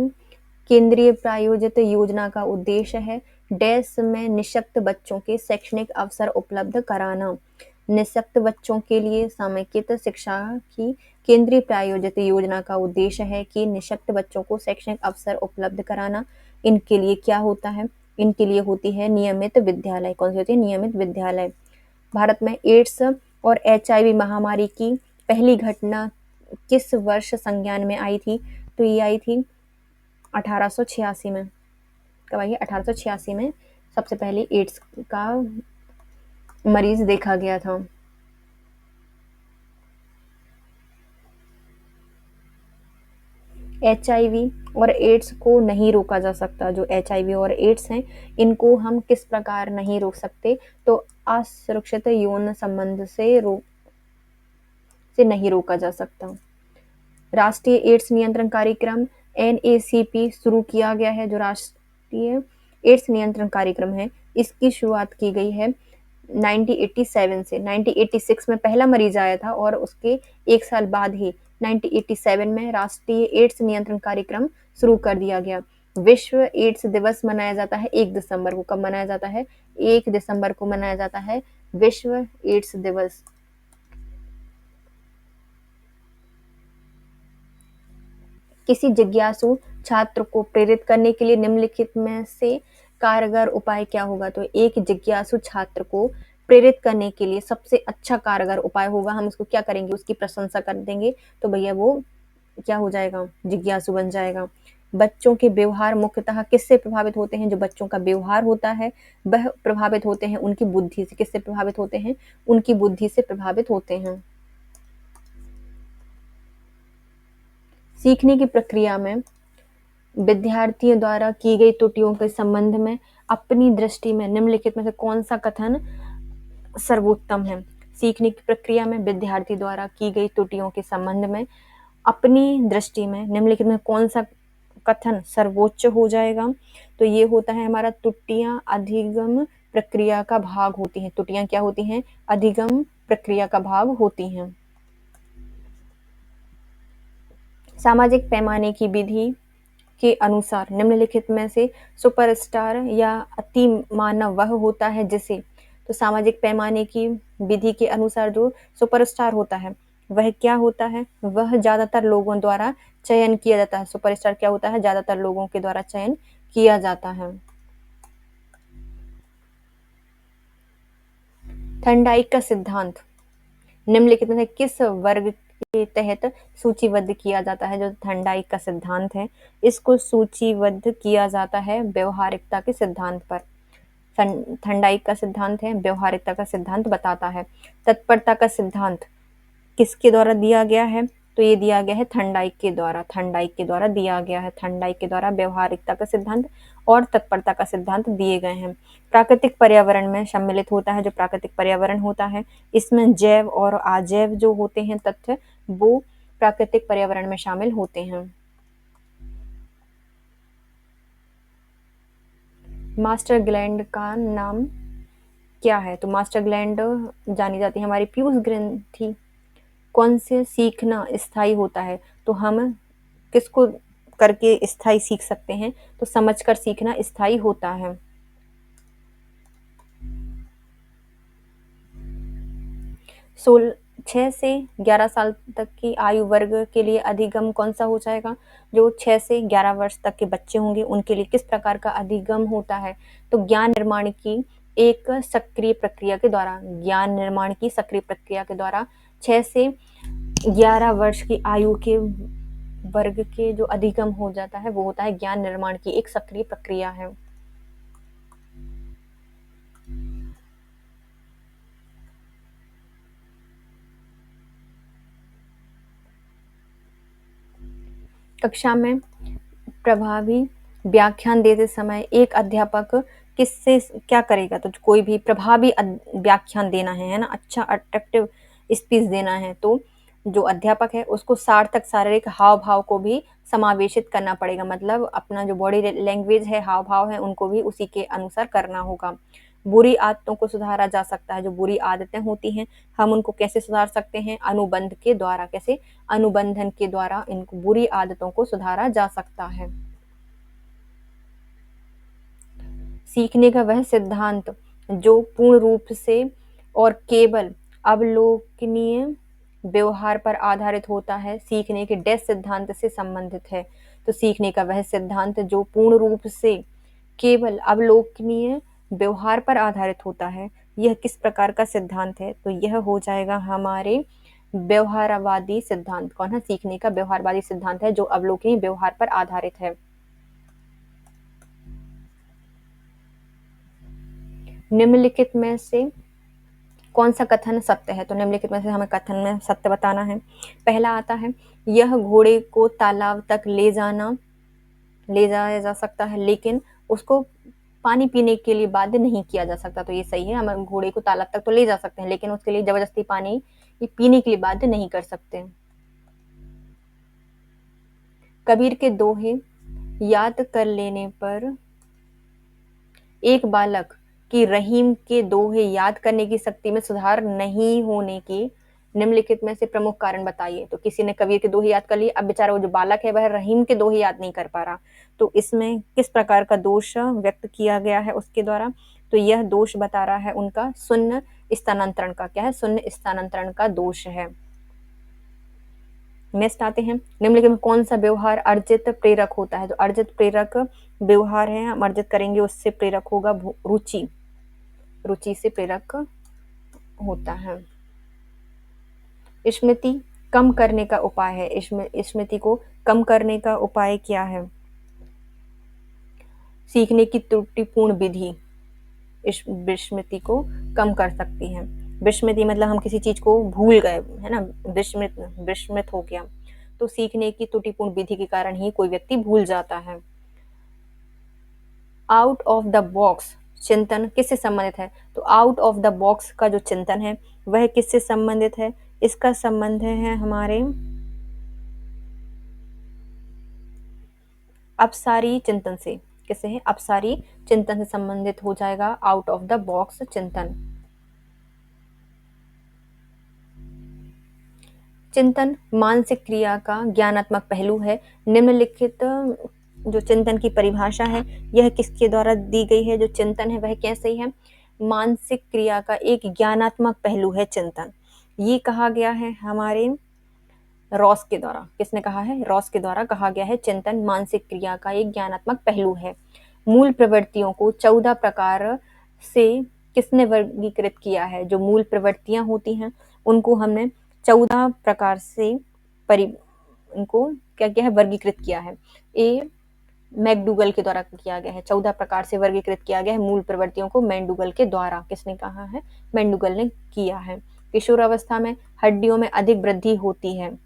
Speaker 1: केंद्रीय प्रायोजित योजना का उद्देश्य है डैश में निःशक्त बच्चों के शैक्षणिक अवसर उपलब्ध कराना। निःशक्त बच्चों के लिए समेकित शिक्षा की केंद्रीय प्रायोजित योजना का उद्देश्य है कि निःशक्त बच्चों को शैक्षणिक अवसर उपलब्ध कराना। इनके लिए क्या होता है? इनके लिए होती है नियमित विद्यालय। कौन सी होती है? नियमित विद्यालय। भारत में एड्स और HIV महामारी की पहली घटना किस वर्ष संज्ञान में आई थी? तो ये आई थी 1886 में। कब आई है? 1886 में सबसे पहले एड्स का मरीज देखा गया था। HIV और एड्स को नहीं रोका जा सकता। जो HIV और एड्स हैं इनको हम किस प्रकार नहीं रोक सकते? तो असुरक्षित यौन संबंध से नहीं रोका जा सकता। राष्ट्रीय एड्स नियंत्रण कार्यक्रम NACP शुरू किया गया है। जो राष्ट्रीय एड्स नियंत्रण कार्यक्रम है इसकी शुरुआत की गई है 1987 से। 1986 में पहला मरीज आया था और उसके एक साल बाद ही 1987 में राष्ट्रीय एड्स नियंत्रण कार्यक्रम शुरू कर दिया गया। विश्व एड्स दिवस मनाया जाता है 1 दिसंबर को। कब मनाया जाता है? 1 दिसंबर को मनाया जाता है विश्व एड्स दिवस। किसी जिज्ञासु छात्र को प्रेरित करने के लिए निम्नलिखित में से कारगर उपाय क्या होगा? तो एक जिज्ञासु छात्र को प्रेरित करने के लिए सबसे अच्छा कारगर उपाय होगा, हम उसको क्या करेंगे? उसकी प्रशंसा कर देंगे तो भैया वो क्या हो जाएगा? जिज्ञासु बन जाएगा। बच्चों के व्यवहार मुख्यतः किससे प्रभावित होते हैं? जो बच्चों का व्यवहार होता है वह प्रभावित होते हैं उनकी बुद्धि से। किससे प्रभावित होते हैं? उनकी बुद्धि से प्रभावित होते हैं। सीखने की प्रक्रिया में विद्यार्थियों द्वारा की गई त्रुटियों के संबंध में अपनी दृष्टि में निम्नलिखित में से कौन सा कथन सर्वोत्तम है? सीखने की प्रक्रिया में विद्यार्थी द्वारा की गई त्रुटियों के संबंध में अपनी दृष्टि में निम्नलिखित में कौन सा कथन सर्वोच्च हो जाएगा? तो ये होता है हमारा त्रुटियां अधिगम प्रक्रिया का भाग होती हैं। त्रुटियां क्या होती हैं? अधिगम प्रक्रिया का भाग होती हैं। सामाजिक पैमाने की विधि के अनुसार निम्नलिखित में से सुपरस्टार या अति मानव वह होता है जिसे तो सामाजिक पैमाने की विधि के अनुसार जो सुपरस्टार होता है वह क्या होता है, वह ज़्यादातर लोगों द्वारा चयन किया जाता है। सुपरस्टार क्या होता है, ज़्यादातर लोगों के द्वारा चयन किया जाता है। थर्नडाइक का सिद्धांत निम्नलिखित में से किस वर्ग के तहत सूचीबद्ध किया जाता है? जो थर्नडाइक का सिद्धांत है, इसको सूचीबद्ध किया जाता है व्यवहारिकता के सिद्धांत पर। थर्नडाइक का सिद्धांत है, व्यवहारिकता का सिद्धांत बताता है। तत्परता का सिद्धांत किसके द्वारा दिया गया है? तो ये दिया गया है थर्नडाइक के द्वारा। थर्नडाइक के द्वारा दिया गया है। थर्नडाइक के द्वारा व्यवहारिकता का सिद्धांत और तत्परता का सिद्धांत दिए गए हैं। प्राकृतिक पर्यावरण में सम्मिलित होता है। जो प्राकृतिक पर्यावरण होता है, इसमें जैव और अजैव जो होते हैं तथ्य, वो प्राकृतिक पर्यावरण में शामिल होते हैं। मास्टर ग्लैंड का नाम क्या है? तो मास्टर ग्लैंड जानी जाती है हमारी पीयूष ग्रंथि। कौन से सीखना स्थायी होता है? तो हम किसको करके स्थायी सीख सकते हैं? तो समझकर सीखना स्थायी होता है। 6 से 11 साल तक की आयु वर्ग के लिए अधिगम कौन सा हो जाएगा? जो 6 से 11 वर्ष तक के बच्चे होंगे उनके लिए किस प्रकार का अधिगम होता है? तो ज्ञान निर्माण की एक सक्रिय प्रक्रिया के द्वारा, ज्ञान निर्माण की सक्रिय प्रक्रिया के द्वारा 6 से 11 वर्ष की आयु के वर्ग के जो अधिगम हो जाता है वो होता है ज्ञान निर्माण की एक सक्रिय प्रक्रिया है। कक्षा में प्रभावी व्याख्यान देते समय एक अध्यापक किससे क्या करेगा? तो कोई भी प्रभावी व्याख्यान देना है ना, अच्छा अट्रैक्टिव स्पीच देना है, तो जो अध्यापक है उसको सार्थक शारीरिक हाव भाव को भी समावेशित करना पड़ेगा। मतलब अपना जो बॉडी लैंग्वेज है, हाव भाव है, उनको भी उसी के अनुसार करना होगा। बुरी आदतों को सुधारा जा सकता है। जो बुरी आदतें होती हैं हम उनको कैसे सुधार सकते हैं? अनुबंध के द्वारा। कैसे? अनुबंधन के द्वारा इनको बुरी आदतों को सुधारा जा सकता है। सीखने का वह सिद्धांत जो पूर्ण रूप से और केवल अवलोकनीय व्यवहार पर आधारित होता है, सीखने के डैश सिद्धांत से संबंधित है। तो सीखने का वह सिद्धांत जो पूर्ण रूप से केवल अवलोकनीय व्यवहार पर आधारित होता है, यह किस प्रकार का सिद्धांत है? तो यह हो जाएगा हमारे व्यवहारवादी सिद्धांत। कौन है? सीखने का व्यवहारवादी सिद्धांत है जो अवलोकनीय व्यवहार पर आधारित है। निम्नलिखित में से कौन सा कथन सत्य है? तो निम्नलिखित में से हमें कथन में सत्य बताना है। पहला आता है, यह घोड़े को तालाब तक ले जाया जा सकता है लेकिन उसको पानी पीने के लिए बाध्य नहीं किया जा सकता। तो ये सही है, हम घोड़े को तालाब तक तो ले जा सकते हैं लेकिन उसके लिए जबरदस्ती पानी पीने के लिए बाध्य नहीं कर सकते। कबीर के दोहे याद कर लेने पर एक बालक की रहीम के दोहे याद करने की शक्ति में सुधार नहीं होने की निम्नलिखित में से प्रमुख कारण बताइए। तो किसी ने कबीर के दोहे याद कर लिए, अब बेचारा वो जो बालक है वह रहीम के दोहे याद नहीं कर पा रहा, तो इसमें किस प्रकार का दोष व्यक्त किया गया है उसके द्वारा? तो यह दोष बता रहा है उनका शून्य स्थानांतरण का। क्या है? शून्य स्थानांतरण का दोष है। नेक्स्ट आते हैं, निम्नलिखित में कौन सा व्यवहार अर्जित प्रेरक होता है? तो अर्जित प्रेरक व्यवहार है, हम अर्जित करेंगे उससे प्रेरक होगा रुचि। रुचि से प्रेरक होता है। स्मृति कम करने का उपाय है। स्मृति को कम करने का उपाय क्या है? सीखने की त्रुटिपूर्ण विधि विस्मृति को कम कर सकती है। विस्मृति मतलब हम किसी चीज को भूल गए, है ना, विस्मृत हो गया। तो सीखने की त्रुटिपूर्ण विधि के कारण ही कोई व्यक्ति भूल जाता है। आउट ऑफ द बॉक्स चिंतन किससे संबंधित है? तो आउट ऑफ द बॉक्स का जो चिंतन है वह किससे संबंधित है? इसका संबंध है हमारे अपसारी चिंतन से। किससे है? अपसारी चिंतन से संबंधित हो जाएगा आउट ऑफ द बॉक्स चिंतन। चिंतन मानसिक क्रिया का ज्ञानात्मक पहलू है। निम्नलिखित जो चिंतन की परिभाषा है यह किसके द्वारा दी गई है? जो चिंतन है वह कैसे है? मानसिक क्रिया का एक ज्ञानात्मक पहलू है चिंतन। ये कहा गया है हमारे रॉस के द्वारा। किसने कहा है? रॉस के द्वारा कहा गया है चिंतन मानसिक क्रिया का एक ज्ञानात्मक पहलू है। मूल प्रवृत्तियों को 14 प्रकार से किसने वर्गीकृत किया है? जो मूल प्रवृत्तियां होती हैं उनको हमने 14 प्रकार से उनको क्या किया है? वर्गीकृत किया है। ए मैकडूगल के द्वारा किया गया है। 14 प्रकार से वर्गीकृत किया गया है मूल प्रवृत्तियों को मैकडूगल के द्वारा। किसने कहा है? मैकडूगल ने किया है। किशोर अवस्था में हड्डियों में अधिक वृद्धि होती है।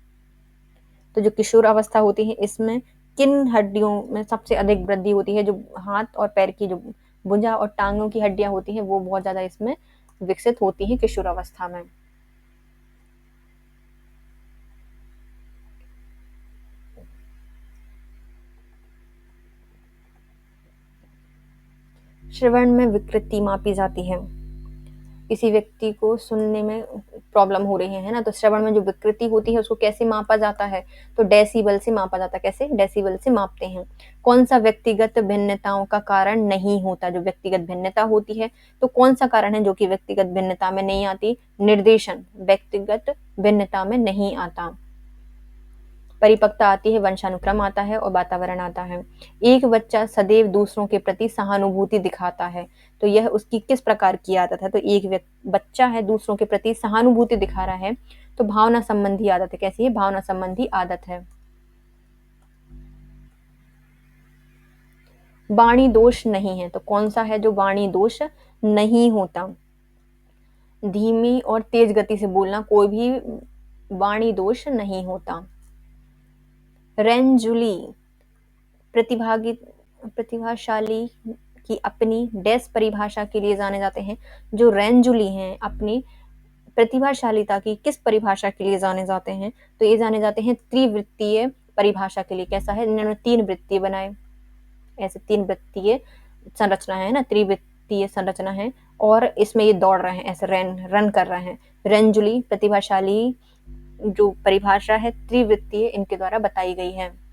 Speaker 1: तो जो किशोर अवस्था होती है इसमें किन हड्डियों में सबसे अधिक वृद्धि होती है? जो हाथ और पैर की जो भुजा और टांगों की हड्डियां होती हैं वो बहुत ज्यादा इसमें विकसित होती हैं किशोर अवस्था में। श्रवण में विकृति मापी जाती है। किसी व्यक्ति को सुनने में प्रॉब्लम हो रही है ना, तो श्रवण में जो विकृति होती है उसको कैसे मापा जाता है? तो डेसिबल से मापा जाता है। कैसे? डेसिबल से मापते हैं। कौन सा व्यक्तिगत भिन्नताओं का कारण नहीं होता? जो व्यक्तिगत भिन्नता होती है तो कौन सा कारण है जो कि व्यक्तिगत भिन्नता में नहीं आती? निर्देशन व्यक्तिगत भिन्नता में नहीं आता। परिपक्वता आती है, वंशानुक्रम आता है और वातावरण आता है। एक बच्चा सदैव दूसरों के प्रति सहानुभूति दिखाता है, तो यह उसकी किस प्रकार की आदत है? तो एक बच्चा है दूसरों के प्रति सहानुभूति दिखा रहा है, तो भावना संबंधी आदत है। कैसी है? भावना संबंधी आदत है। वाणी दोष नहीं है, तो कौन सा है जो वाणी दोष नहीं होता? धीमी और तेज गति से बोलना कोई भी वाणी दोष नहीं होता। रेंजुली प्रतिभाशाली की अपनी डैश परिभाषा के लिए जाने जाते हैं। जो रेंजुली हैं अपनी प्रतिभाशालिता की किस परिभाषा के लिए जाने जाते हैं? तो ये जाने जाते हैं त्रिवृत्तीय परिभाषा के लिए। कैसा है? इन्होंने 3 वृत्तीय बनाए। ऐसे 3 वृत्तीय संरचना है ना, त्रिवृत्तीय संरचना है और इसमें ये दौड़ रहे हैं, ऐसे रन कर रहे हैं। रेंजुली प्रतिभाशाली जो परिभाषा है त्रिवृत्तीय इनके द्वारा बताई गई है।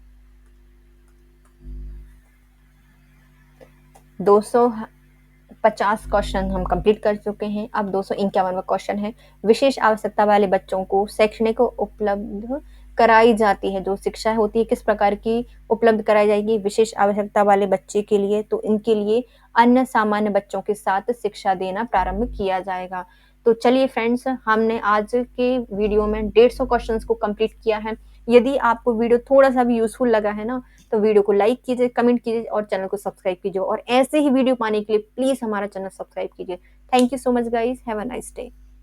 Speaker 1: 250 क्वेश्चन हम कंप्लीट कर चुके हैं। अब 251वां क्वेश्चन है। विशेष आवश्यकता वाले बच्चों को शैक्षणिक उपलब्ध कराई जाती है। जो शिक्षा होती है किस प्रकार की उपलब्ध कराई जाएगी? विशेष आवश्यकता वाले बच्चे के लिए, तो इनके लिए अन्य सामान्य बच्चों के साथ शिक्षा देना प्रारंभ किया जाएगा। तो चलिए फ्रेंड्स, हमने आज के वीडियो में 150 क्वेश्चंस को कंप्लीट किया है। यदि आपको वीडियो थोड़ा सा भी यूजफुल लगा है ना, तो वीडियो को लाइक कीजिए, कमेंट कीजिए और चैनल को सब्सक्राइब कीजिए। और ऐसे ही वीडियो पाने के लिए प्लीज हमारा चैनल सब्सक्राइब कीजिए। Thank you so much guys, have a nice day.